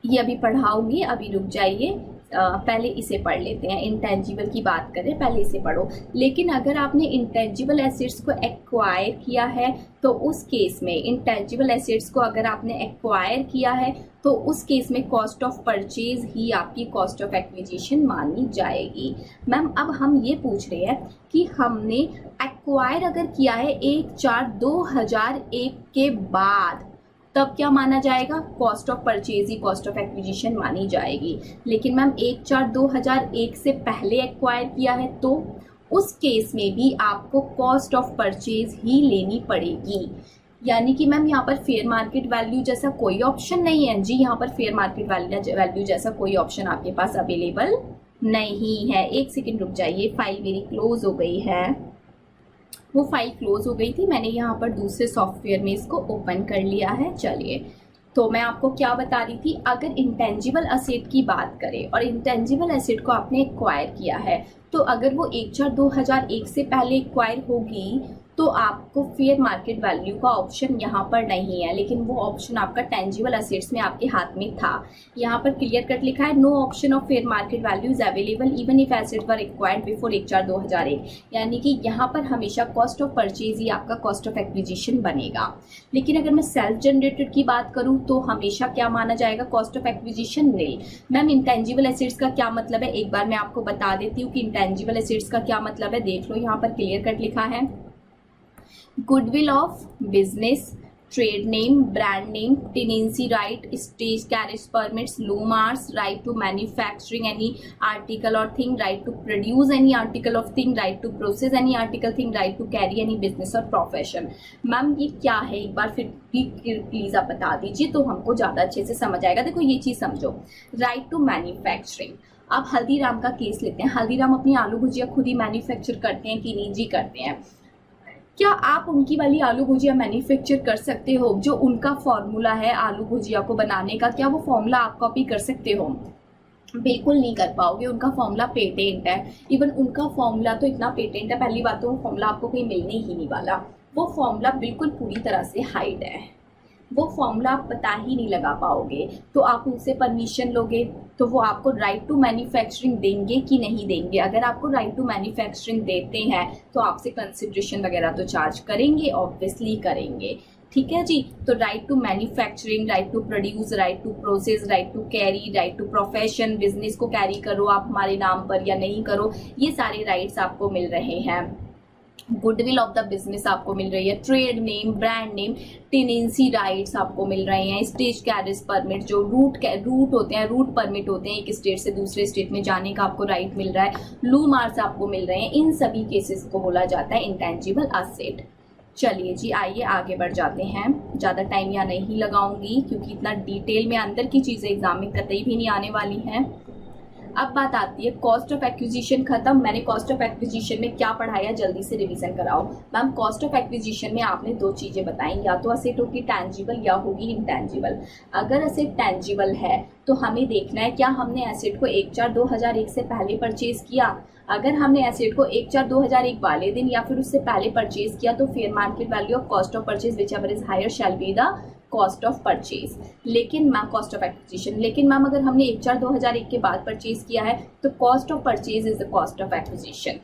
ये अभी पढ़ाऊंगी, अभी रुक जाइए, पहले इसे पढ़ लेते हैं। इंटेंजिबल की बात करें, पहले इसे पढ़ो। लेकिन अगर आपने इंटेंजिबल एसेट्स को एक्वायर किया है, तो उस केस में इंटेंजिबल एसेट्स को अगर आपने एक्वायर किया है, तो उस केस में कॉस्ट ऑफ परचेज ही आपकी कॉस्ट ऑफ एक्विजिशन मानी जाएगी। मैम अब हम ये पूछ रहे हैं कि हमने एक्वायर अगर किया है 1/4/2001 के बाद, तब क्या माना जाएगा? Cost of purchase he cost of acquisition मानी जाएगी। लेकिन मैम 1/4/2001 से पहले एक्वायर किया है, तो उस केस में भी आपको कॉस्ट ऑफ परचेज ही लेनी पड़ेगी। यानी कि मैम यहाँ पर फेयर मार्केट वैल्यू जैसा कोई ऑप्शन नहीं है जी। यहाँ पर फेयर मार्केट वैल्यू जैसा कोई ऑप्शन आपके पास अवेलेबल नहीं है। एक सेकेंड रुक जाइए, फाइल मेरी क्लोज हो गई है, वो फाइल क्लोज हो गई थी, मैंने यहाँ पर दूसरे सॉफ्टवेयर में इसको ओपन कर लिया है। चलिए, तो मैं आपको क्या बता रही थी, अगर इंटेंजिबल असेट की बात करें और इंटेंजिबल असेट को आपने एक्वायर किया है, तो अगर वो 1/4/2001 से पहले एक्वायर होगी तो आपको फेयर मार्केट वैल्यू का ऑप्शन यहाँ पर नहीं है, लेकिन वो ऑप्शन आपका टेंजिबल असेट्स में आपके हाथ में था। यहाँ पर क्लियर कट लिखा है, no option of fair market value is available even if asset were acquired before 1/4/2001। यानी कि यहाँ पर हमेशा कॉस्ट ऑफ परचेज ही आपका कॉस्ट ऑफ एक्विजिशन बनेगा। लेकिन अगर मैं सेल्फ जनरेटेड की बात करूँ तो हमेशा क्या माना जाएगा, cost of acquisition nil. Ma'am intangible assets का क्या मतलब है, एक बार मैं आपको बता देती हूँ कि इंटेंजिबल एसेट्स का क्या मतलब है। देख लो, यहाँ पर क्लियर कट लिखा है, goodwill of business, trade name, brand name, tenancy right, stage carriage permits, loom hours, right to manufacturing any article और thing, right to produce any article of thing, right to process any article thing, right to carry any business और प्रोफेशन। मैम ये क्या है, एक बार फिर भी प्लीज आप बता दीजिए तो हमको ज्यादा अच्छे से समझ आएगा। देखो ये चीज समझो, राइट टू मैन्युफैक्चरिंग। आप हल्दीराम का केस लेते हैं, हल्दीराम अपनी आलू भुजिया खुद ही मैन्युफैक्चर करते हैं कि नहीं जी करते हैं। क्या आप उनकी वाली आलू भुजिया मैन्युफैक्चर कर सकते हो, जो उनका फॉर्मूला है आलू भुजिया को बनाने का, क्या वो फॉर्मूला आप कॉपी कर सकते हो? बिल्कुल नहीं कर पाओगे, उनका फॉर्मूला पेटेंट है। इवन उनका फॉर्मूला तो इतना पेटेंट है, पहली बात तो वो फॉर्मूला आपको कहीं मिलने ही नहीं वाला। वो फॉर्मूला बिल्कुल पूरी तरह से हाइड है, वो फॉर्मूला आप पता ही नहीं लगा पाओगे। तो आप उनसे परमिशन लोगे तो वो आपको राइट टू मैन्युफैक्चरिंग देंगे कि नहीं देंगे। अगर आपको राइट टू मैन्युफैक्चरिंग देते हैं तो आपसे कंसिडरेशन वगैरह तो चार्ज करेंगे, ऑब्वियसली करेंगे। ठीक है जी, तो right to manufacturing, right to produce, right to process, right to carry, right to profession, business को कैरी करो आप हमारे नाम पर या नहीं करो, ये सारे राइट्स आपको मिल रहे हैं। गुडविल ऑफ द बिजनेस आपको मिल रही है, trade name, brand name, tenancy rights आपको मिल रहे हैं, स्टेज कैरेज परमिट, जो रूट होते हैं, रूट परमिट होते हैं, एक स्टेट से दूसरे स्टेट में जाने का आपको राइट मिल रहा है, लूम आवर्स आपको मिल रहे हैं। इन सभी केसेस को बोला जाता है इंटेंजिबल असेट। चलिए जी, आइए आगे बढ़ जाते हैं। ज़्यादा टाइम यहाँ नहीं लगाऊंगी क्योंकि इतना डिटेल में अंदर की चीज़ें एग्जाम में कतई भी नहीं आने वाली हैं। अब बात आती है कॉस्ट ऑफ एक्विजिशन। खत्म, मैंने कॉस्ट ऑफ एक्विजिशन में क्या पढ़ाया, जल्दी से रिवीजन कराओ। मैम कॉस्ट ऑफ एक्विजिशन में आपने दो चीजें बताई, या तो असेट होगी टैंजिबल या होगी इंटैंजिबल। अगर असेट टैंजिबल है तो हमें देखना है क्या हमने एसेट को 1/4/2001 से पहले परचेज किया। अगर हमने एसेट को 1/4/2001 वाले दिन या फिर उससे पहले परचेज किया तो fair market value of cost of purchase whichever is higher shall be the cost of purchase. लेकिन मैम कॉस्ट ऑफ एक्विजिशन, लेकिन मैम अगर हमने 1/4/2001 के बाद परचेज किया है तो cost of purchase is the cost of acquisition.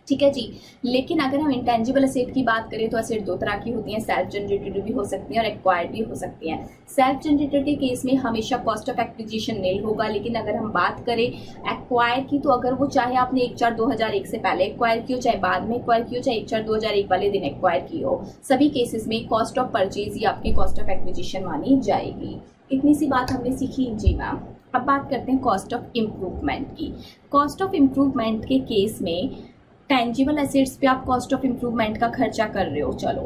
ठीक है जी। लेकिन अगर हम इंटेंजिबल असेट की बात करें तो असेट दो तरह की होती हैं, सेल्फ जनरेटेड भी हो सकती हैं और एक्वायर्ड भी हो सकती हैं। सेल्फ जनरेटेड के केस में हमेशा कॉस्ट ऑफ एक्विजिशन नील होगा, लेकिन अगर हम बात करें एक्वायर की तो अगर वो चाहे आपने 1/4/2001 से पहले एक्वायर की हो, चाहे बाद में एक्वायर की हो, चाहे 1/4/2001 वाले दिन एक्वायर की हो, सभी केसेस में कॉस्ट ऑफ परचेज ही आपकी कॉस्ट ऑफ एक्विजिशन मानी जाएगी। इतनी सी बात हमने सीखी जी मैम। अब बात करते हैं कॉस्ट ऑफ इम्प्रूवमेंट की। कॉस्ट ऑफ इम्प्रूवमेंट के केस में टेंजिबल एसेट्स पे आप कॉस्ट ऑफ इम्प्रूवमेंट का खर्चा कर रहे हो, चलो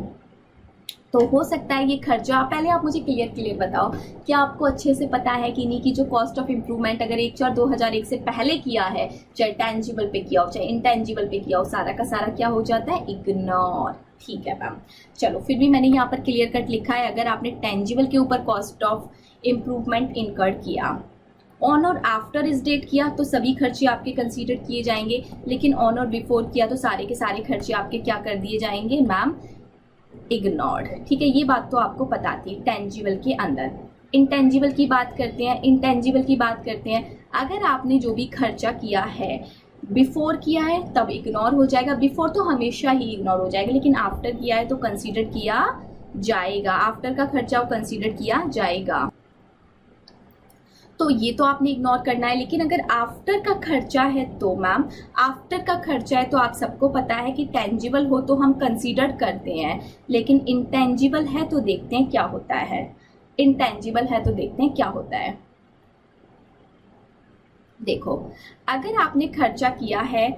तो हो सकता है ये खर्चा, पहले आप मुझे क्लियर बताओ क्या आपको अच्छे से पता है कि नहीं कि जो कॉस्ट ऑफ इम्प्रूवमेंट अगर 1/4/2001 से पहले किया है, चाहे टेंजिबल पे किया हो चाहे इंटेंजिबल पे किया हो, सारा का सारा क्या हो जाता है, इग्नोर। ठीक है मैम, चलो फिर भी मैंने यहाँ पर क्लियर कट लिखा है, अगर आपने टेंजिबल के ऊपर कॉस्ट ऑफ इम्प्रूवमेंट इनकर्ड किया, ऑन और आफ्टर इस डेट किया तो सभी खर्चे आपके कंसीडर किए जाएंगे, लेकिन ऑन और बिफोर किया तो सारे के सारे खर्चे आपके क्या कर दिए जाएंगे मैम, इग्नोर्ड। ठीक है, ये बात तो आपको पता थी टेंजिबल के अंदर। इंटेंजिबल की बात करते हैं, इंटेंजिबल की बात करते हैं, अगर आपने जो भी खर्चा किया है बिफोर किया है तब इग्नोर हो जाएगा, बिफोर तो हमेशा ही इग्नोर हो जाएगा, लेकिन आफ्टर किया है तो कंसीडर किया जाएगा, आफ्टर का खर्चा कंसीडर किया जाएगा। तो ये तो आपने इग्नोर करना है। लेकिन अगर आफ्टर का खर्चा है तो मैम, आफ्टर का खर्चा है तो आप सबको पता है कि टेंजिबल हो तो हम कंसीडर करते हैं, लेकिन इंटेंजिबल है तो देखते हैं क्या होता है, इंटेंजिबल है तो देखते हैं क्या होता है। देखो, अगर आपने खर्चा किया है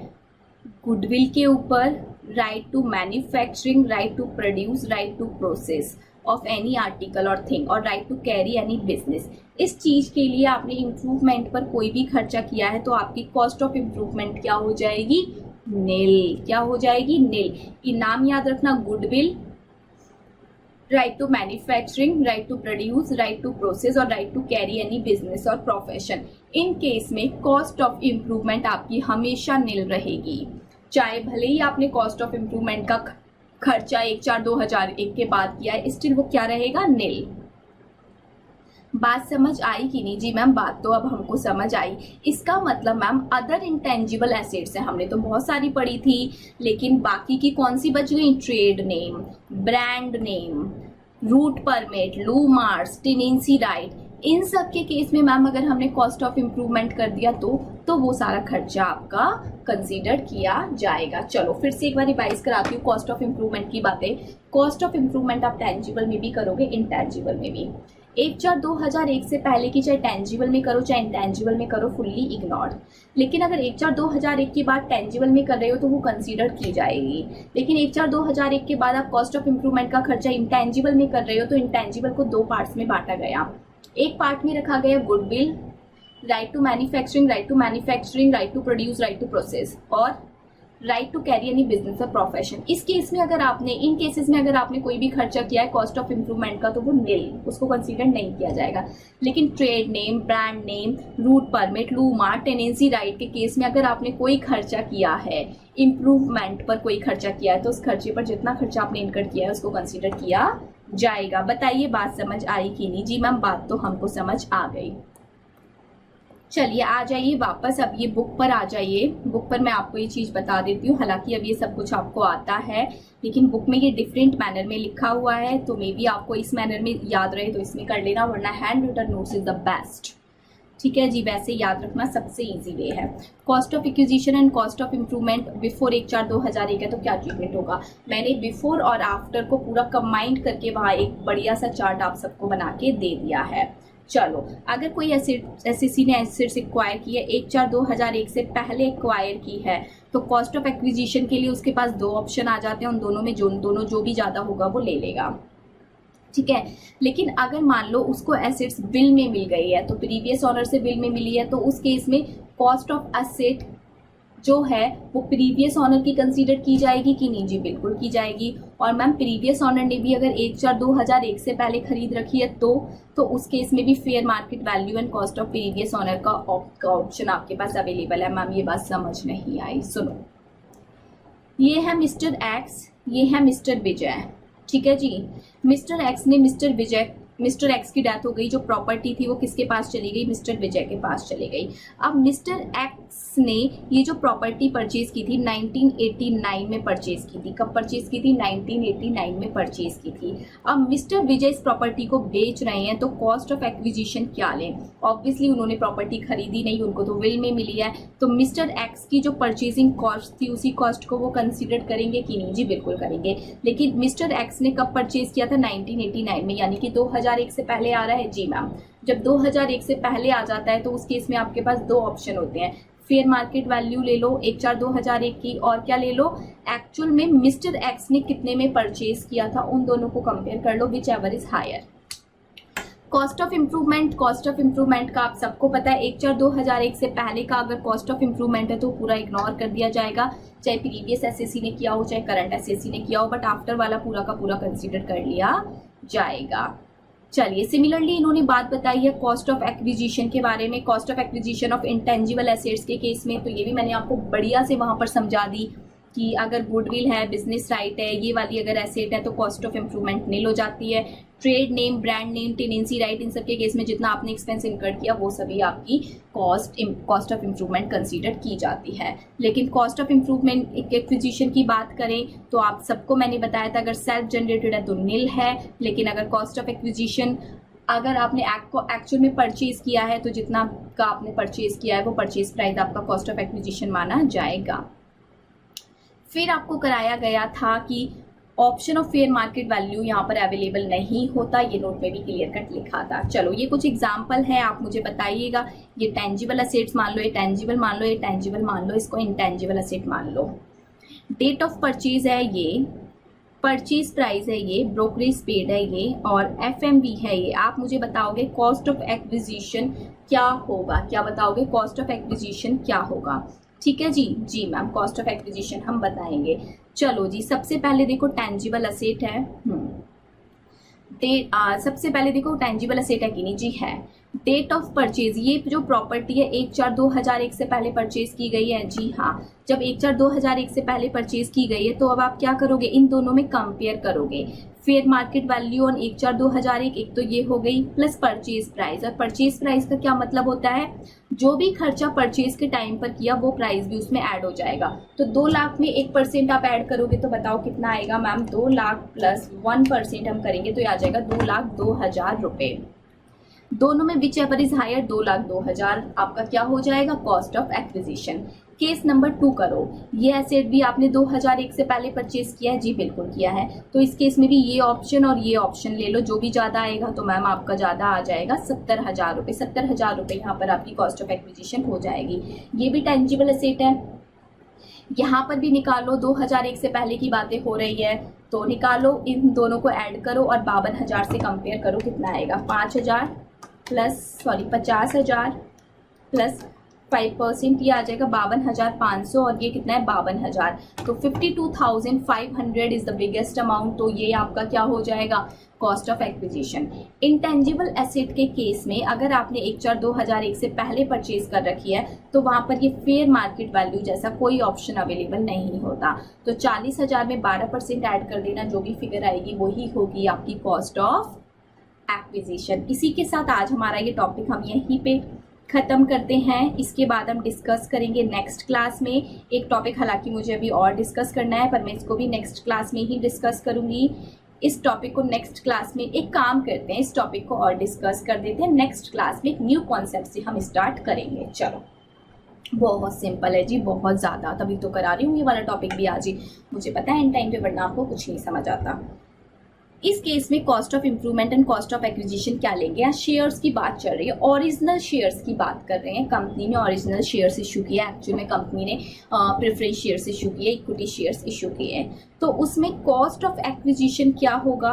गुडविल के ऊपर, right to manufacturing, right to produce, right to process of any article और थिंग और right to carry any business, इस चीज के लिए आपने इम्प्रूवमेंट पर कोई भी खर्चा किया है तो आपकी कॉस्ट ऑफ इम्प्रूवमेंट क्या हो जाएगी, नील। क्या हो जाएगी? नील। इनाम याद रखना, goodwill, right to manufacturing, right to produce, right to process और right to carry any business और प्रोफेशन। इन केस में कॉस्ट ऑफ इम्प्रूवमेंट आपकी हमेशा नील रहेगी। चाहे भले ही आपने कॉस्ट ऑफ इम्प्रूवमेंट का खर्चा 1/4/2001 के बाद किया है, स्टिल वो क्या रहेगा? नील। बात समझ आई कि नहीं? जी मैम, बात तो अब हमको समझ आई। इसका मतलब मैम अदर इंटेंजिबल एसेट्स है, हमने तो बहुत सारी पढ़ी थी, लेकिन बाकी की कौन सी बच गई? Trade name, brand name, route permit, लू मार्क्स, टेनेंसी राइट। इन सब के केस में मैम अगर हमने कॉस्ट ऑफ इम्प्रूवमेंट कर दिया तो वो सारा खर्चा आपका कंसीडर किया जाएगा। चलो फिर से एक बार रिवाइज कराती हूँ कॉस्ट ऑफ इम्प्रूवमेंट की बातें। कॉस्ट ऑफ इम्प्रूवमेंट आप टेंजिबल में भी करोगे, इंटेंजिबल में भी। 1/4/2001 से पहले की चाहे टेंजिबल में करो चाहे इंटेंजिबल में करो, फुल्ली इग्नोर्ड। लेकिन अगर 1/4/2001 के बाद टेंजिबल में कर रहे हो तो वो कंसीडर की जाएगी। लेकिन 1/4/2001 के बाद आप कॉस्ट ऑफ इम्प्रूवमेंट का खर्चा इंटेंजिबल में कर रहे हो तो इंटेंजिबल को 2 पार्ट्स में बांटा गया। एक पार्ट में रखा गया goodwill, right to manufacturing, right to produce, right to process और right to carry any business और प्रोफेशन। इस केस में अगर आपने, इन केसेस में अगर आपने कोई भी खर्चा किया है कॉस्ट ऑफ इम्प्रूवमेंट का तो वो नील, उसको कंसीडर नहीं किया जाएगा। लेकिन trade name, brand name, route permit, लू मार्क, टेनेंसी राइट के केस में अगर आपने कोई खर्चा किया है, इम्प्रूवमेंट पर कोई खर्चा किया है, तो उस खर्चे पर जितना खर्चा आपने इनकर किया है उसको कंसीडर किया जाएगा। बताइए बात समझ आई कि नहीं? जी मैम, बात तो हमको समझ आ गई। चलिए आ जाइए वापस, अब ये बुक पर आ जाइए। बुक पर मैं आपको ये चीज़ बता देती हूँ, हालांकि अब ये सब कुछ आपको आता है, लेकिन बुक में ये डिफरेंट मैनर में लिखा हुआ है, तो मे बी आपको इस मैनर में याद रहे तो इसमें कर लेना, वरना hand written notes is the best. ठीक है जी, वैसे याद रखना सबसे इजी वे है। Cost of acquisition and cost of improvement before 1/4/2001 है तो क्या ट्रीटमेंट होगा? मैंने बिफोर और आफ्टर को पूरा कंबाइंड करके वहाँ एक बढ़िया सा चार्ट आप सबको बना के दे दिया है। चलो, अगर कोई एसएससी ने एसेट्स एक्वायर की है 1/4/2001 से पहले एक्वायर की है तो कॉस्ट ऑफ एक्विजिशन के लिए उसके पास 2 ऑप्शन आ जाते हैं, उन दोनों में जो भी ज़्यादा होगा वो ले लेगा। ठीक है, लेकिन अगर मान लो उसको एसेट्स बिल में मिल गई है, तो प्रीवियस ऑनर से बिल में मिली है, तो उस केस में कॉस्ट ऑफ एसेट जो है वो प्रीवियस ऑनर की कंसीडर की जाएगी कि नहीं? जी बिल्कुल की जाएगी। और मैम प्रीवियस ऑनर ने भी अगर 1/4/2001 से पहले खरीद रखी है तो उस केस में भी fair market value and cost of previous owner का ऑप्शन आपके पास अवेलेबल है। मैम ये बात समझ नहीं आई, सुनो। ये है मिस्टर एक्स, ये है मिस्टर विजय। ठीक है जी, मिस्टर एक्स ने मिस्टर एक्स की डेथ हो गई, जो प्रॉपर्टी थी वो किसके पास चली गई? मिस्टर विजय के पास चली गई। अब मिस्टर एक्स ने ये जो प्रॉपर्टी परचेज की थी 1989 में परचेज की थी। कब परचेज की थी? 1989 में परचेज की थी। अब मिस्टर विजय इस प्रॉपर्टी को बेच रहे हैं तो कॉस्ट ऑफ एक्विजिशन क्या लें? ऑब्वियसली उन्होंने प्रॉपर्टी खरीदी नहीं, उनको तो विल में मिली है, तो मिस्टर एक्स की जो परचेजिंग कॉस्ट थी उसी कॉस्ट को वो कंसिडर करेंगे कि नहीं? जी बिल्कुल करेंगे। लेकिन मिस्टर एक्स ने कब परचेज किया था? 1989 में, यानी कि 2001 से पहले आ रहा है। जी मैम, जब 2001 से पहले आ जाता है तो उस केस में आपके पास 2 ऑप्शन होते हैं, फेयर मार्केट वैल्यू ले लो 1/4/2001 की, और क्या ले लो? एक्चुअल में मिस्टर एक्स ने कितने में परचेज किया था, उन दोनों को कंपेयर कर लो, whichever is higher. Cost of improvement का आप सबको पता है 1/4/2001 से पहले का अगर कॉस्ट ऑफ इम्प्रूवमेंट है तो पूरा इग्नोर कर दिया जाएगा, चाहे प्रीवियस एसएससी ने किया हो चाहे करंट एसएससी ने किया हो, बट आफ्टर वाला पूरा का पूरा कंसीडर कर लिया जाएगा। चलिए, सिमिलरली इन्होंने बात बताई है कॉस्ट ऑफ एक्विजिशन के बारे में, cost of acquisition of intangible assets के केस में, तो ये भी मैंने आपको बढ़िया से वहां पर समझा दी कि अगर गुडविल है, बिजनेस राइट है, ये वाली अगर एसेट है तो कॉस्ट ऑफ इम्प्रूवमेंट नील हो जाती है। Trade name, brand name, tenancy right, इन सब के केस में जितना आपने एक्सपेंस इनकर किया वो सभी आपकी कॉस्ट ऑफ इम्प्रूवमेंट कंसीडर की जाती है। लेकिन कॉस्ट ऑफ इम्प्रूवमेंट एक्विजिशन की बात करें तो आप सबको मैंने बताया था अगर सेल्फ जनरेटेड है तो नील है, लेकिन अगर कॉस्ट ऑफ एक्विजिशन अगर आपने एक्चुअल में परचेज किया है तो जितना का आपने परचेज किया है वो परचेज प्राइस आपका कॉस्ट ऑफ एक्विजिशन माना जाएगा। फिर आपको कराया गया था कि option of fair market value यहाँ पर अवेलेबल नहीं होता, ये नोट में भी क्लियर कट लिखा था। चलो, ये कुछ एग्जांपल है, आप मुझे बताइएगा। ये टेंजिबल असेट्स मान लो, ये टेंजिबल मान लो, ये टेंजिबल मान लो, इसको इंटेंजिबल असेट मान लो। डेट ऑफ परचेज है ये, परचेज प्राइस है ये, ब्रोकरेज पेड है ये, और एफएमवी है ये। आप मुझे बताओगे कॉस्ट ऑफ एक्विजिशन क्या होगा? क्या बताओगे? कॉस्ट ऑफ एक्विजिशन क्या होगा? ठीक है जी मैम, कॉस्ट ऑफ एक्विजिशन हम बताएंगे। चलो जी, सबसे पहले देखो टेंजिबल असेट है। सबसे पहले देखो टेंजिबल असेट है कि नहीं जी, है। डेट ऑफ परचेज, ये जो प्रॉपर्टी है 1/4/2001 से पहले परचेज की गई है जी हाँ। जब 1/4/2001 से पहले परचेज की गई है तो अब आप क्या करोगे, इन दोनों में कंपेयर करोगे। फेयर मार्केट वैल्यू ऑन 1/4/2001, एक तो ये हो गई, प्लस परचेज प्राइस। और परचेज प्राइस का क्या मतलब होता है, जो भी खर्चा परचेज के टाइम पर किया वो प्राइस भी उसमें ऐड हो जाएगा। तो 2 लाख में 1% आप ऐड करोगे तो बताओ कितना आएगा मैम, 2 लाख प्लस 1% हम करेंगे तो आ जाएगा 2,02,000 रुपए। दोनों में विच एवर इज हायर, 2,02,000 आपका क्या हो जाएगा, cost of acquisition. Case number 2 करो, ये एसेट भी आपने 2001 से पहले परचेज किया है जी, बिल्कुल किया है। तो इस केस में भी ये ऑप्शन और ये ऑप्शन ले लो, जो भी ज्यादा आएगा तो मैम आपका ज्यादा आ जाएगा 70,000 रुपये। 70,000 रुपये यहाँ पर आपकी कॉस्ट ऑफ एक्विजिशन हो जाएगी। ये भी टेंजिबल एसेट है, यहाँ पर भी निकालो, 2001 से पहले की बातें हो रही है तो निकालो, इन दोनों को ऐड करो और 52,000 से कंपेयर करो, कितना आएगा, 50,000 प्लस 5% ये आ जाएगा 52,500 और ये कितना है 52,000। तो 52,500 इज द बिगेस्ट अमाउंट। तो ये आपका क्या हो जाएगा, cost of acquisition. Intangible asset के केस में अगर आपने 1/4/2001 से पहले परचेज कर रखी है तो वहां पर ये फेयर मार्केट वैल्यू जैसा कोई ऑप्शन अवेलेबल नहीं होता। तो 40,000 में 12% ऐड कर देना, जो भी फिगर आएगी वही होगी आपकी कॉस्ट ऑफ एक्विजिशन। इसी के साथ आज हमारा ये टॉपिक हम यहीं पे खत्म करते हैं। इसके बाद हम डिस्कस करेंगे नेक्स्ट क्लास में एक टॉपिक, हालांकि मुझे अभी और डिस्कस करना है पर मैं इसको भी नेक्स्ट क्लास में ही डिस्कस करूंगी। इस टॉपिक को नेक्स्ट क्लास में, एक काम करते हैं, इस टॉपिक को और डिस्कस कर देते हैं नेक्स्ट क्लास में, एक न्यू कॉन्सेप्ट से हम स्टार्ट करेंगे। चलो, बहुत सिंपल है जी, बहुत ज़्यादा, तभी तो करा रही हूँ ये वाला टॉपिक भी आज ही, मुझे पता है इन टाइम पे, वरना आपको कुछ नहीं समझ आता। इस केस में cost of improvement and cost of acquisition क्या लेंगे, यहाँ शेयर्स की बात चल रही है, ओरिजिनल शेयर्स की बात कर रहे हैं। कंपनी ने ओरिजिनल शेयर्स इशू किया, एक्चुअल में कंपनी ने प्रेफरेंस शेयर्स इशू किए, इक्विटी शेयर्स इशू किए। तो उसमें कॉस्ट ऑफ एक्विजिशन क्या होगा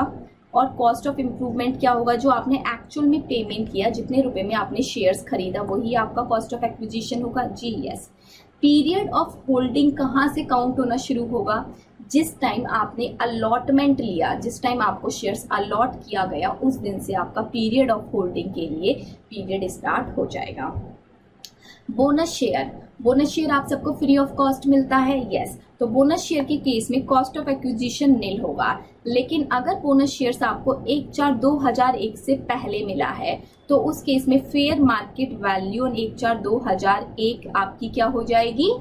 और कॉस्ट ऑफ इंप्रूवमेंट क्या होगा, जो आपने एक्चुअल में पेमेंट किया, जितने रुपए में आपने शेयर्स खरीदा वही आपका कॉस्ट ऑफ एक्विजिशन होगा जी, यस। पीरियड ऑफ होल्डिंग कहाँ से काउंट होना शुरू होगा, जिस टाइम आपने अलॉटमेंट लिया, जिस टाइम आपको शेयर्स अलॉट किया गया उस दिन से आपका पीरियड ऑफ होल्डिंग के लिए पीरियड स्टार्ट हो जाएगा। बोनस शेयर, बोनस शेयर आप सबको फ्री ऑफ कॉस्ट मिलता है, यस। तो बोनस शेयर के केस में कॉस्ट ऑफ एक्विजिशन निल होगा। लेकिन अगर बोनस शेयर्स आपको 1/4/2001 से पहले मिला है तो उस केस में फेयर मार्केट वैल्यू 1/4/2001 आपकी क्या हो जाएगी,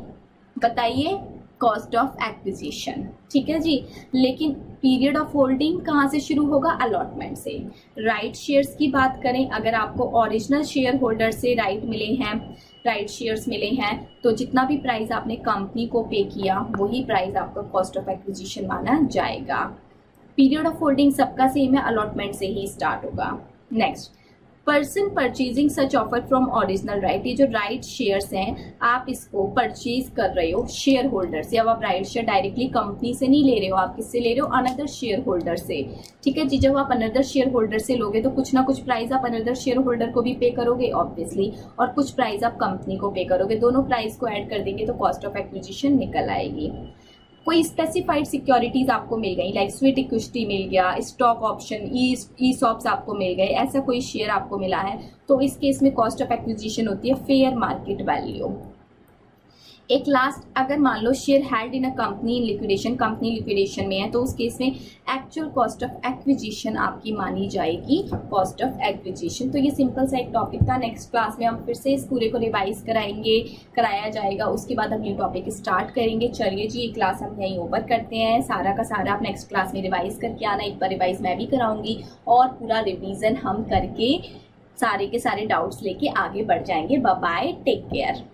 बताइए, कॉस्ट ऑफ एक्विजिशन। ठीक है जी। लेकिन पीरियड ऑफ होल्डिंग कहाँ से शुरू होगा, अलॉटमेंट से। राइट शेयर्स की बात करें, अगर आपको ओरिजिनल शेयर होल्डर से राइट मिले हैं, राइट शेयर्स मिले हैं, तो जितना भी प्राइस आपने कंपनी को पे किया वही प्राइस आपका कॉस्ट ऑफ एक्विजिशन माना जाएगा। पीरियड ऑफ होल्डिंग सबका सेम है, अलॉटमेंट से ही स्टार्ट होगा। Next, person purchasing such offer from original right, ये जो राइट शेयर्स हैं आप इसको परचेज कर रहे हो शेयर होल्डर से। अब आप राइट शेयर डायरेक्टली कंपनी से नहीं ले रहे हो, आप किससे ले रहे हो, अनदर शेयर होल्डर से। ठीक है जी। जब आप अनदर शेयर होल्डर से लोगे तो कुछ ना कुछ प्राइस आप अनदर शेयर होल्डर को भी पे करोगे ऑब्वियसली, और कुछ प्राइस आप कंपनी को पे करोगे। दोनों प्राइस को ऐड कर देंगे तो कॉस्ट ऑफ एक्विजिशन निकल आएगी। कोई स्पेसिफाइड सिक्योरिटीज आपको मिल गई, लाइक स्वीट इक्विटी मिल गया, स्टॉक ऑप्शन, ई सॉप्स आपको मिल गए, ऐसा कोई शेयर आपको मिला है तो इस केस में कॉस्ट ऑफ एक्विजिशन होती है फेयर मार्केट वैल्यू। एक लास्ट, अगर मान लो share held in a company in liquidation, company liquidation में है तो उस केस में एक्चुअल कॉस्ट ऑफ एक्विजिशन आपकी मानी जाएगी कॉस्ट ऑफ एक्विजिशन। तो ये सिंपल सा एक टॉपिक था। नेक्स्ट क्लास में हम फिर से इस पूरे को रिवाइज कराया जाएगा, उसके बाद हम ये टॉपिक स्टार्ट करेंगे। चलिए जी, ये क्लास हम यहीं ओवर करते हैं। सारा का सारा आप नेक्स्ट क्लास में रिवाइज करके आना, एक बार रिवाइज मैं भी कराऊंगी और पूरा रिवीजन हम करके सारे के सारे डाउट्स लेके आगे बढ़ जाएंगे। Bye bye, take care.